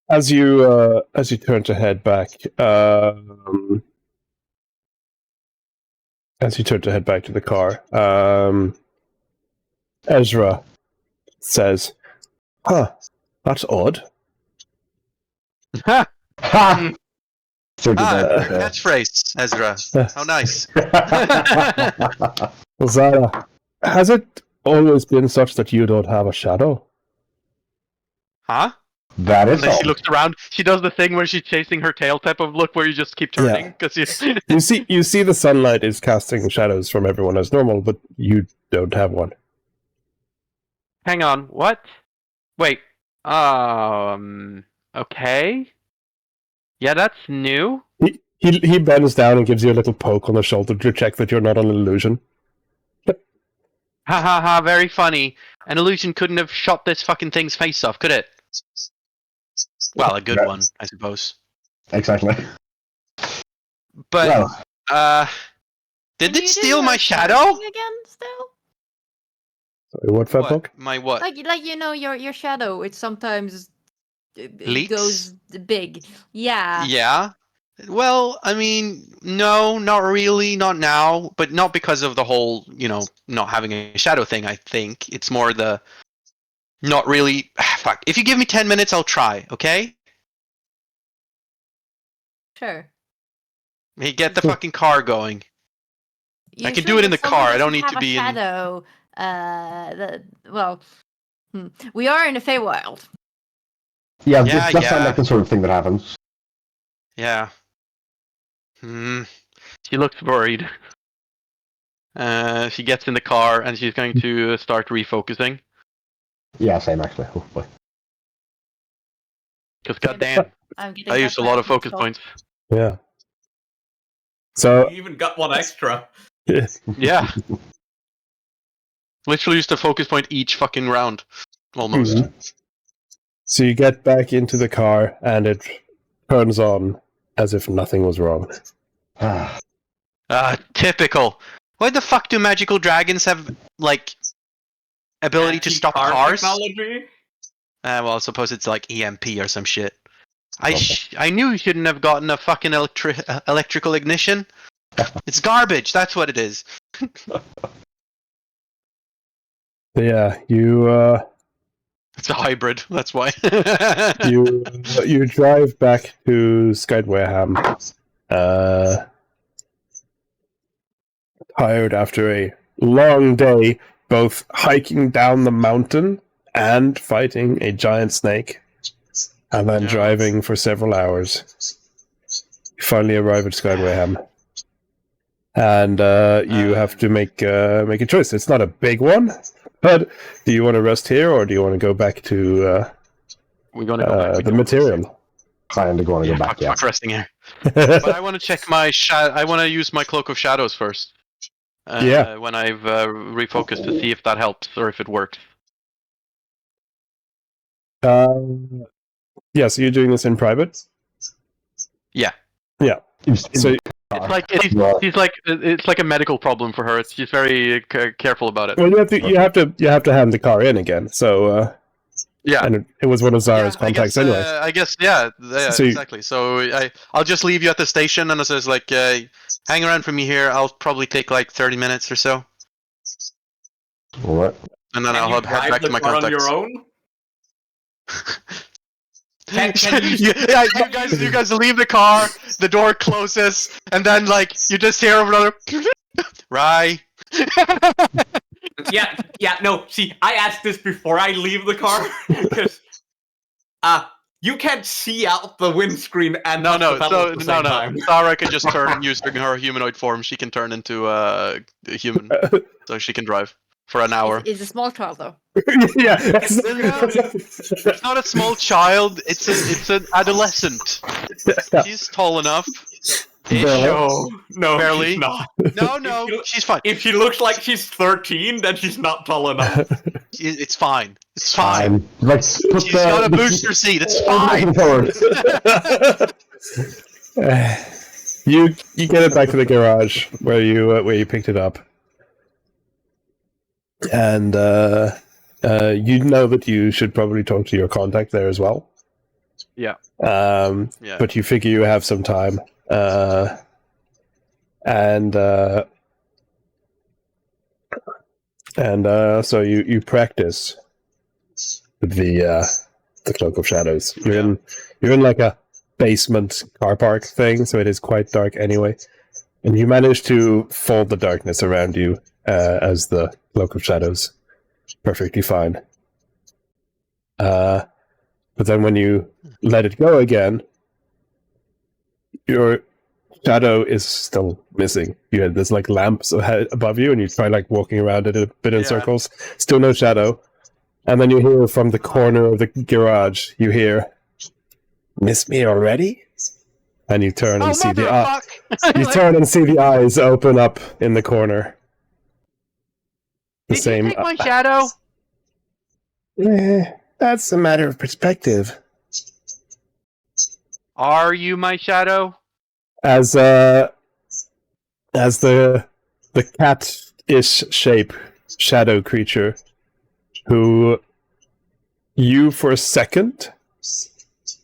as you turn to head back, as you turn to head back to the car, Ezra says, "Huh, that's odd." Ha! Ha! Catchphrase, Ezra. How nice. Zara, has it always been such that you don't have a shadow? Huh? That is And then all. she looks around. She does the thing where she's chasing her tail type of look, where you just keep turning because You see the sunlight is casting shadows from everyone as normal, but you don't have one. Hang on, what? Wait. Okay. Yeah, that's new. He bends down and gives you a little poke on the shoulder to check that you're not an illusion. Ha ha ha, very funny. An illusion couldn't have shot this fucking thing's face off, could it? well, a good Yeah. one, I suppose. Exactly. But, Well, Did Can it you do steal the my shadow shadow? thing again, still? Sorry, what, Fatbook? My what? Like you know, your shadow. It sometimes it Leaks? goes big. Yeah. Yeah. Well, I mean, no, not really, not now, but not because of the whole, not having a shadow thing, I think. It's more the not really. Fuck. If you give me 10 minutes, I'll try, okay? Sure. Hey, get the fucking car going. You I can sure do it in that the someone car, I don't doesn't need have to a be in. shadow? We are in the Feywild. Yeah, Yeah, this does sound yeah. like the sort of thing that happens. Yeah. She looks worried. She gets in the car and she's going to start refocusing. Yeah, same actually. Oh boy. Because goddamn, I'm getting I that used a lot of focus natural. points. Yeah. So You even got one extra. Yeah. Literally used a focus point each fucking round. Almost. So you get back into the car, and it turns on as if nothing was wrong. Typical. Why the fuck do magical dragons have, ability to stop Anti-car cars? technology? Well, I suppose it's like EMP or some shit. I knew you shouldn't have gotten a fucking electrical ignition. It's garbage, that's what it is. Yeah, you It's a hybrid, that's why. you drive back to Skydwareham, tired after a long day, both hiking down the mountain and fighting a giant snake, and then Yeah. driving for several hours. You finally arrive at Skydwareham, and you have to make a choice. It's not a big one, but do you want to rest here, or do you want to go back to We're gonna go back. the material? Kinda going to go back, yeah. Fuck resting here. But I want to check my I want to use my Cloak of Shadows first. Yeah. When I've refocused to see if that helps or if it works. Yeah, so you're doing this in private? Yeah. Yeah. So It's like it's like a medical problem for her. She's very careful about it. well, you have to hand the car in again. So Yeah. and it was one of Zara's contacts anyway. I guess yeah, So you- exactly. So I'll just leave you at the station, and it says hang around for me here. I'll probably take 30 minutes or so, Alright. and then Can I'll you head drive back the to my car on contacts. your own? Can you- you guys leave the car, the door closes, and then you just hear another right. Yeah, no, see, I asked this before I leave the car, because, you can't see out the windscreen and touch the pedal at the same time. Sarah can just turn using her humanoid form. She can turn into a human, so she can drive for an hour. Is a small child though. yeah. It's not a small child. It's an adolescent. She's tall enough. No, Barely. she's not. No, she's fine. If she looks like she's 13, then she's not tall enough. It's fine. It's fine. Like, put She's got a booster seat. It's fine. You get it back to the garage where you picked it up, and you know that you should probably talk to your contact there as well. Yeah. Yeah. But you figure you have some time, and so you practice with the Cloak of Shadows. You're in like a basement car park thing, so it is quite dark anyway. And you manage to fold the darkness around you as the Cloak of Shadows. Perfectly fine. But then when you let it go again, your shadow is still missing. There's lamps above you, and you try walking around it a bit in circles. Still no shadow. And then you hear from the corner of the garage, you hear, "Miss me already?" And you turn and see the turn and see the eyes open up in the corner. Did you take my shadow? That's a matter of perspective. Are you my shadow? As the cat-ish shape shadow creature, who you for a second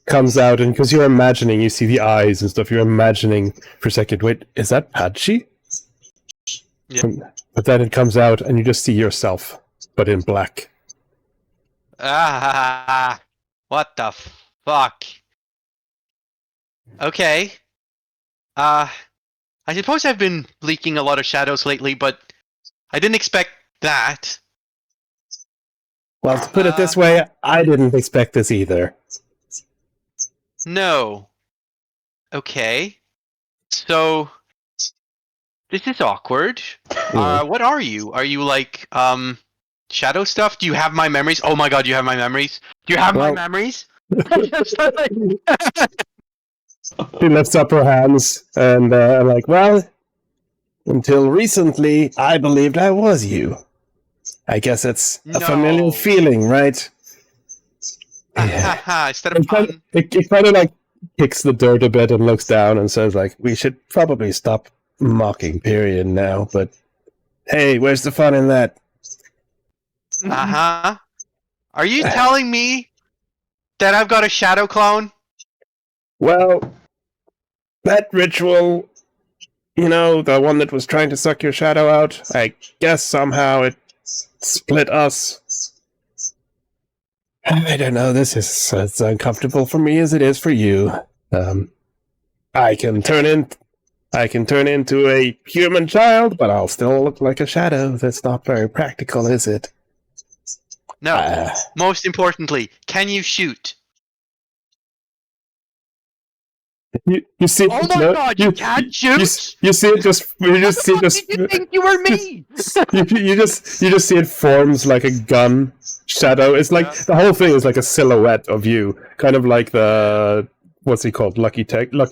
comes out, and because you're imagining, you see the eyes and stuff, you're imagining for a second, wait, is that Patchy? Yeah. But then it comes out, and you just see yourself, but in black. Ah, what the fuck? Okay. I suppose I've been leaking a lot of shadows lately, but I didn't expect that. Well, to put it this way, I didn't expect this either. No. Okay. So this is awkward. What are you? Are you like shadow stuff? Do you have my memories? Oh my god, you have my memories? Do you have my Well- memories? She lifts up her hands, and like, well, until recently, I believed I was you. I guess it's a familiar No. feeling, right? Instead of fun. It kind of like kicks the dirt a bit and looks down and says, like, we should probably stop mocking period now, but hey, where's the fun in that? Are you telling me that I've got a shadow clone? Well, that ritual, you know, the one that was trying to suck your shadow out, I guess somehow it split us. I don't know, this is as uncomfortable for me as it is for you. I can turn into a human child, but I'll still look like a shadow. That's not very practical, is it? No. Most importantly, can you shoot? You see? Oh my god, you can't shoot! You see it just. You just see What just. did you think you were me? You just see it forms like a gun shadow. It's like the whole thing is like a silhouette of you, kind of like the what's he called, Lucky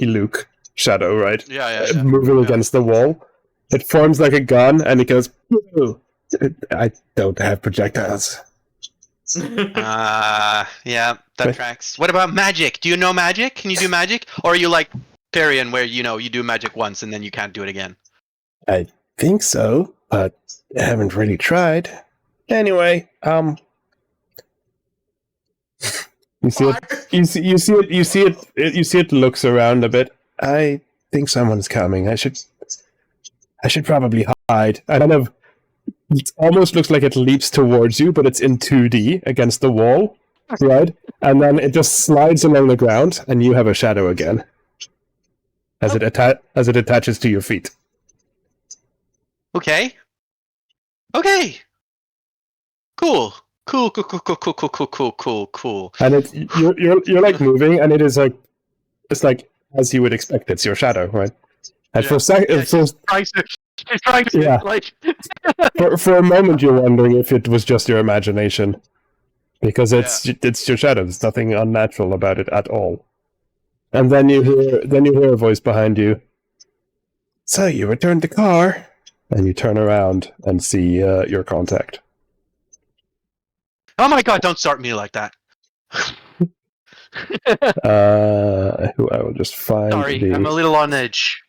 Luke shadow, right? Yeah. Moving against the wall. It forms like a gun, and it goes. "Ooh." I don't have projectiles. Yeah, that tracks. What about magic? Do you know magic? Can you do magic? Or are you like Parian, where you do magic once and then you can't do it again? I think so, but I haven't really tried. Anyway, you see it looks around a bit. I think someone's coming. I should probably hide. I don't know. It almost looks like it leaps towards you, but it's in 2D against the wall, right? And then it just slides along the ground, and you have a shadow again as it attaches to your feet. Okay. Cool. And you're like moving, and it is like it's like as you would expect. It's your shadow, right? And for a second, She's trying to Yeah. like. for a moment, you're wondering if it was just your imagination, because it's your shadow. There's nothing unnatural about it at all. And then you hear a voice behind you. So you returned the car, and you turn around and see your contact. Oh my god! Don't start me like that. Who I will just find. Sorry, I'm a little on edge.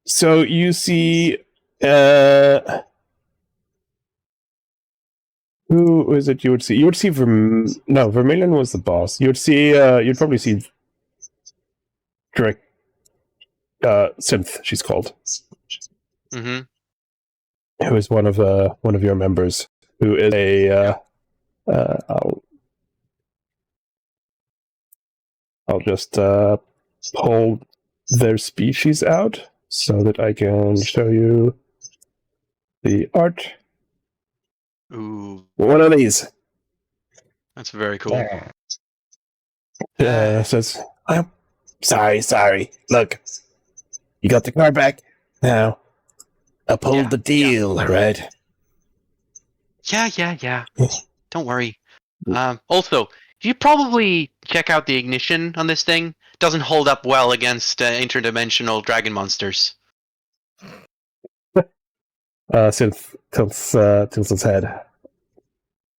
So you see, who is it? You would see. You would see Vermilion was the boss. You would see. You'd probably see. Direct. Synth, she's called. Mm-hmm. Who is one of your members? Who is a. I'll just pull their species out so that I can show you the art. Ooh, One of these. that's very cool. Says, I'm sorry. Look, you got the car back? Now, uphold the deal, right? Yeah. Don't worry. Also, you probably check out the ignition on this thing. Doesn't hold up well against interdimensional dragon monsters. Synth tilts its head.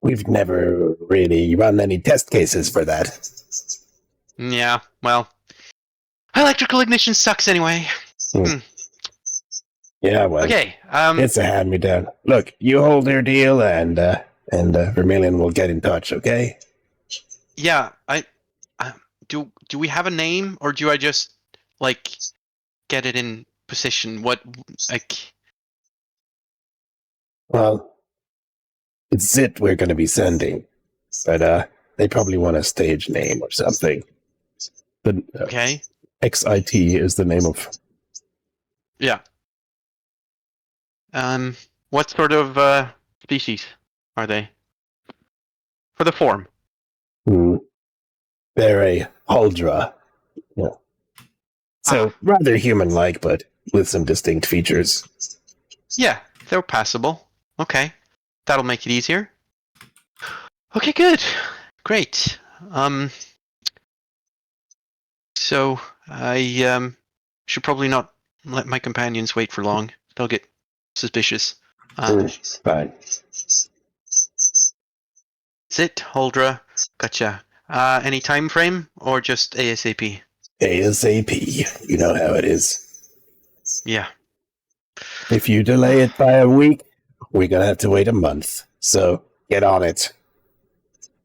We've never really run any test cases for that. Yeah, well, electrical ignition sucks anyway. Yeah, well, Okay. it's a hand-me-down. Look, you hold their deal, and Vermilion will get in touch, okay? Yeah. Do we have a name, or do I just like get it in position? What like? Well, it's Zit we're going to be sending, but they probably want a stage name or something. The Okay. XIT is the name of. Yeah. What sort of species are they? For the form. They're a Huldra. Yeah. So rather human-like, but with some distinct features. Yeah, they're passable. Okay. That'll make it easier. Okay, good. Great. So I should probably not let my companions wait for long. They'll get suspicious. Fine. Sit, Holdra. Gotcha. Any time frame or just ASAP? ASAP. You know how it is. Yeah. If you delay it by a week, we're gonna have to wait a month. So get on it.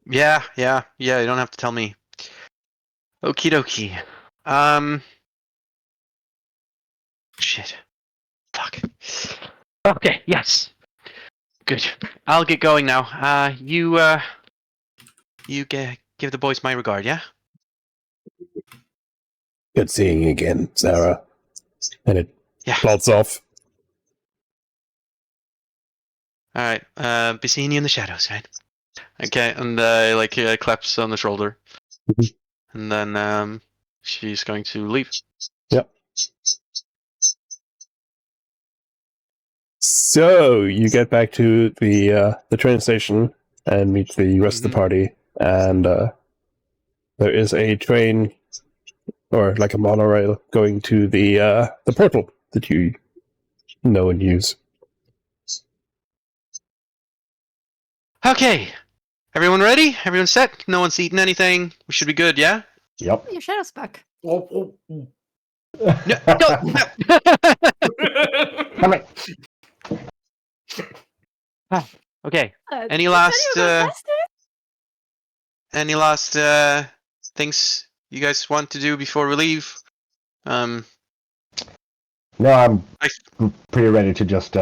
Yeah. You don't have to tell me. Okie dokie. Shit. Fuck. Okay, yes. Good. I'll get going now. You give the boys my regard, yeah? Good seeing you again, Sarah. And it Yeah. plots off. Alright, be seeing you in the shadows, right? Okay, and claps on the shoulder. And then she's going to leave. Yep. So you get back to the train station and meet the rest of the party, and there is a train or like a monorail going to the portal that you know and use. Okay. Everyone ready? Everyone set? No one's eaten anything. We should be good, yeah? Yep. Your shadow's back. No. Come on. Okay. Any Did last anyone go faster? things you guys want to do before we leave? No, I'm pretty ready to just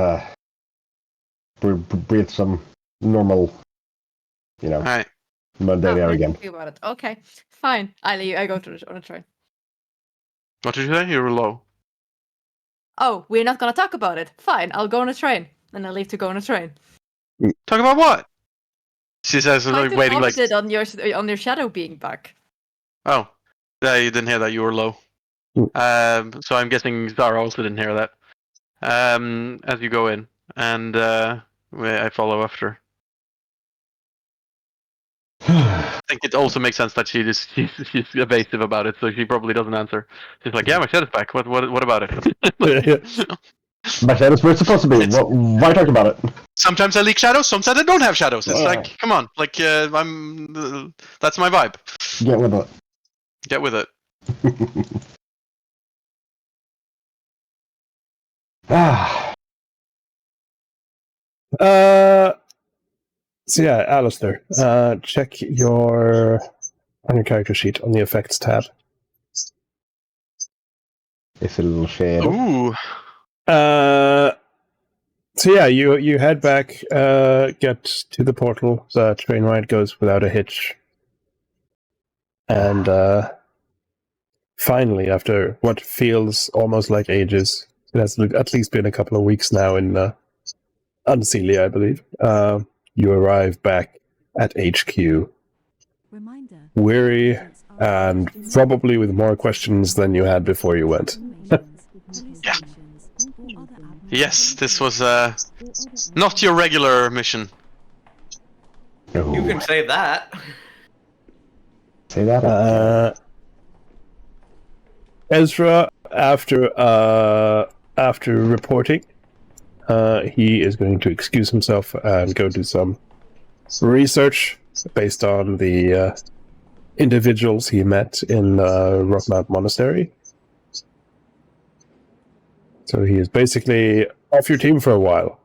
breathe some normal, All right. mundane air we're again. talking about it. Okay, fine. I leave. I go on a train. What did you say? You were low. Oh, we're not gonna talk about it. Fine, I'll go on a train. And I leave to go on a train. Talk about what? She says, I like, waiting like. commented on your shadow being back. Oh, yeah, you didn't hear that. You were low. So I'm guessing Zara also didn't hear that. As you go in, and I follow after. I think it also makes sense that she's evasive about it, so she probably doesn't answer. She's like, "Yeah, my shadow's back. What about it?" My shadows were supposed to be. Why talk about it? Sometimes I leak shadows. Sometimes I don't have shadows. It's like, come on, like I'm. That's my vibe. Get with it. Get with it. So yeah, Alistair, check on your character sheet on the effects tab. It's a little shade. Ooh. So yeah, you head back, get to the portal. The train ride goes without a hitch, and finally, after what feels almost like ages, it has at least been a couple of weeks now in Unseelie, I believe. You arrive back at HQ, weary and probably with more questions than you had before you went. Yeah. Yes, this was not your regular mission. No. You can say that. Say that. Ezra, after reporting, he is going to excuse himself and go do some research based on the individuals he met in Rockmount Monastery. So he is basically off your team for a while.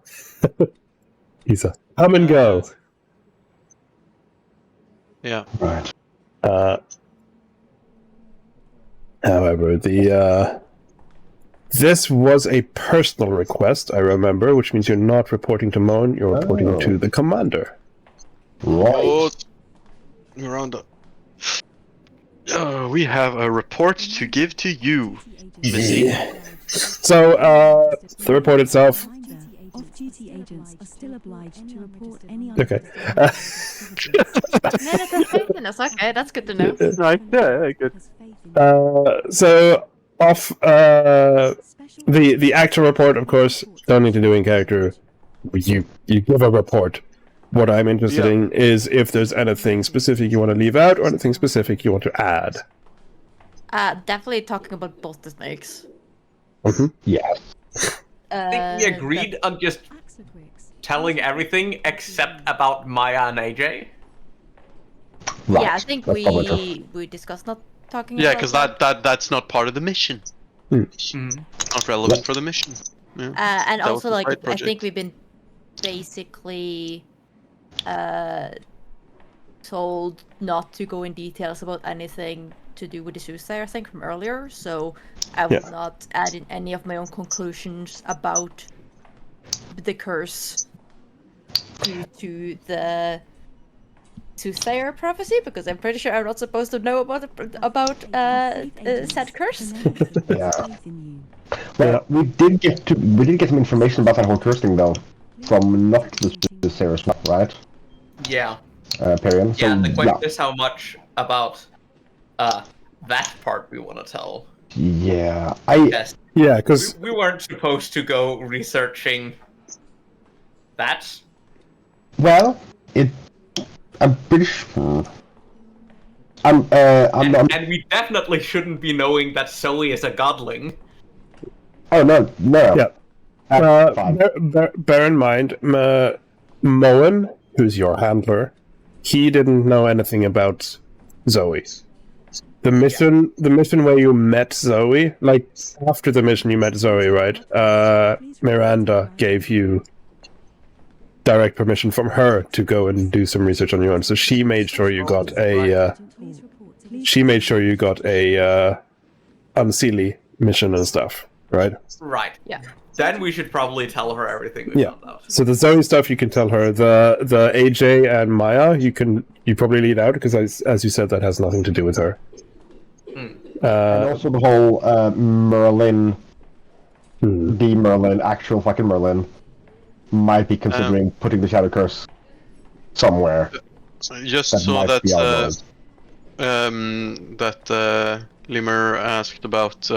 He's a come and go. Yeah. Right. However, this was a personal request, I remember, which means you're not reporting to Moan, you're reporting to the commander. Right. Oh, Miranda. We have a report to give to you, Missy. So, the report itself. Off-duty agents are still obliged to report any Okay. That's okay, that's good to know. Right, yeah, good. So, off, the actual report, of course, don't need to do in character. You give a report. What I'm interested in is if there's anything specific you want to leave out or anything specific you want to add. Definitely talking about both the snakes. Yes. I think we agreed on just telling everything except about Maya and AJ. Right. Yeah, I think That's probably we discussed not talking. Yeah, about because that's not part of the mission. Not relevant for the mission. Yeah. and That was also the like side I think project. we've been basically told not to go in details about anything to do with the soothsayer thing from earlier, so I will not add in any of my own conclusions about the curse due to the soothsayer prophecy, because I'm pretty sure I'm not supposed to know about said curse. Yeah. Well, we did get some information about that whole curse thing though, from not the Sarah's map, right? Yeah. Period. So, Yeah, the question is how much about that part we want to tell. Yeah, Yes. Yeah, because We weren't supposed to go researching that. well, I'm pretty sure. I'm And we definitely shouldn't be knowing that Zoe is a godling. Oh no. Yeah. Fine. Bear in mind, Moen, who's your handler, he didn't know anything about Zoe. The mission where you met Zoe, like after the mission you met Zoe, right? Miranda gave you direct permission from her to go and do some research on your own. So she made sure you got a unseelie mission and stuff, right? Right. Yeah. Then we should probably tell her everything we found out. So the Zoe stuff you can tell her. The AJ and Maya you probably lead out because as you said that has nothing to do with her. And also the whole Merlin, the Merlin, actual fucking Merlin, might be considering putting the Shadow Curse somewhere. Just That so might that be our Limmer asked about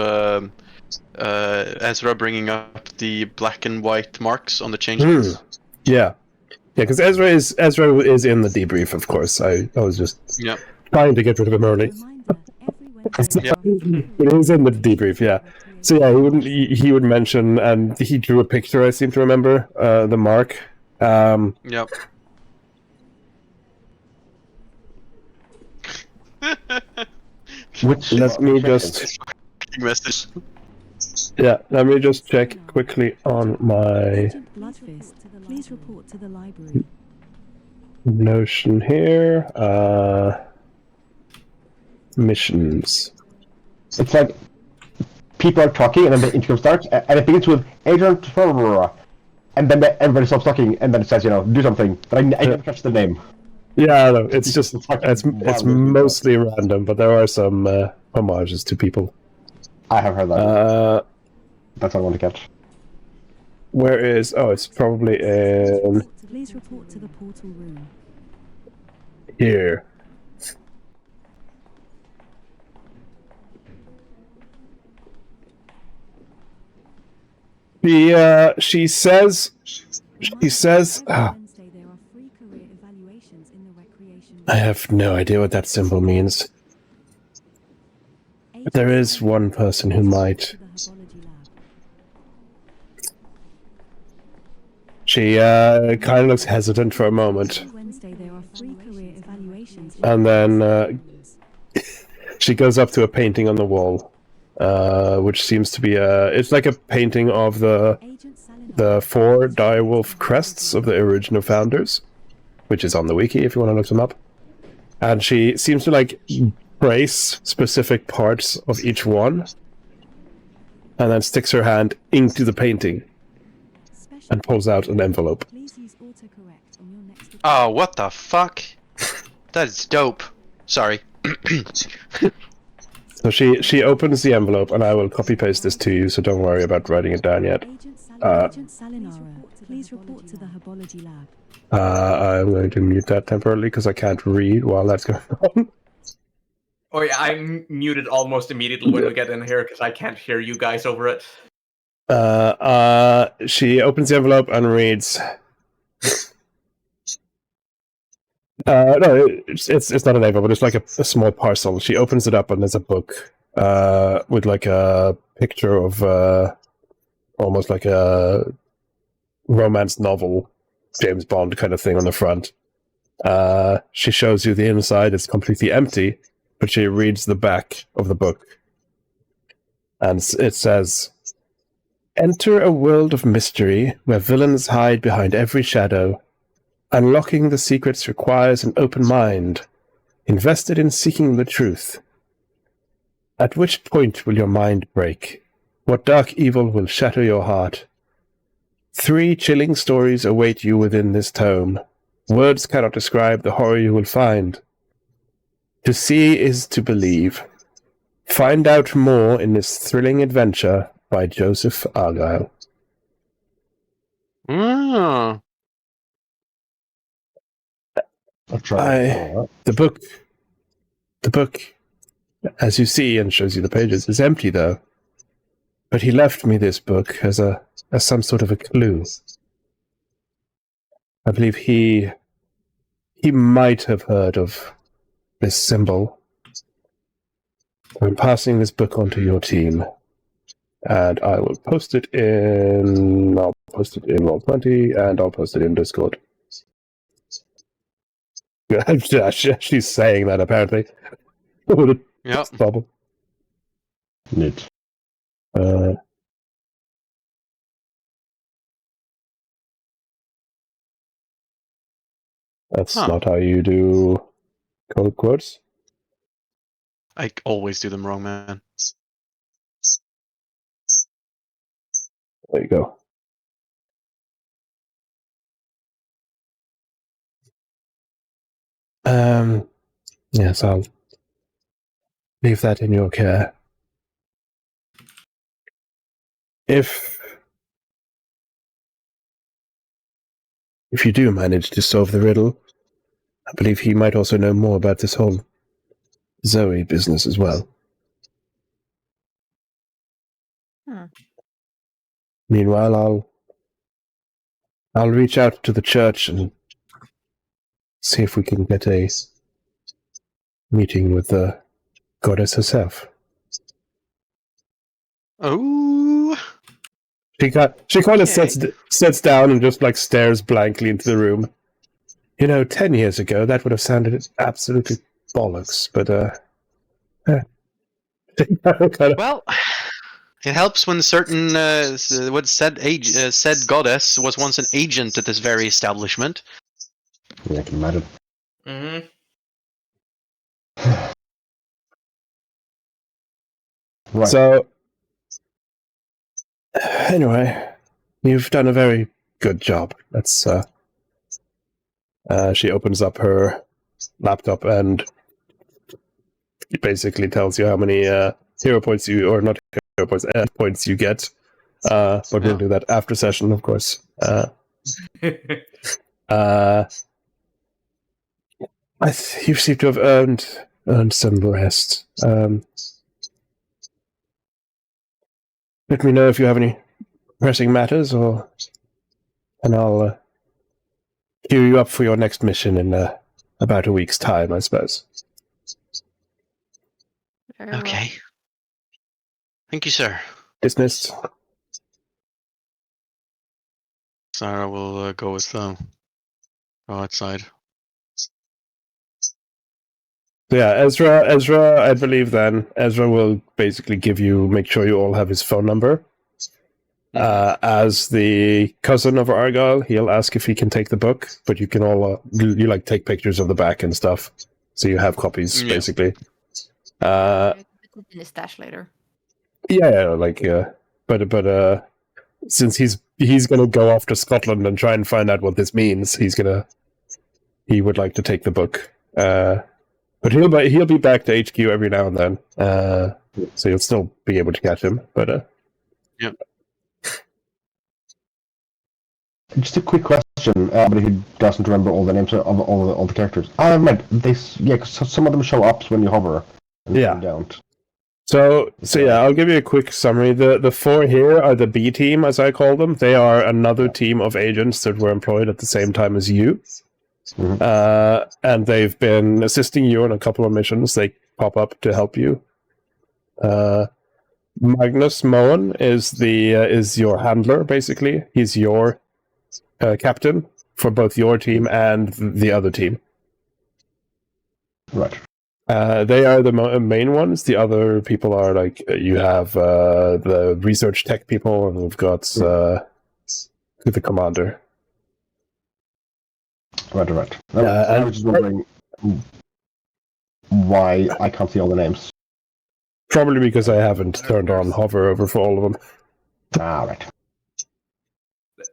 Ezra bringing up the black and white marks on the changelings. Yeah, because Ezra is in the debrief, of course. I was just trying to get rid of him early. Yeah. It is in the debrief, yeah. So yeah, he would mention, and he drew a picture. I seem to remember the mark. Yep. Let me just Message. let me just check quickly on my Please report to the library. notion here. Missions. It's like people are talking and then the intro starts and it begins with Agent Ferrara, and then everybody stops talking and then it says, do something, but I never catch the name. Yeah, no, it's just it's mostly random, but there are some homages to people. I have heard that. That's what I want to catch. Where is? Oh, it's probably in Please report to the portal room. here. She says. Wednesday, there are free career evaluations in the recreation. I have no idea what that symbol means. But there is one person who might. She kind of looks hesitant for a moment, Wednesday, there are free career evaluations in and then she goes up to a painting on the wall, which seems to be it's like a painting of the Agent Salinara. 4 direwolf crests of the original founders, which is on the wiki if you want to look them up. And she seems to like trace specific parts of each one, and then sticks her hand into the painting Special and pulls out an envelope. Please use autocorrect on your next Oh, what the fuck? That is dope. Sorry. So she opens the envelope, and I will copy paste this to you, so don't worry about writing it down yet. Agent Uh, Salinara, please report to the herbology lab. I'm going to mute that temporarily because I can't read while that's going on. Oh yeah, I'm muted almost immediately when we get in here because I can't hear you guys over it. She opens the envelope and reads. No, it's not an envelope, but it's like a small parcel. She opens it up and there's a book with like a picture of almost like a romance novel, James Bond kind of thing on the front. She shows you the inside. It's completely empty, but she reads the back of the book. And it says, "Enter a world of mystery where villains hide behind every shadow. Unlocking the secrets requires an open mind, invested in seeking the truth. At which point will your mind break? What dark evil will shatter your heart? 3 chilling stories await you within this tome. Words cannot describe the horror you will find. To see is to believe. Find out more in this thrilling adventure by Joseph Argyle." Oh. I'll try. The book, as you see, and shows you the pages, is empty though. But he left me this book as some sort of a clue. I believe he might have heard of this symbol. I'm passing this book on to your team, and I will post it in. I'll post it in Roll20, and I'll post it in Discord. She's saying that apparently. Yep. Bubble. Neat. That's Huh. not how you do code quotes. I always do them wrong, man. There you go. Yes, I'll leave that in your care. If you do manage to solve the riddle, I believe he might also know more about this whole Zoe business as well. Hmm. Meanwhile, I'll reach out to the church and see if we can get a meeting with the goddess herself. Oh. She kind of Okay. sits down and just like stares blankly into the room. 10 years ago that would have sounded absolutely bollocks, but kind of, Well, it helps when certain what said goddess was once an agent at this very establishment. Yeah, I can imagine. Mm-hmm. Right. So anyway, you've done a very good job. That's she opens up her laptop and basically tells you how many hero points or not hero points, points you get. But we'll do that after session, of course. You seem to have earned some rest. Let me know if you have any pressing matters, and I'll queue you up for your next mission in about a week's time, I suppose. Very well. Okay. Thank you, sir. Dismissed. Sarah will go with go outside. So yeah, Ezra, I believe then Ezra will basically make sure you all have his phone number. As the cousin of Argyle, he'll ask if he can take the book, but you can all you like take pictures of the back and stuff, so you have copies basically. Put it in his stash later. But since he's gonna go off to Scotland and try and find out what this means, he would like to take the book. But he'll be back to HQ every now and then, so you'll still be able to catch him. But yeah. Just a quick question, but who doesn't remember all the names of all the characters? I meant this. Yeah, because some of them show up when you hover, and some don't. So yeah, I'll give you a quick summary. The four here are the B team, as I call them. They are another team of agents that were employed at the same time as you. And they've been assisting you on a couple of missions. They pop up to help you. Magnus Moen is your handler, basically. He's your captain for both your team and the other team. Right. They are the main ones. The other people are like you have the research tech people, and we've got the commander. Right. I was just wondering why I can't see all the names. Probably because I haven't turned on hover over for all of them. Right.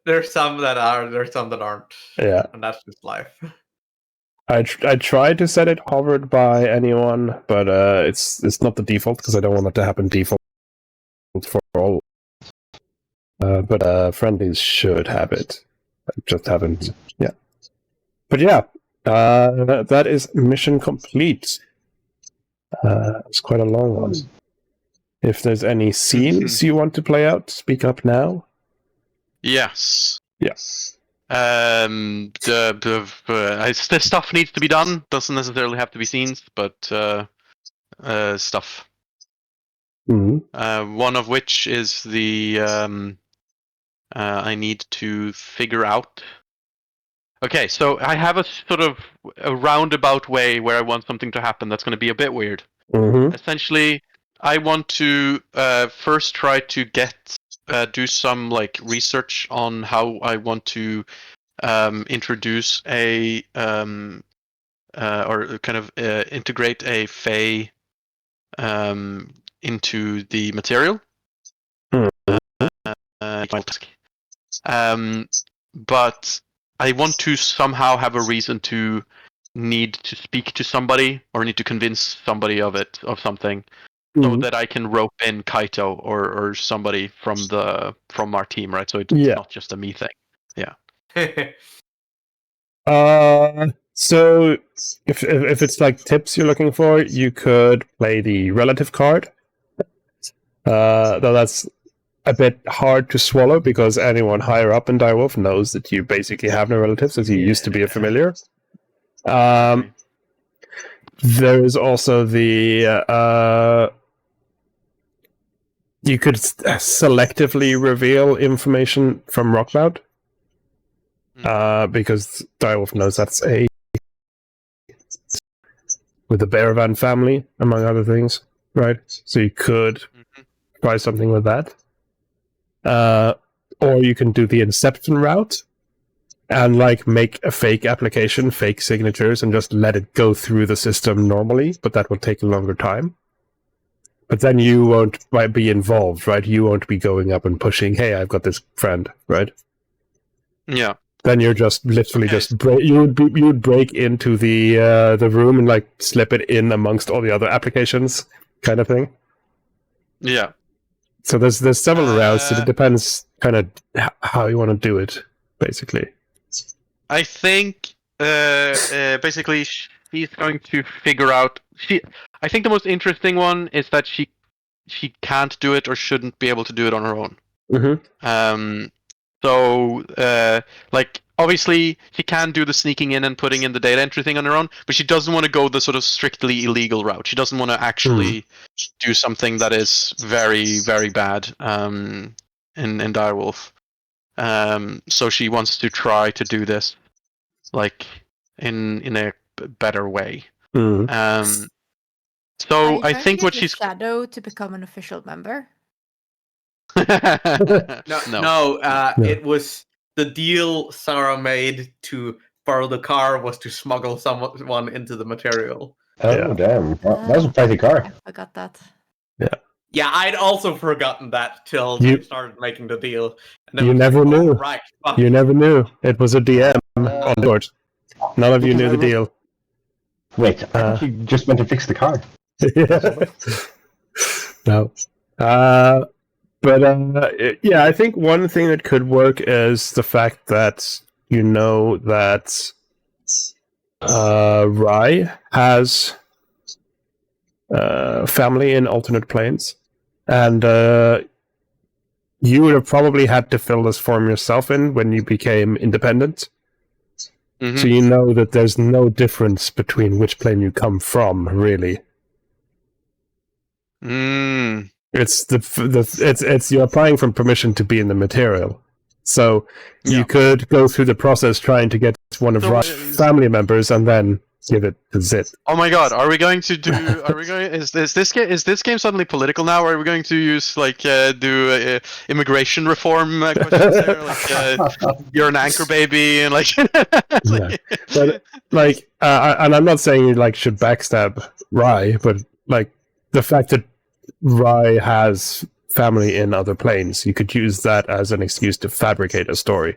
There's some that are, there's some that aren't. Yeah. And that's just life. I tried to set it hovered by anyone, but it's not the default because I don't want it to happen default for all. But friendlies should have it. I just haven't. Yeah. But yeah, that is mission complete. It's quite a long one. If there's any scenes you want to play out, speak up now. Yes. Yes. The stuff needs to be done. Doesn't necessarily have to be scenes, but stuff. Mm-hmm. One of which is the I need to figure out. Okay, so I have a sort of a roundabout way where I want something to happen that's going to be a bit weird. Mm-hmm. Essentially, I want to first try to do some like research on how I want to introduce a or kind of integrate a Fae into the material. But I want to somehow have a reason to need to speak to somebody or need to convince somebody of something, so that I can rope in Kaito or somebody from our team, right? So it's not just a me thing. Yeah. So if it's like tips you're looking for, you could play the relative card. Though that's a bit hard to swallow because anyone higher up in Direwolf knows that you basically have no relatives, as you used to be a familiar. There is also the you could selectively reveal information from Rockbound. Because Direwolf knows that's with the Bearvan family, among other things, right? So you could try something with that. Or you can do the Inception route and like make a fake application, fake signatures, and just let it go through the system normally, but that will take a longer time. But then you won't be involved, right? You won't be going up and pushing, hey, I've got this friend, right? Yeah. Then you're just literally you would break into the room and like slip it in amongst all the other applications, kind of thing. Yeah. So there's several routes. So it depends kind of how you want to do it, basically. I think basically she's going to figure out. I think the most interesting one is that she can't do it or shouldn't be able to do it on her own. Mm-hmm. So, like, obviously, she can do the sneaking in and putting in the data entry thing on her own, but she doesn't want to go the sort of strictly illegal route. She doesn't want to actually do something that is very, very bad in Direwolf. So she wants to try to do this, like, in a better way. Mhm. Are So you I trying to think get what the she's shadow to become an official member? No, No. no. No. It was the deal Sarah made to borrow the car was to smuggle someone into the material. Oh, Yeah. damn. That was a pricey car. I forgot that. Yeah, I'd also forgotten that till You- they started making the deal. And then You it was never like, knew. Oh, right. Fuck. You never knew. It was a DM on board. None of you knew the deal. Wait, I thought you just went to fix the car. No. Yeah, I think one thing that could work is the fact that you know that Rai has family in alternate planes, and you would have probably had to fill this form yourself in when you became independent. Mhm. So you know that there's no difference between which plane you come from, really. Mm. It's it's you're applying for permission to be in the material. So Yeah. you could go through the process trying to get one of So, Rai's family members and then give it to Zit. Oh my god, are we going to do? Are we going? Is this game suddenly political now? Or are we going to use do immigration reform questions there? You're an anchor baby, and like. Yeah. But and I'm not saying you should backstab Rai, but the fact that Rai has family in other planes, you could use that as an excuse to fabricate a story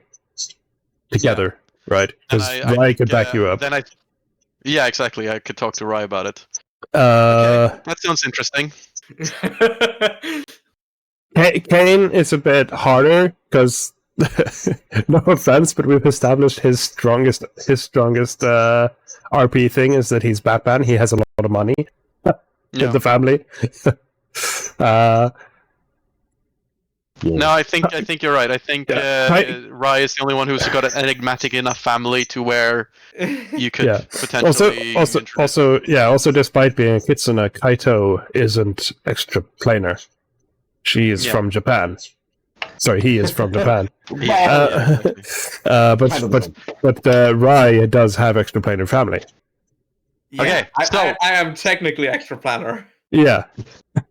together, right? Because Rai could back you up. Yeah, exactly. I could talk to Rai about it. That sounds interesting. Kane is a bit harder because, no offense, but we've established his strongest RP thing is that he's Batman. He has a lot of money in the family. No, I think you're right. I think Rai is the only one who's got an enigmatic enough family to where you could potentially. Also, despite being a kitsune, Kaito isn't extra planar. She is from Japan. Sorry, he is from Japan. But Rai does have extra planar family. Yeah, Okay, so I am technically extra planner. Yeah.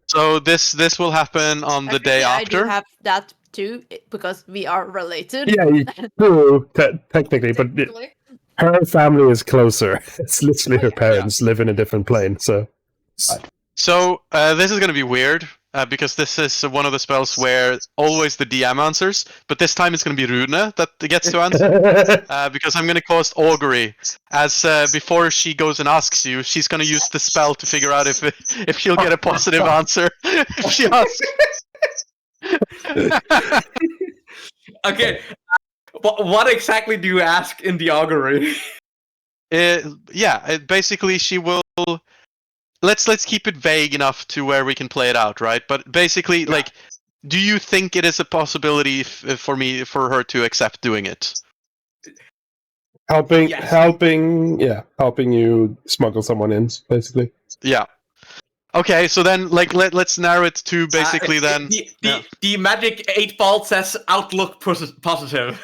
So this will happen on the day after. I do have that too because we are related. Yeah, true, technically, but her family is closer. It's literally her parents live in a different plane. So this is going to be weird because this is one of the spells where always the DM answers, but this time it's going to be Rune that gets to answer because I'm going to cast augury. As before she goes and asks you, she's going to use the spell to figure out if she'll get a positive answer if she asks. Okay, what exactly do you ask in the augury? Basically she will. Let's keep it vague enough to where we can play it out, right? But basically, do you think it is a possibility for her to accept doing it? helping you smuggle someone in, basically. Yeah. Okay, so then let's narrow it to basically the magic 8-ball says outlook positive.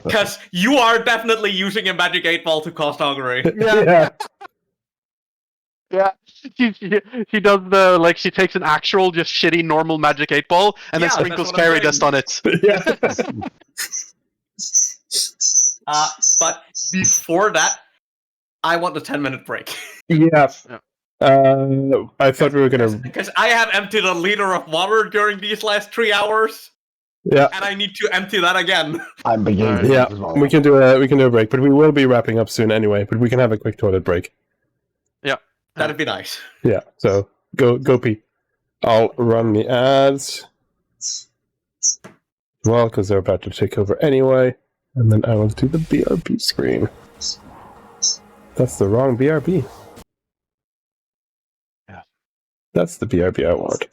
Because you are definitely using a magic 8-ball to cast augury. Yeah. Yeah, she does she takes an actual just shitty normal magic 8-ball and then sprinkles fairy dust on it. But before that, I want a 10-minute break. Yeah. I thought we were gonna. Because I have emptied a liter of water during these last 3 hours. Yeah. And I need to empty that again. I'm beginning. Yeah, we can do a break, but we will be wrapping up soon anyway. But we can have a quick toilet break. Yeah, that'd be nice. Yeah. So go pee. I'll run the ads. Well, because they're about to take over anyway, and then I will do the BRB screen. That's the wrong BRB. Yeah. That's the BRB I want.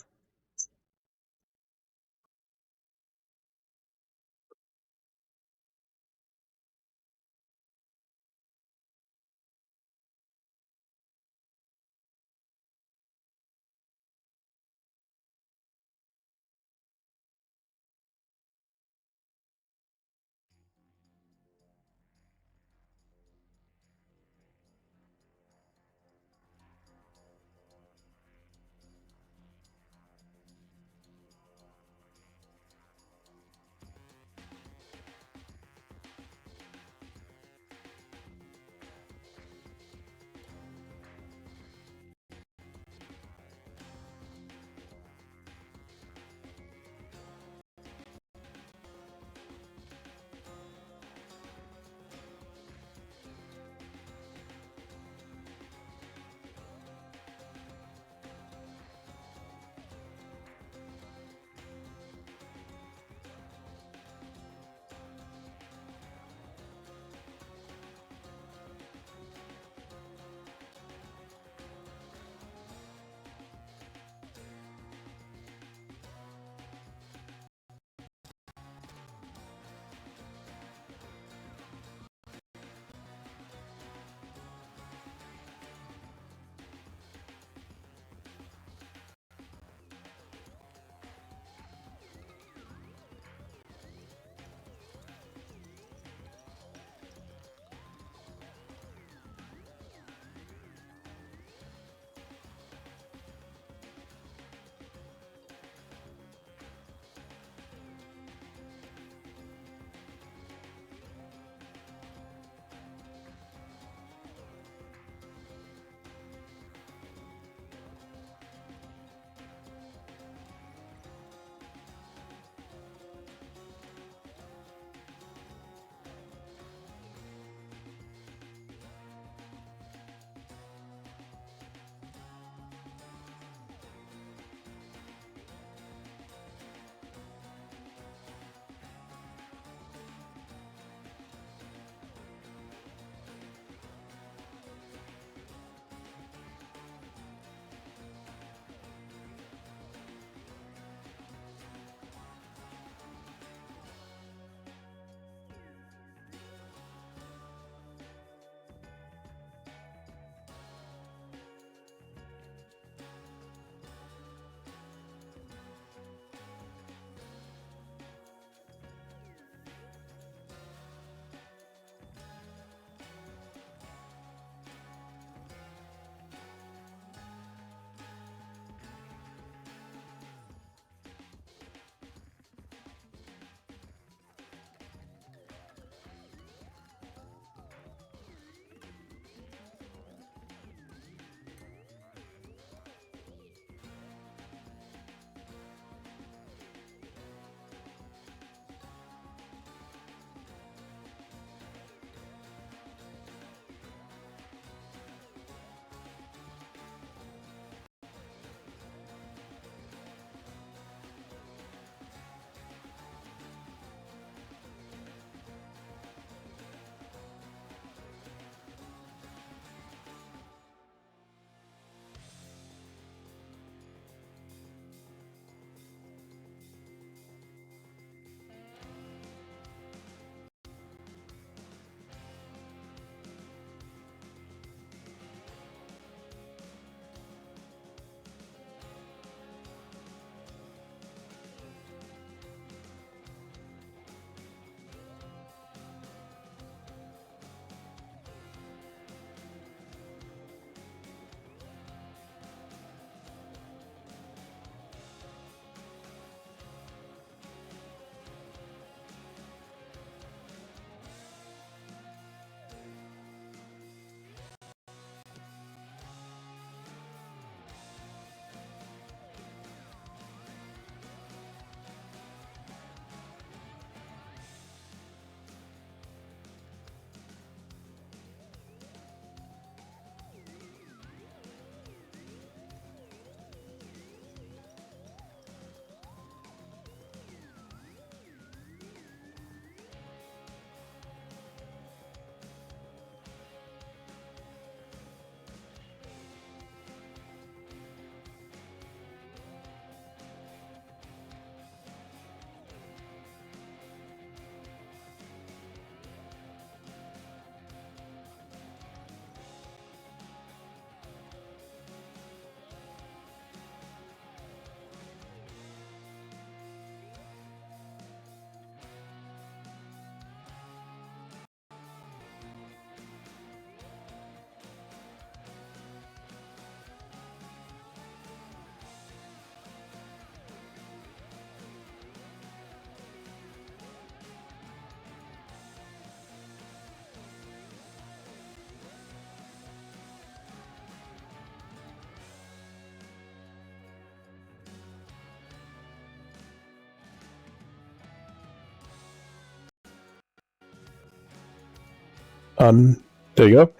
There you go.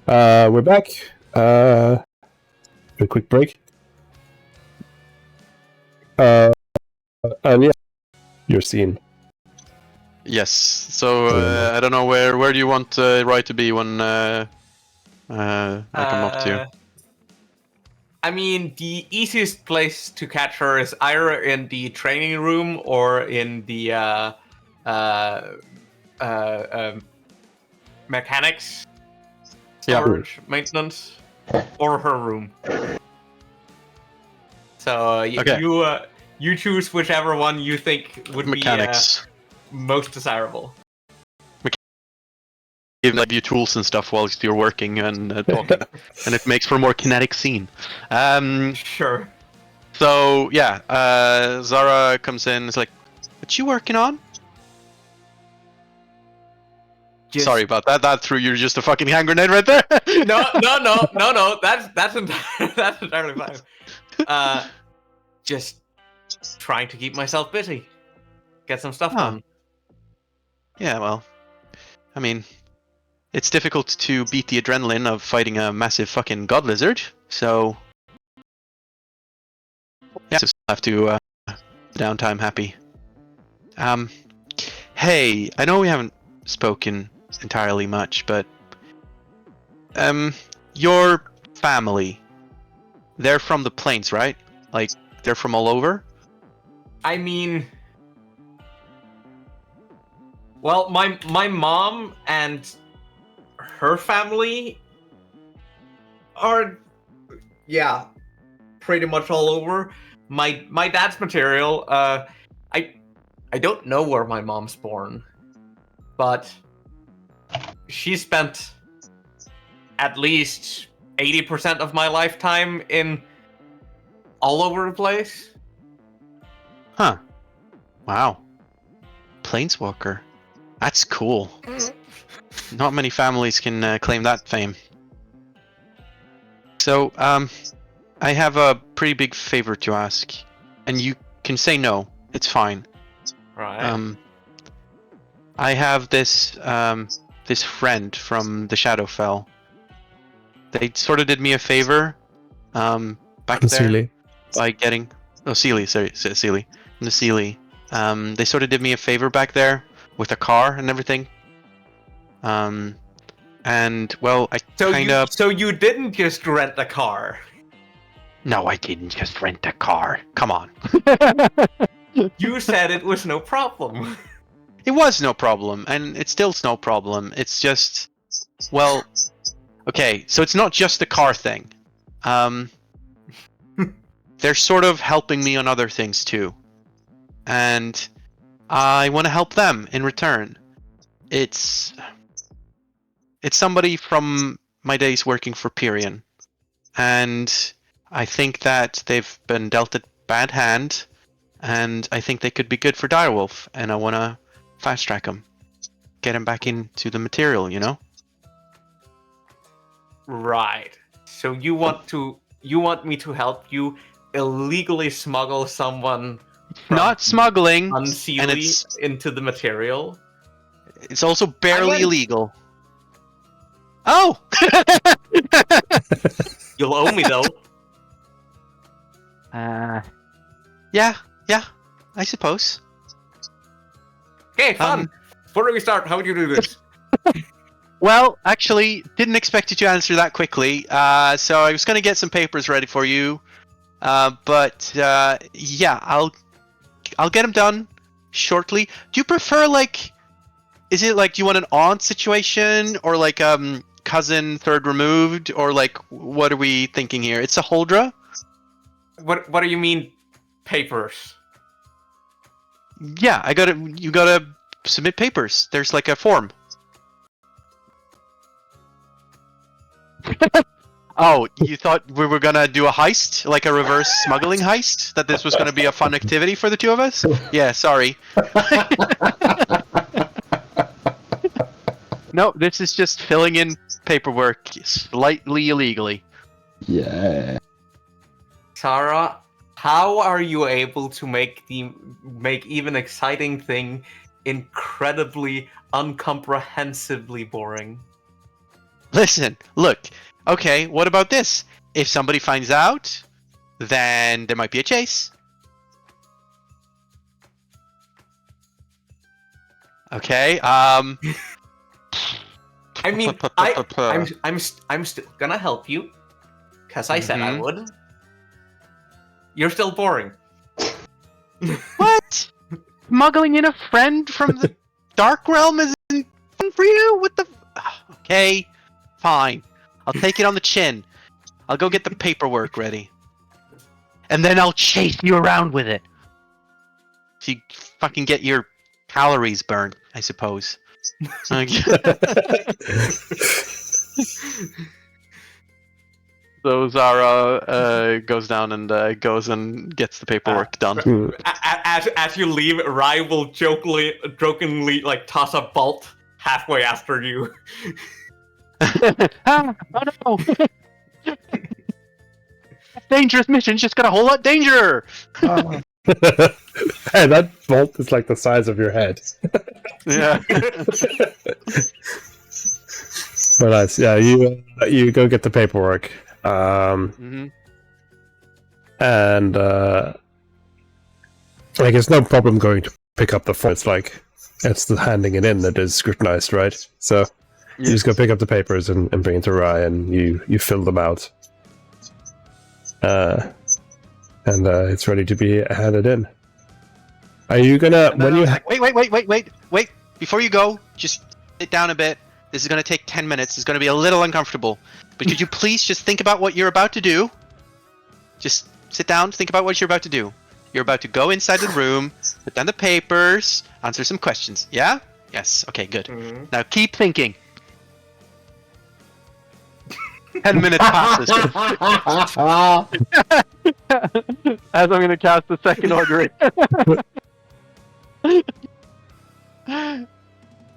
We're back. A quick break. And yeah, your scene. Yes. So I don't know where do you want Rye to be when I come up to you? I mean, the easiest place to catch her is either in the training room or in the mechanics storage maintenance, or her room. So you choose whichever one you think would Mechanics. be most desirable. Give you tools and stuff whilst you're working and talking, and it makes for a more kinetic scene. Sure. So yeah, Zara comes in. Is like, "What you working on?" Sorry about that. That threw you just a fucking hand grenade right there. No. That's entirely fine. Just trying to keep myself busy, get some stuff done. Yeah, well, I mean, it's difficult to beat the adrenaline of fighting a massive fucking god lizard. So yeah, just have to downtime happy. Hey, I know we haven't spoken entirely much, but your family, they're from the plains, right? Like, they're from all over? I mean, well, my mom and her family are, yeah, pretty much all over. My dad's material, I don't know where my mom's born, but she spent at least 80% of my lifetime in all over the place. Huh. Wow. Planeswalker. That's cool. Not many families can claim that fame. So, I have a pretty big favor to ask, and you can say no. It's fine. Right. I have this this friend from the Shadowfell. They sort of did me a favor, back there Sealy. by getting Sealy, sorry, Sealy, the Sealy. They sort of did me a favor back there with a car and everything. And well, I kind of. So you didn't just rent a car. No, I didn't just rent a car. Come on. You said it was no problem. It was no problem, and it still's no problem. It's just, well, okay. So it's not just the car thing. They're sort of helping me on other things too, and I want to help them in return. It's somebody from my days working for Pyrian, and I think that they've been dealt a bad hand, and I think they could be good for DIREWOLF, and I want to fast track them, get them back into the material, you know? Right. So you want me to help you illegally smuggle someone Not smuggling, and unsealy into the material? it's also barely illegal. Oh! You'll owe me though. Yeah, I suppose. Okay, fun. Before we start, how would you do this? Well, actually, didn't expect you to answer that quickly. So I was going to get some papers ready for you. But yeah, I'll get them done shortly. Do you prefer, like, is it like, do you want an aunt situation, or like cousin third removed, or like, what are we thinking here? It's a Holdra. What do you mean, papers? Yeah, you gotta submit papers. There's like a form. Oh, you thought we were gonna do a heist? Like a reverse smuggling heist? That this was gonna be a fun activity for the two of us? Yeah, sorry. No, this is just filling in paperwork slightly illegally. Yeah. Sarah, how are you able to make even exciting thing incredibly uncomprehensibly boring? listen, look. Okay, what about this? If somebody finds out, then there might be a chase. Okay. I mean, I'm still gonna help you, cause I said I Mhm. would. You're still boring. What? Smuggling in a friend from the Dark Realm isn't fun for you? What the? Okay, fine. I'll take it on the chin. I'll go get the paperwork ready. And then I'll chase you around with it. So you fucking get your calories burned, I suppose. So Zara goes down and goes and gets the paperwork done. As you leave, Rai will jokingly like toss a bolt halfway after you. Oh no! Dangerous mission, just got a whole lot danger! Hey, that bolt is like the size of your head. Yeah. But nice. Yeah, you go get the paperwork. Mhm. And like it's no problem going to pick up the phone. It's like it's the handing it in that is scrutinized, right? So you just go pick up the papers and bring it to Rai, and you fill them out. And it's ready to be handed in. Are you gonna And then I was like, wait! Before you go, just sit down a bit. This is gonna take 10 minutes. It's gonna be a little uncomfortable. But could you please just think about what you're about to do? Just sit down, think about what you're about to do. You're about to go inside the room, put down the papers, answer some questions. Yeah? Yes. Okay, good. Mhm. Now keep thinking. 10 minutes passes. As I'm gonna cast the second order.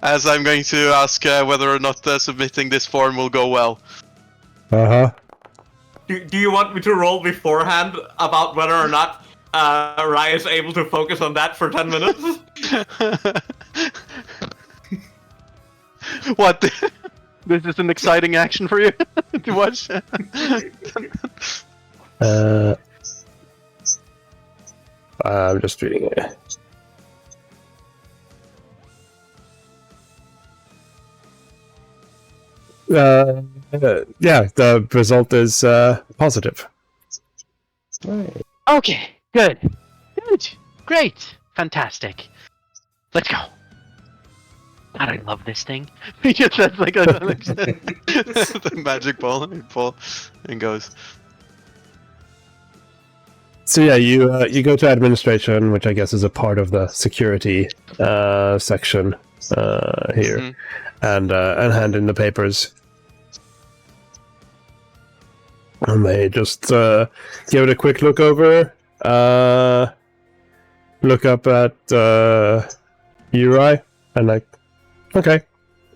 As I'm going to ask whether or not submitting this form will go well. Do you want me to roll beforehand about whether or not Rai is able to focus on that for 10 minutes? What? This is an exciting action for you to watch? I'm just reading it. Yeah, the result is positive. Okay, good. Good. Great. Fantastic. Let's go. God, I love this thing. He just has like the magic ball and pull and goes. So yeah, you go to administration, which I guess is a part of the security section here, Mhm. and hand in the papers. And they just give it a quick look over, look up at Uri, and like, okay,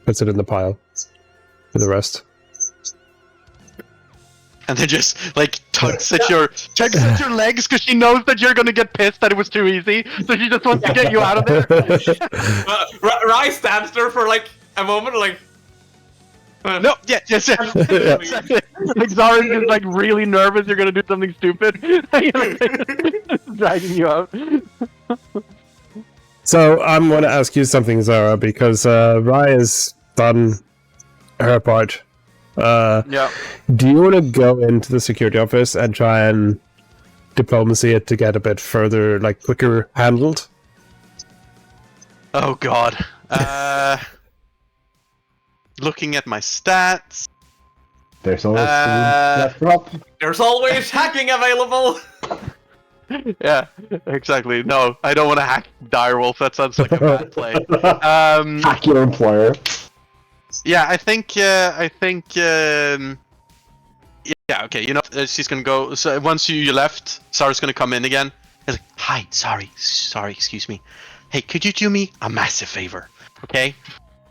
puts it in the pile with the rest. And then just like tugs at your legs because she knows that you're gonna get pissed that it was too easy, so she just wants to get you out of there. Rai stands there for like a moment, like. No, yes. Like Zara is like really nervous. You're gonna do something stupid, dragging you out. So I'm going to ask you something, Zara, because Rai has done her part. Yeah. Do you want to go into the security office and try and diplomacy it to get a bit further, like quicker handled? Oh God. Looking at my stats. There's always left drop. There's always hacking available! Yeah, exactly. No, I don't want to hack Direwolf. That sounds like a bad play. Hack your employer. Yeah, I think. Yeah, okay. You know, she's gonna go. So once you left, Sarah's gonna come in again. He's like, "Hi, sorry, excuse me. Hey, could you do me a massive favor? Okay,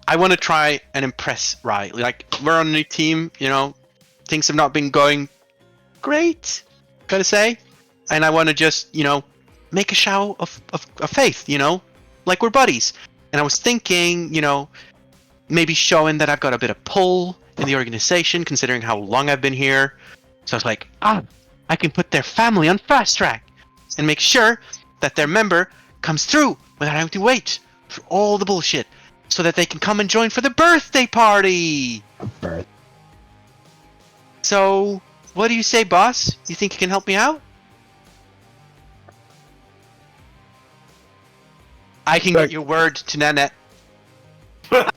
I want to try and impress Rai. Like, we're on a new team. You know, things have not been going great. Gotta say, and I want to just, you know, make a show of faith. You know, like we're buddies. And I was thinking, you know, maybe showing that I've got a bit of pull in the organization, considering how long I've been here. So I was like, I can put their family on fast track and make sure that their member comes through without having to wait for all the bullshit, so that they can come and join for the birthday party. Birth. So, what do you say, boss? You think you can help me out? I can get your word to Nanette.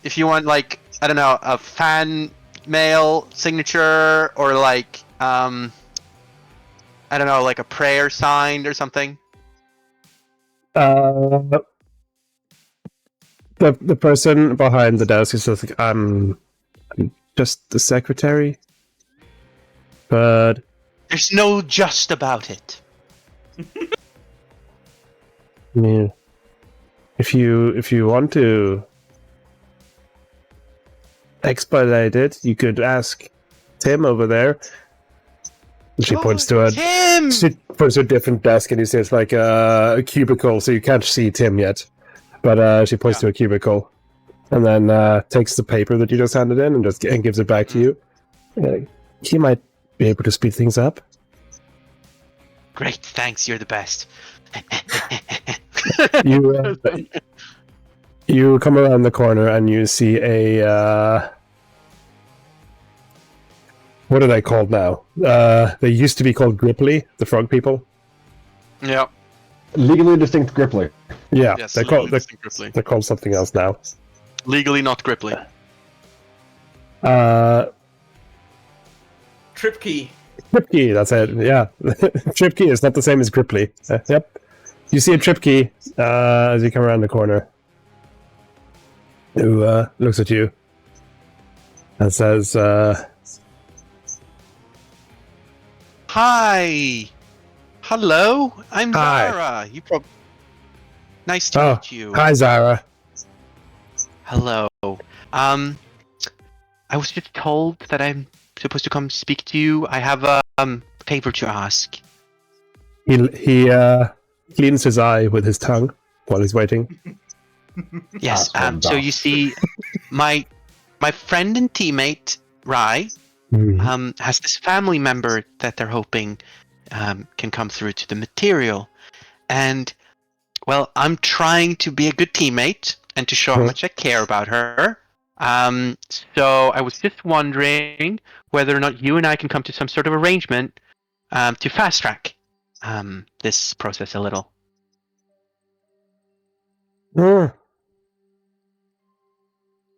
If you want, like, I don't know, a fan mail signature, or like, I don't know, like a prayer signed or something. The person behind the desk is just like, I'm just the secretary, but There's no just about it. I mean, if you want to expedite it, you could ask Tim over there. She points to Tim! She points to a different desk, and he says like a cubicle, so you can't see Tim yet. But she points to a cubicle, and then takes the paper that you just handed in and gives it back to you. He might be able to speed things up. Great, thanks. You're the best. You come around the corner and you see a what are they called now? They used to be called Gripply, the frog people. Yeah. Legally distinct Gripply. Yeah, Yes, they're Gripply. called something else now. Legally not Gripply. Trip key. Trip key, that's it. Yeah, trip key is not the same as Gripply. Yep. You see a trip key as you come around the corner, who looks at you and says, Hi. Hello. I'm Hi. Zara. Nice to meet you. Hi, Zara. Hello. I was just told that I'm supposed to come speak to you. I have a favor to ask. He cleans his eye with his tongue while he's waiting. Yes. That's So you see, my friend and teammate Rai has this family member that they're hoping can come through to the material, and well, I'm trying to be a good teammate and to show how much I care about her. So I was just wondering whether or not you and I can come to some sort of arrangement to fast track this process a little.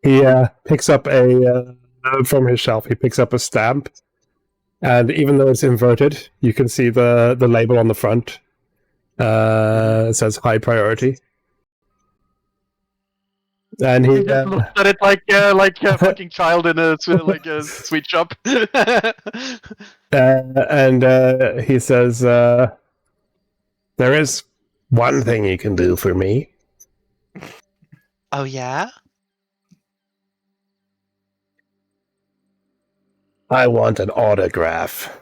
He picks up from his shelf. He picks up a stamp, and even though it's inverted, you can see the label on the front. It says high priority. And he just looks at it like a fucking child in a sweet shop. and he says, "There is one thing you can do for me." Oh yeah? I want an autograph.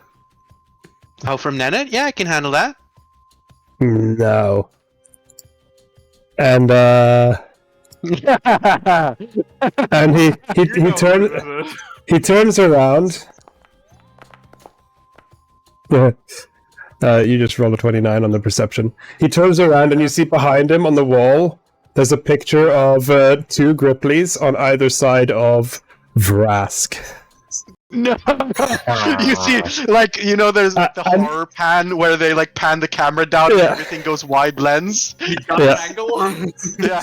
Oh, from Nennet? Yeah, I can handle that. No. And and he turns around. You just rolled a 29 on the perception. He turns around and you see behind him on the wall, there's a picture of two Gripplies on either side of Vrask. No, you see, there's the horror pan where they pan the camera down and everything goes wide lens. Angle. Yeah.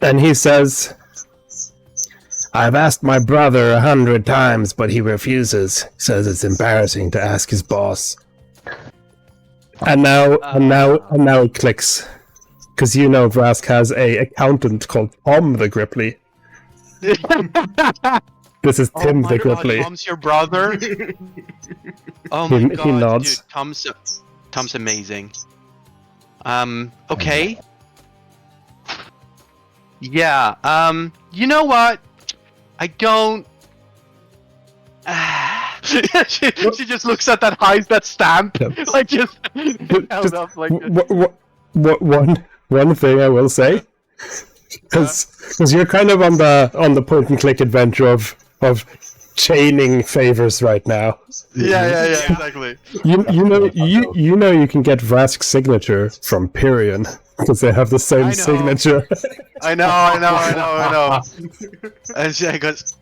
And he says, "I've asked my brother 100 times, but he refuses. Says it's embarrassing to ask his boss." And now it clicks, because Vrask has a accountant called Tom the Gripply. This is Tim the Gripply. Tom's your brother? Oh my god, he nods. dude, Tom's amazing. Okay. Yeah, you know what? I don't... she just looks at that stamp, just held up like this. One thing I will say, Because you're kind of on the point and click adventure of chaining favors right now. Yeah, exactly. You know you can get Vrask's signature from Pyrion because they have the I same know. signature. I know. And she goes,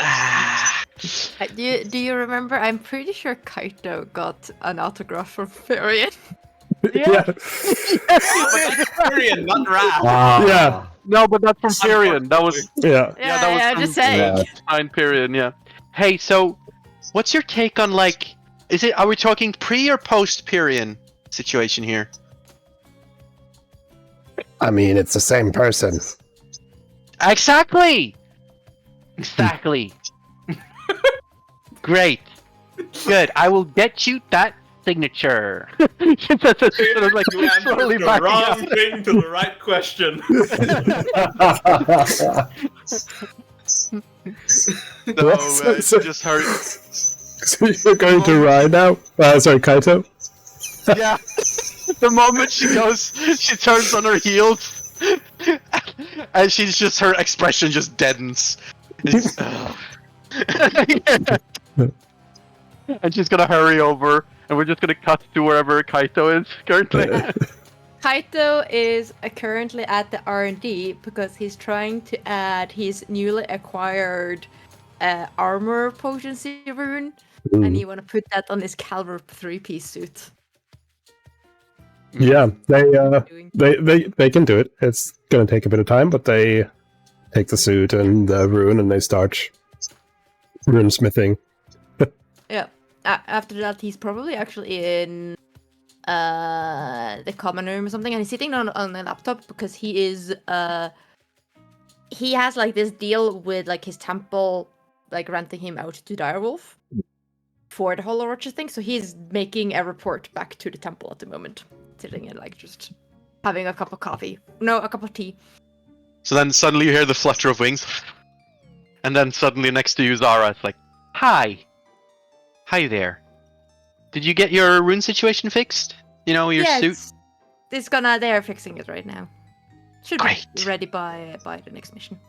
Do you remember? I'm pretty sure Kaito got an autograph from Farian. Yeah. Period, not Raph. Yeah. No, but that's from Tyrion. That was Yeah. that was from just saying. Yeah. Time period. Yeah. Hey, so what's your take on like? Are we talking pre or post Pyrion situation here? I mean, it's the same person. Exactly. Great. Good. I will get you that signature. That's sort of like You answered slowly the backing wrong out. thing to the right question. No, So- just hurt. So you're going to ride now? Sorry, Kaito? Yeah. The moment she turns on her heels, and her expression just deadens. And she's gonna hurry over, and we're just gonna cut to wherever Kaito is currently. Kaito is currently at the R&D because he's trying to add his newly acquired armor potency rune, and he want to put that on his Calvor 3-piece suit. Yeah, Doing- they can do it. It's gonna take a bit of time, but they take the suit and the rune and they start rune smithing. Yeah. After that, he's probably actually in the common room or something, and he's sitting on a laptop because he is he has like this deal with like his temple, like renting him out to Direwolf for the Hollow Roger thing. So he's making a report back to the temple at the moment, sitting and like just having a cup of tea. So then suddenly you hear the flutter of wings, and then suddenly next to you Zara, it's like, "Hi there. Did you get your rune situation fixed? You know, your suit." They're fixing it right now. Should Great. be ready by the next mission.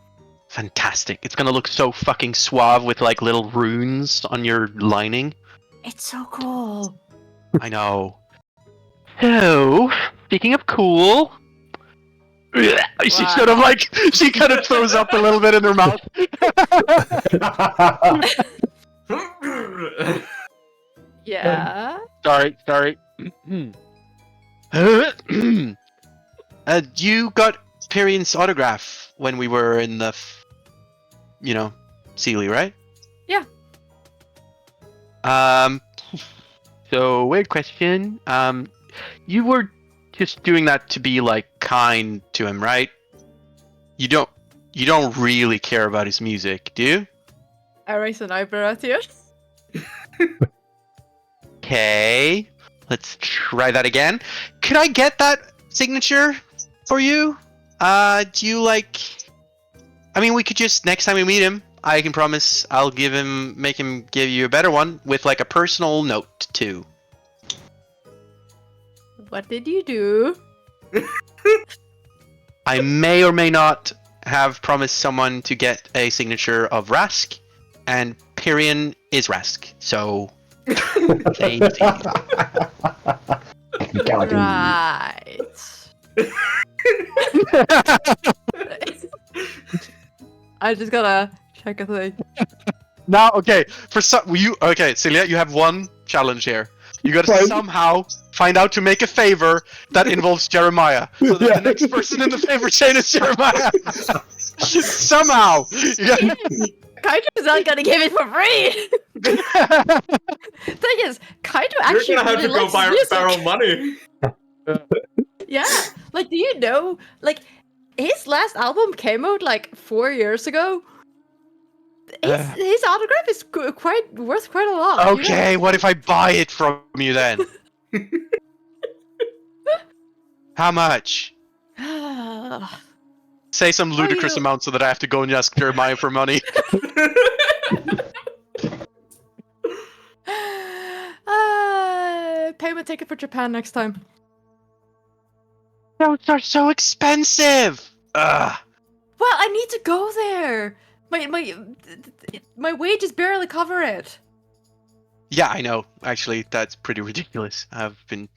Fantastic. It's gonna look so fucking suave with like little runes on your lining. It's so cool. I know. So, speaking of cool, she sort of like, she kind of throws up a little bit in her mouth. Yeah. Sorry. You got Pyrion's autograph when we were in the, Sealy, right? Yeah. So weird question. You were just doing that to be like kind to him, right? You don't really care about his music, do you? I raise an eyebrow at you. Okay, let's try that again. Could I get that signature for you? Do you like? I mean, we could just next time we meet him, I can promise I'll make him give you a better one with like a personal note too. What did you do? I may or may not have promised someone to get a signature of Rask, and Pyrion is Rask, so. Same thing. Technicality. Right. I just gotta check a thing. Now, okay, Celia, you have one challenge here. You gotta Fine. somehow find out to make a favor that involves Jeremiah. So that the next person in the favor chain is Jeremiah. Somehow. Kaito's not gonna give it for free. Thing is, Kaito actually You're gonna have really to go likes music. borrow money. Yeah, like, do you know, like, his last album came out like 4 years ago. His autograph is worth quite a lot. you know? Okay, what if I buy it from you then? How much? Say some ludicrous you- amount so that I have to go and ask Jeremiah for money. Payment ticket for Japan next time. Those are so expensive! Ugh. Well, I need to go there. My wages barely cover it. Yeah, I know. Actually, that's pretty ridiculous. I've been.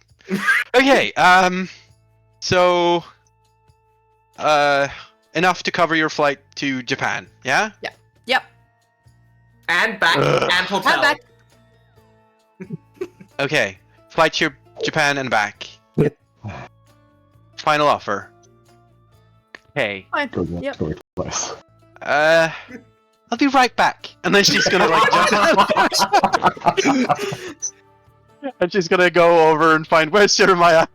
Okay. So. Enough to cover your flight to Japan. Yeah. Yep. And back and hotel. I'm back. Okay. Flight to Japan and back. Final offer. Okay. Fine. Good, Yep. good place. I'll be right back. And then she's gonna like and she's gonna go over and find where's Jeremiah.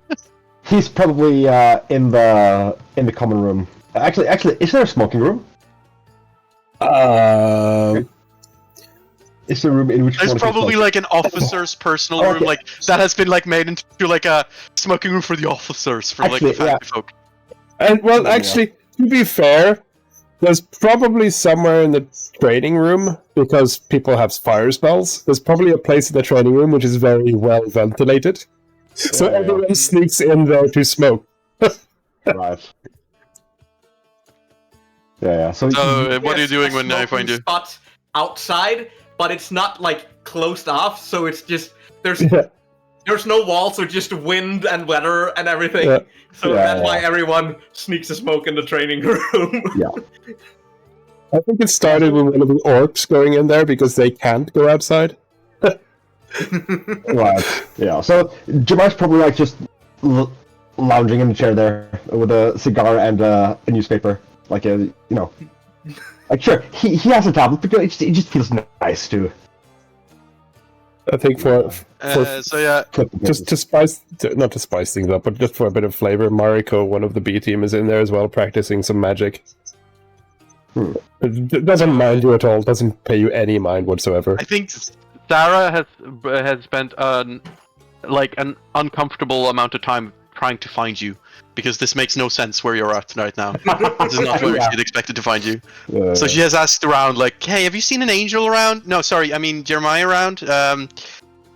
He's probably in the common room. Actually, is there a smoking room? Is there a room in which There's one can probably smoke? like an officer's personal room, Okay. like that has been like made into like a smoking room for the officers, for like the Actually, family folk. And well, Yeah. actually, to be fair, there's probably somewhere in the training room, because people have fire spells, there's probably a place in the training room which is very well ventilated. So Yeah. everyone sneaks in there to smoke. Right. Yeah. So What are you Yes, doing a when I smoking find you? spot outside, but it's not like closed off, so it's just there's no wall, so just wind and weather and everything. Yeah. So Yeah, that's why everyone sneaks a smoke in the training room. I think it started with one of the orcs going in there because they can't go outside. Right. Yeah. So Jemiah's probably like just lounging in the chair there with a cigar and a newspaper, like like sure he has a tablet, but it just feels nice to. I think for So yeah, just to spice, not to spice things up, but just for a bit of flavor, Mariko, one of the B team, is in there as well, practicing some magic. It doesn't mind you at all. Doesn't pay you any mind whatsoever. I think Sarah has spent like an uncomfortable amount of time trying to find you, because this makes no sense where you're at right now. This is not where Yeah. she'd expected to find you. So she has asked around, like, "Hey, have you seen an angel around?" No, sorry, I mean Jeremiah around. And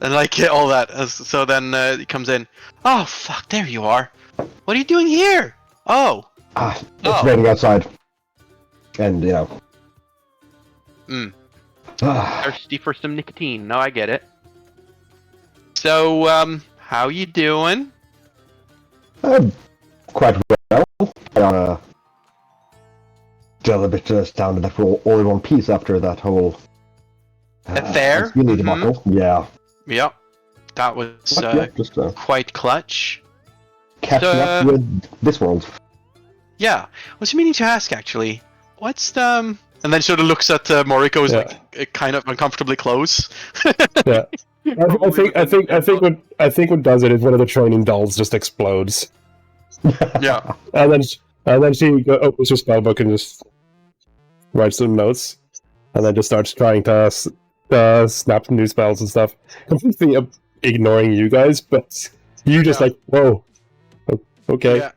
like all that. So then he comes in. Oh fuck! There you are. What are you doing here? Oh. It's raining outside, and Thirsty for some nicotine. No, I get it. So, how you doing? quite well. I still a bit astounded that we're all in one piece after that whole. Fair. Really debacle. Yeah. Yep. That was But yeah, just quite clutch. catching up with this world. Yeah. I was meaning to ask actually. What's the and then sort of looks at Moriko's like kind of uncomfortably close. Yeah. I think what does it is one of the training dolls just explodes. Yeah. And then she opens her spellbook and just writes some notes, and then just starts trying to snap new spells and stuff, completely ignoring you guys. But you just like, whoa, okay, Yeah.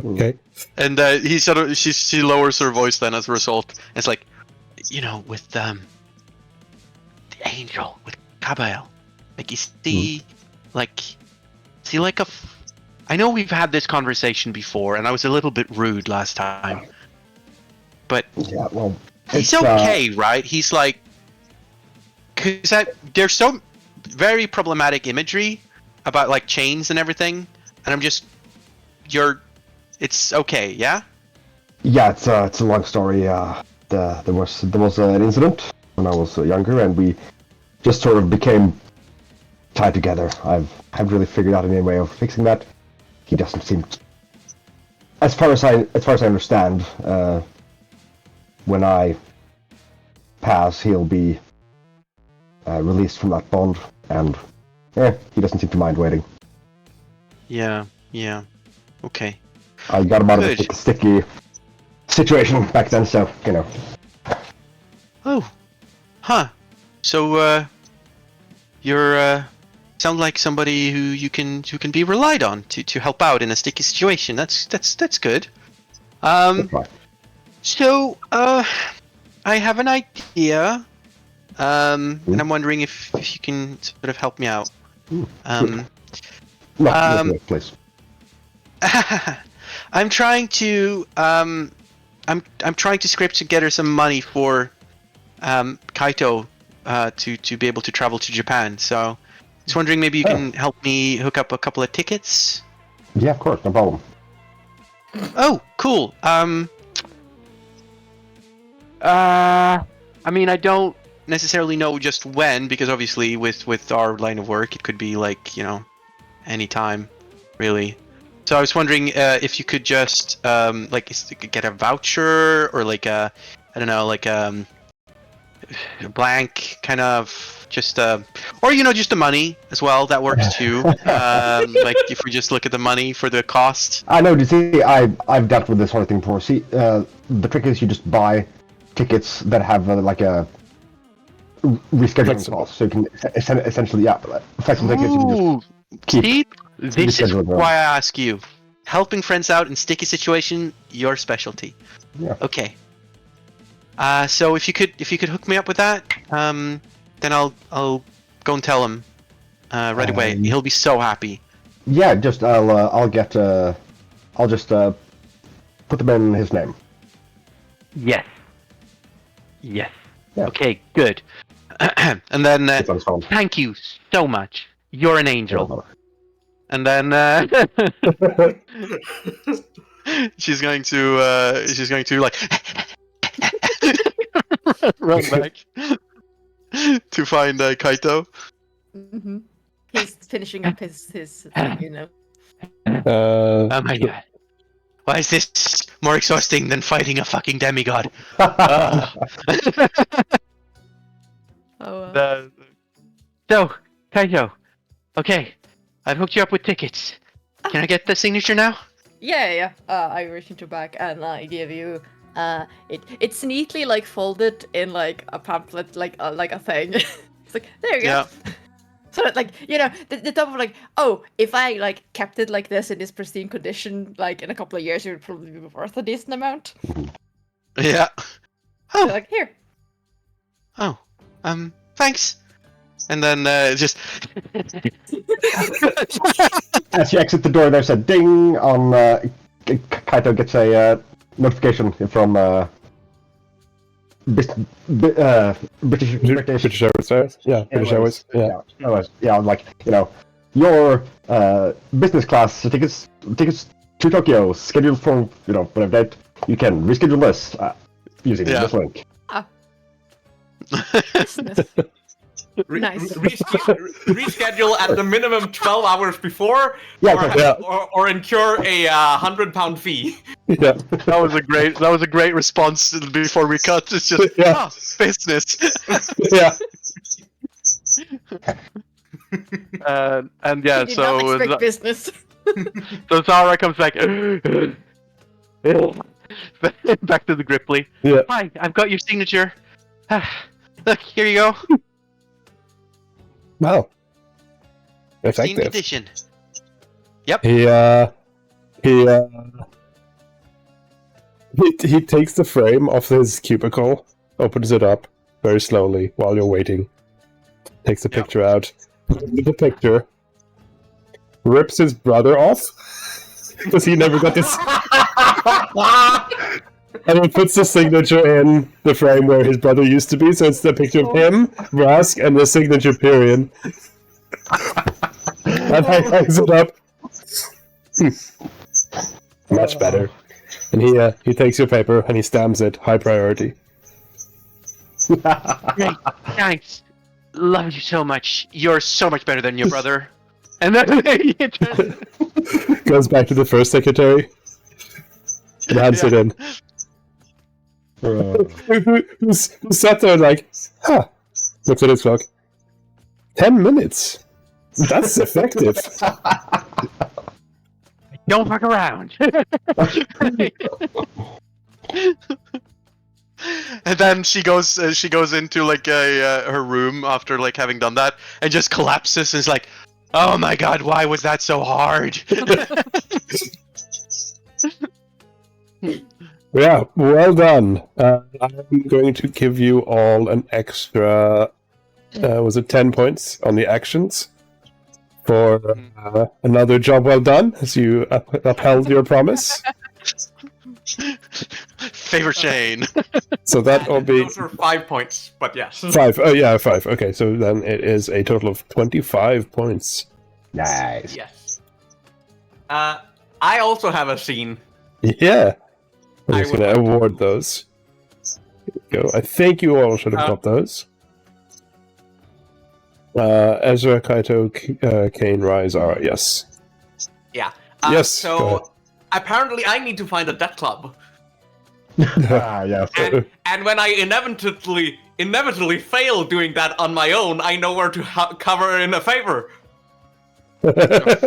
okay. And he sort of she lowers her voice then as a result. It's like, with the angel with Kabael, like you see, like I know we've had this conversation before, and I was a little bit rude last time, but Yeah, well, he's it's, okay, right? He's like, because there's so very problematic imagery about like chains and everything, and I'm just, it's okay, yeah. Yeah, it's a long story. There was an incident when I was younger, and we just sort of became tied together. I haven't really figured out any way of fixing that. He doesn't seem, as far as I understand, when I pass, he'll be released from that bond, and he doesn't seem to mind waiting. Yeah. Okay. I got him out of Good. a sticky situation back then, so Oh, huh. So you're sound like somebody who you can be relied on to help out in a sticky situation. That's good. that's right. So I have an idea, and I'm wondering if you can sort of help me out. No, please. I'm trying to I'm trying to scrape together some money for Kaito to be able to travel to Japan. So I was wondering maybe you can help me hook up a couple of tickets. Yeah, of course, no problem. Oh, cool. I mean, I don't necessarily know just when, because obviously with our line of work, it could be like, any time, really. So I was wondering if you could just get a voucher or like a, I don't know, like a blank kind of just or just the money as well. That works too. Like if we just look at the money for the cost. I know. You see, I've dealt with this sort of thing before. See, the trick is you just buy tickets that have like a rescheduling clause, so you can essentially, flexible tickets. You can just keep. This is why I ask you. Helping friends out in sticky situation, your specialty. Yeah. Okay. So if you could hook me up with that, then I'll go and tell him right away. He'll be so happy. Yeah, just I'll just put them in his name. Yes. Yes. Yeah. Okay. Good. And then It's on his phone. thank you so much. You're an angel. And then she's going to like run back to find Kaito. Mm-hmm. He's finishing up his Oh my god. Why is this more exhausting than fighting a fucking demigod? So, Kaito. Okay. I've hooked you up with tickets. Can I get the signature now? Yeah. I reach into back and I give you. It's neatly like folded in like a pamphlet, like a thing. It's like there you go. Yeah. So that, like, the top of like, oh, if I like kept it like this in this pristine condition, like in a couple of years, it would probably be worth a decent amount. Yeah. So, like here. Oh. Thanks. And then just As you exit the door, there's a ding on. Kaito gets a notification from British Airways. Yeah, British Airways. Yeah. Yeah, like your business class tickets to Tokyo scheduled for whatever date. You can reschedule this using this link. Business. Nice. Reschedule at the minimum 12 hours before, or incur a £100 fee. Yeah. that was a great response before we cut. It's just business. Yeah. And yeah, Did not expect business. So Zara comes back. Back to the Gripply. Yeah. Hi, I've got your signature. Look, here you go. Wow. Pristine Effective. condition. Yep. He takes the frame off his cubicle, opens it up very slowly while you're waiting, takes the picture out, the picture, rips his brother off because he never got this, and then puts the signature in the frame where his brother used to be. So it's the picture of him, Rask, and the signature period. And he hangs it up. Much better. And he takes your paper and he stamps it high priority. Great. Thanks. Love you so much. You're so much better than your brother. And then he turns... Goes back to the first secretary and hands it in. Who sat there like, looks at his clock. 10 minutes. That's effective. Don't fuck around. And then she goes into like her room after like having done that and just collapses and is like, oh my god, why was that so hard? Yeah, well done. I'm going to give you all an extra, was it 10 points on the actions for another job well done, as you upheld your promise. Favor Shane. So that will be Those are 5 points, but yes. 5. Oh yeah, 5. Okay, so then it is a total of 25 points. Nice. Yes. I also have a scene. Yeah. I'm I just would going to like to- award those. Go. I think you all should have got those. Ezra, Kaito, Kane, Rise, Zara, yes. Yeah. Yes, go ahead. So apparently I need to find a death club. Yes. And when I inevitably fail doing that on my own, I know where to cover in a favor. Let's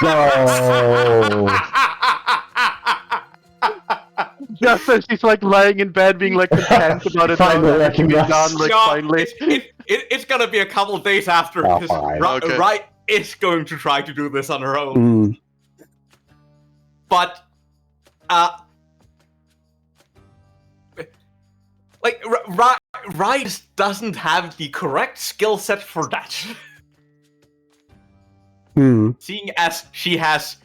go. Just as she's like lying in bed, being like content about it. Finally now, working, being yes. done, like No, finally. it's gonna be a couple of days after. Oh, because fine. Okay. Right is going to try to do this on her own. Mm. But, like, Rise doesn't have the correct skill set for that. Hmm. Seeing as she has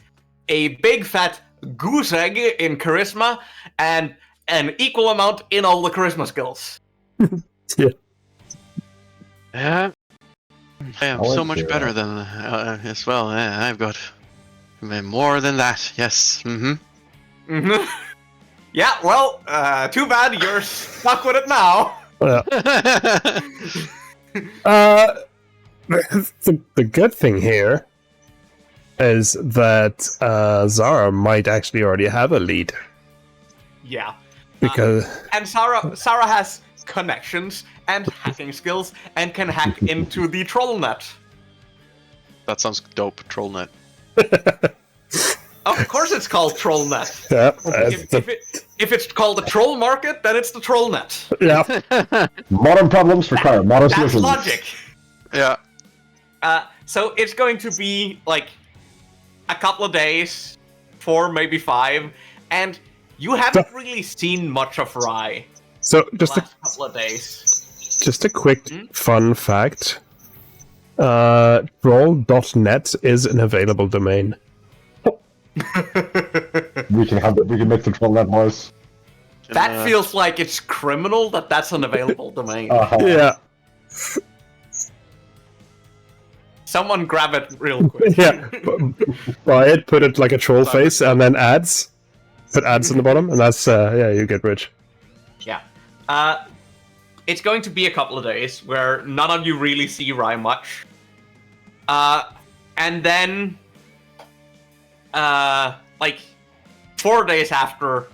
a big fat goose egg in charisma and an equal amount in all the charisma skills. Yeah. I am I so like much zero. better than as well. Yeah, I've got more than that. Yes. Mm-hmm. Yeah, well, too bad you're stuck with it now. Well, the good thing here is that Zara might actually already have a lead Yeah. because And Sarah has connections and hacking skills and can hack into the troll net. That sounds dope. Trollnet. Of course it's called troll net. yeah, If it's called the troll market, then it's the troll net. yeah. Modern problems require modern That's solutions. logic. Yeah. So it's going to be like a couple of days, 4, maybe 5, and you haven't really seen much of Rye So the just last couple of days. a quick fun fact. Troll.net is an available domain. We can make the troll net voice. That feels like it's criminal that that's an available domain. Yeah, Someone grab it real quick. yeah. Buy it, put it like a troll face, and then ads. Put ads in the bottom, and that's yeah, you get rich. Yeah. It's going to be a couple of days where none of you really see Rye much. And then, like, 4 days after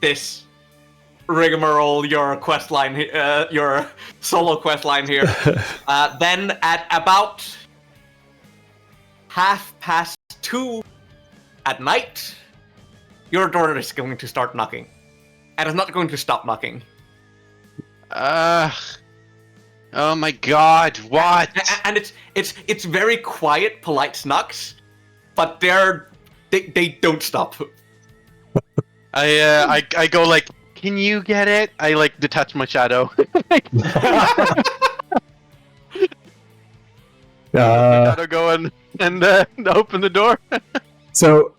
this rigmarole, your quest line, your solo quest line here, then at about 2:30 at night, your door is going to start knocking. And it's not going to stop knocking. Oh my god, what? And it's very quiet, polite knocks, but they don't stop. I go like, can you get it? I like detach my shadow. Shadow go and open the door. So,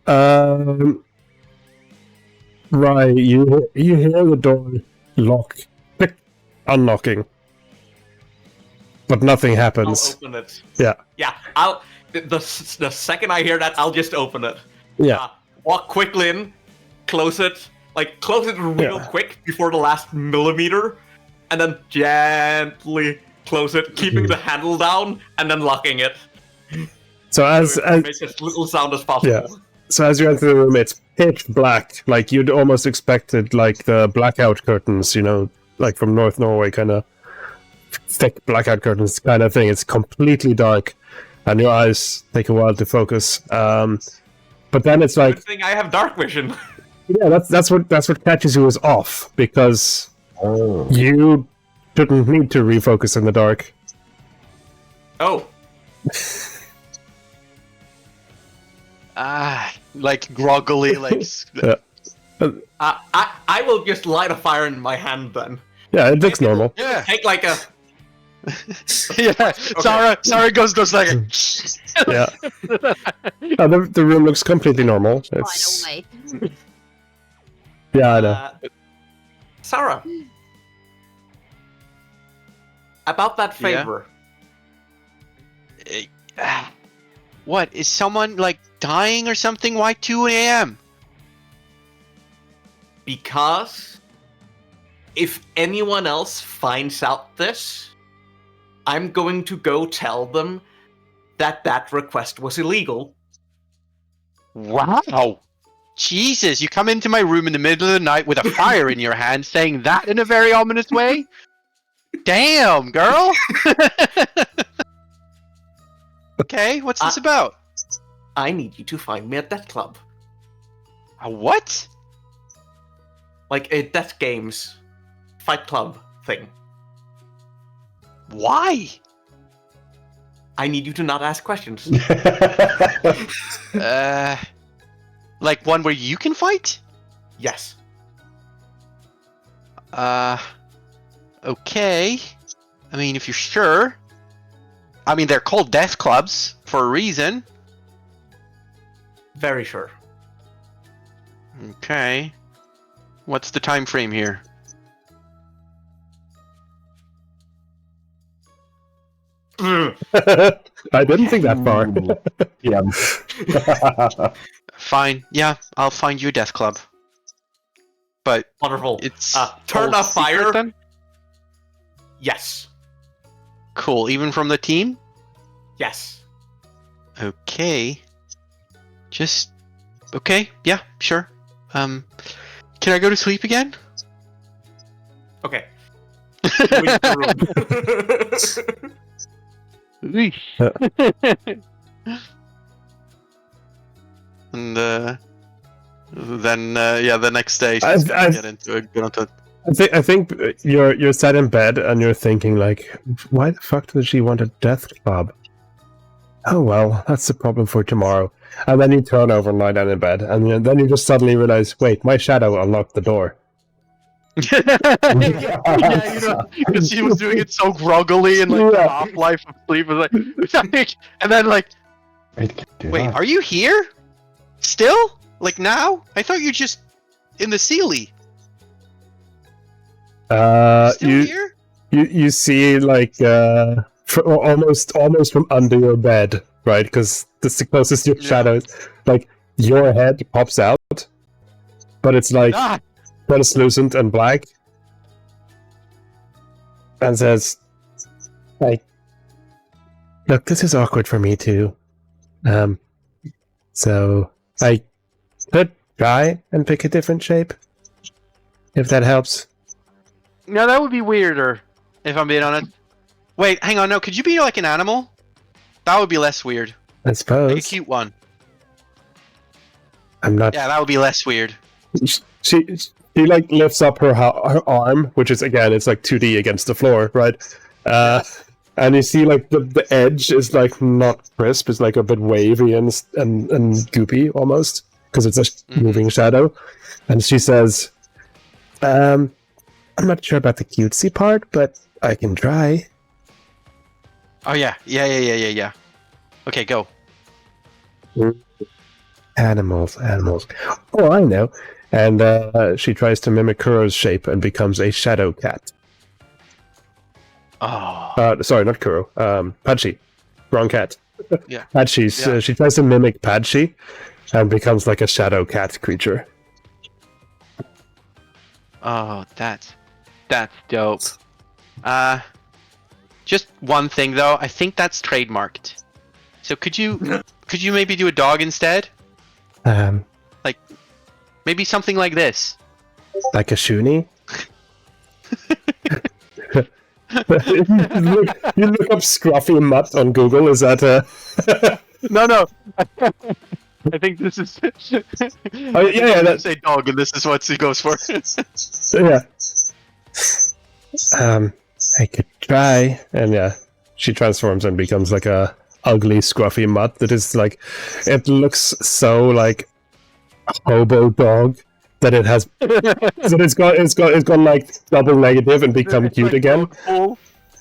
right, you hear the door lock, click, unlocking, but nothing happens. I'll open it. Yeah, Yeah, the second I hear that, I'll just open it. yeah, Walk quickly in, close it real quick before the last millimeter, and then gently close it, keeping the handle down, and then locking it. So as Make as little sound as possible. yeah. So as you enter the room, it's pitch black. Like you'd almost expected, like the blackout curtains, you know, like from North Norway, kind of thick blackout curtains kind of thing. It's completely dark, and your eyes take a while to focus. But then it's like, Good thing I have dark vision. yeah, that's what catches you as off, because Oh. you shouldn't need to refocus in the dark. Oh, Like groggily, like. Yeah, I will just light a fire in my hand then. yeah, it looks normal. Yeah. Take like a Yeah. Sarah goes like. Yeah, the room looks completely normal. It's Finally. Yeah, I know. Sarah, about that Yeah? favor. What, is someone like dying or something? Why 2 a.m.? Because if anyone else finds out this, I'm going to go tell them that request was illegal. Wow. Jesus, you come into my room in the middle of the night with a fire in your hand saying that in a very ominous way? Damn, girl! Okay, what's this about? I need you to find me a death club. A what? Like a death games fight club thing. Why? I need you to not ask questions. Like one where you can fight? Yes. Okay. I mean, if you're sure. I mean, they're called death clubs for a reason. Very sure. Okay. What's the time frame here? I didn't think that far. Yeah. Fine. Yeah, I'll find you a death club. But Wonderful. it's turn all a fire. secret then? Yes. Cool. Even from the team? Yes. Okay. Just okay. Yeah, sure. Can I go to sleep again? Okay. Go into the room. And then the next day I- she's gonna I- get onto it. I think you're sat in bed and you're thinking like, why the fuck does she want a death club? Oh well, that's the problem for tomorrow. And then you turn over and lie down in bed, and then you just suddenly realize, wait, my shadow unlocked the door. Yeah, you know, because she was doing it so groggily and like the Yeah. half-life of sleep was like, and then like, wait, are you here? Still? Like now? I thought you just in the Sealy. Still You here? you see like almost from under your bed, right? Because that's the closest your Yeah. shadow is. Like your head pops out, but it's like Ah, translucent and black, and says, "Like, look, this is awkward for me too. So I could try and pick a different shape, if that helps." no, that would be weirder, if I'm being honest. Wait, hang on, no, could you be like an animal? That would be less weird. I Like a suppose. cute one. I'm not. Yeah, that would be less weird. She like lifts up her arm, which is again, it's like 2D against the floor, right? And you see like the edge is like not crisp; it's like a bit wavy and goopy almost because it's a moving shadow. And she says, "I'm not sure about the cutesy part, but I can try." Oh yeah. Okay, go. Animals. Oh, I know. And she tries to mimic Kuro's shape and becomes a shadow cat. Oh. Sorry, not Kuro. Padshi. Wrong cat. Yeah. Padshi. Yeah. She tries to mimic Padshi and becomes like a shadow cat creature. Oh, that's dope. Just one thing though, I think that's trademarked. So could you maybe do a dog instead? Maybe something like this. Like a Shuni? you look up scruffy mutt on Google, is that No. I think this is. Oh, yeah, that's say dog, and this is what he goes for. yeah. I could try, and yeah, she transforms and becomes like a ugly, scruffy mutt that is like, it looks so like a hobo dog that it has, that it's gone like double negative and become It's cute like again. Dogpool.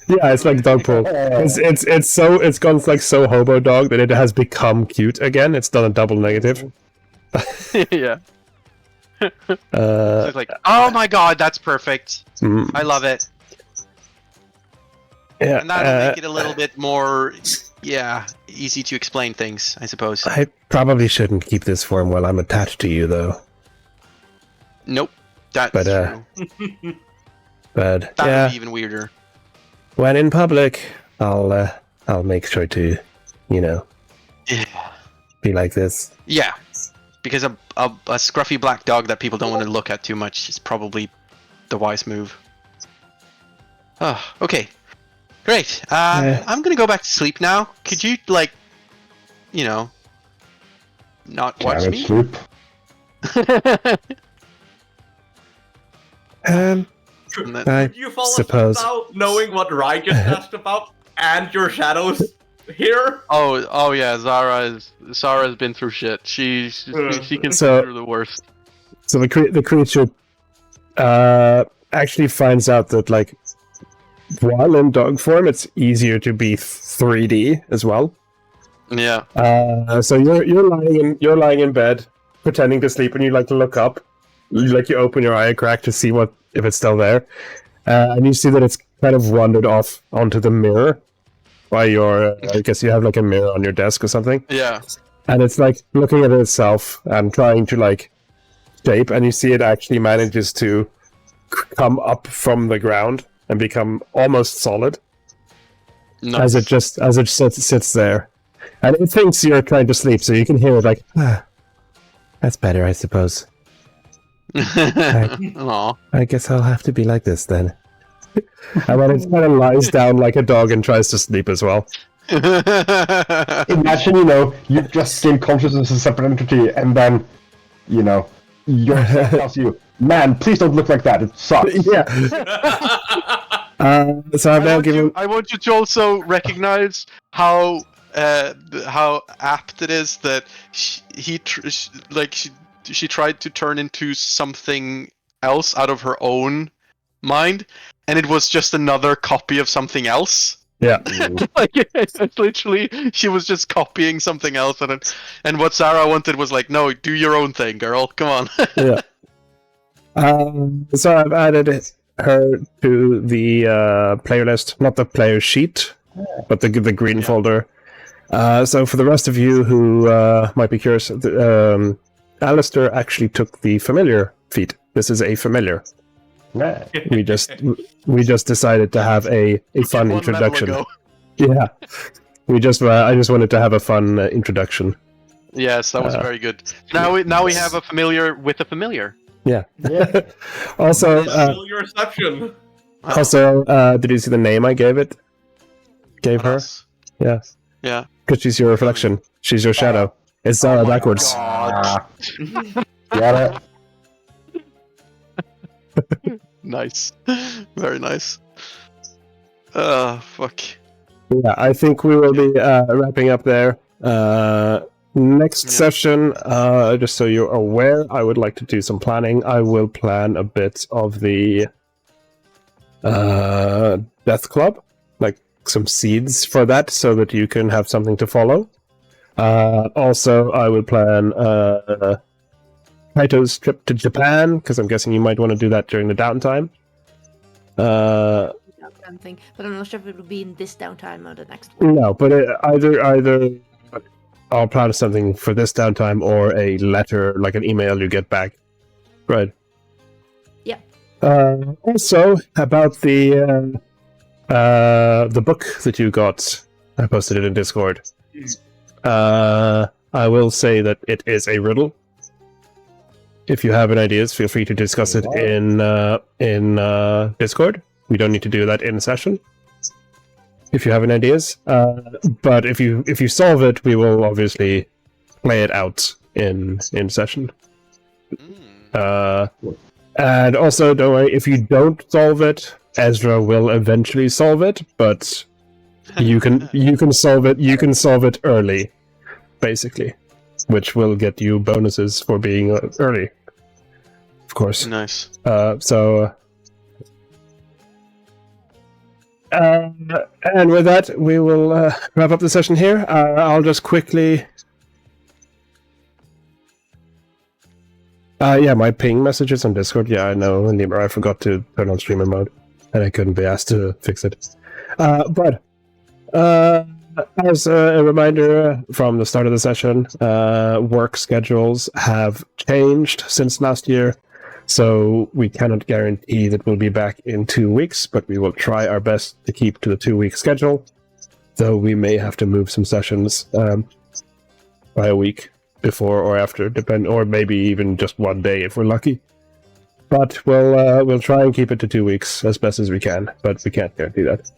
Yeah, it's like dog pull. It's gone like so hobo dog that it has become cute again. It's done a double negative. Yeah. So it's like, oh my god, that's perfect. mm, I love it. yeah, And that'll make it a little bit more, easy to explain things, I suppose. I probably shouldn't keep this form while I'm attached to you, though. Nope, that's But, true. But That yeah, would be even weirder. when in public, I'll make sure to, Yeah. be like this. Yeah, because a scruffy black dog that people don't want to look at too much is probably the wise move. Oh, okay. Great. I'm gonna go back to sleep now. Could you, like, not watch Can it me? sleep? And then- I Would you fall suppose. asleep now, knowing what Rai just asked about, and your shadows here? oh yeah, Zara's been through shit. She can So- see through the worst. So the creature actually finds out that, like, while in dog form, it's easier to be 3D as well. Yeah. So you're lying in bed, pretending to sleep, and you like look up, you open your eye a crack to see if it's still there, and you see that it's kind of wandered off onto the mirror by your. I guess you have like a mirror on your desk or something, Yeah. and it's like looking at itself and trying to like shape, and you see it actually manages to come up from the ground and become almost solid Nice. as it sits there, and it thinks you're trying to sleep, so you can hear it like, that's better, I suppose. Aw. I guess I'll have to be like this then. And then it kind of lies down like a dog and tries to sleep as well. Imagine, you just gain consciousness as a separate entity, and then, your self tells you, man, please don't look like that, it sucks. Yeah. So I've now given. I want you to also recognize how apt it is that she tried to turn into something else out of her own mind, and it was just another copy of something else. Yeah. Like, it's literally, she was just copying something else, and what Sarah wanted was like, no, do your own thing, girl. Come on. Yeah. So I've added her to the player list, not the player sheet, but the green folder. So for the rest of you who might be curious, Alistair actually took the familiar feat. This is a familiar. Yeah. We just decided to have a fun One level introduction. ago. Yeah. I just wanted to have a fun introduction. Yes, that was very good. Now we have a familiar with a familiar. Yeah. Yeah. Also, Still your reception. did you see the name I gave it? Gave her? Us. Yeah. Yeah. Because she's your reflection. She's your shadow. It's Zara Oh my backwards. God. Got it. Nice. Very nice. Fuck. Yeah, I think we will be wrapping up there. Next session, just so you're aware, I would like to do some planning. I will plan a bit of the Death Club, like some seeds for that, so that you can have something to follow. Also, I will plan Kaito's trip to Japan, because I'm guessing you might want to do that during the downtime. Downtime thing, but I'm not sure if it will be in this downtime or the next one. No, but either I'll plan something for this downtime or a letter, like an email you get back. Right. Yeah. Also, about the book that you got, I posted it in Discord. I will say that it is a riddle. If you have any ideas, feel free to discuss it in Discord. We don't need to do that in session. If you have any ideas, but if you solve it, we will obviously play it out in session. And also, don't worry, if you don't solve it, Ezra will eventually solve it. But you can solve it. You can solve it early, basically, which will get you bonuses for being early. Of course. Nice. And with that, we will wrap up the session here. I'll just quickly Yeah, my ping messages on Discord. Yeah, I know, Libra. I forgot to turn on streamer mode, and I couldn't be asked to fix it. But as a reminder from the start of the session, work schedules have changed since last year, so we cannot guarantee that we'll be back in 2 weeks, but we will try our best to keep to the 2-week schedule, though we may have to move some sessions by a week before or after, or maybe even just one day if we're lucky. But we'll try and keep it to 2 weeks as best as we can, but we can't guarantee that.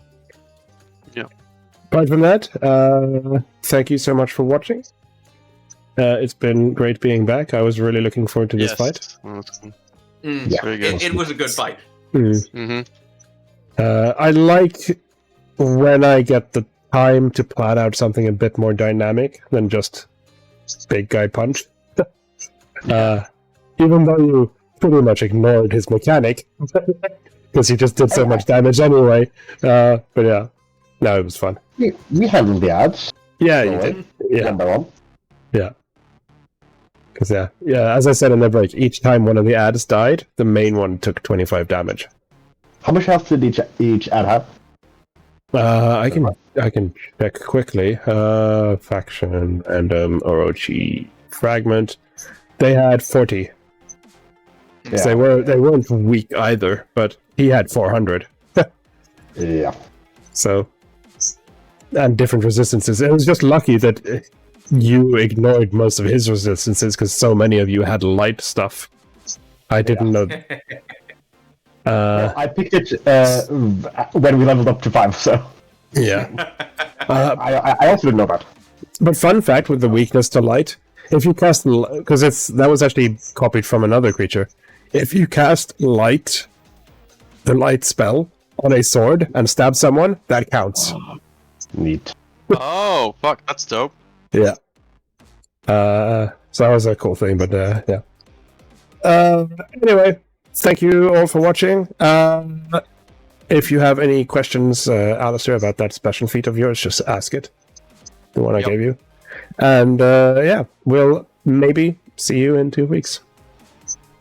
Yeah. Apart from that, thank you so much for watching. It's been great being back. I was really looking forward to this fight. Well, that's cool. Yeah. Very good. It was a good fight. Mm-hmm. I like when I get the time to plan out something a bit more dynamic than just big guy punch. Even though you pretty much ignored his mechanic, because he just did so much damage anyway. But yeah, no, it was fun. We handled the ads. Yeah, you Alright. did. Yeah, One by one. because as I said in the break, each time one of the ads died, the main one took 25 damage. How much health did each ad have? I can check quickly. Faction, random, Orochi, fragment. They had 40. Yeah. They weren't weak either, but he had 400. Yeah. So, and different resistances. It was just lucky that you ignored most of his resistances because so many of you had light stuff. I didn't know. I picked it when we leveled up to 5, so Yeah. I also didn't know that. But fun fact with the weakness to light, if you cast, because that was actually copied from another creature. If you cast light, the light spell on a sword and stab someone, that counts. Neat. Oh, fuck, that's dope. Yeah. So that was a cool thing, but yeah. Anyway, thank you all for watching. If you have any questions, Alistair, about that special feat of yours, just ask it. The one I gave you. And yeah, we'll maybe see you in 2 weeks.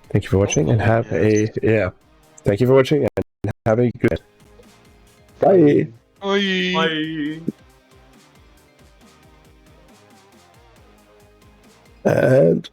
Thank you for watching and have Thank you for watching and have a good Bye. Bye. Bye. And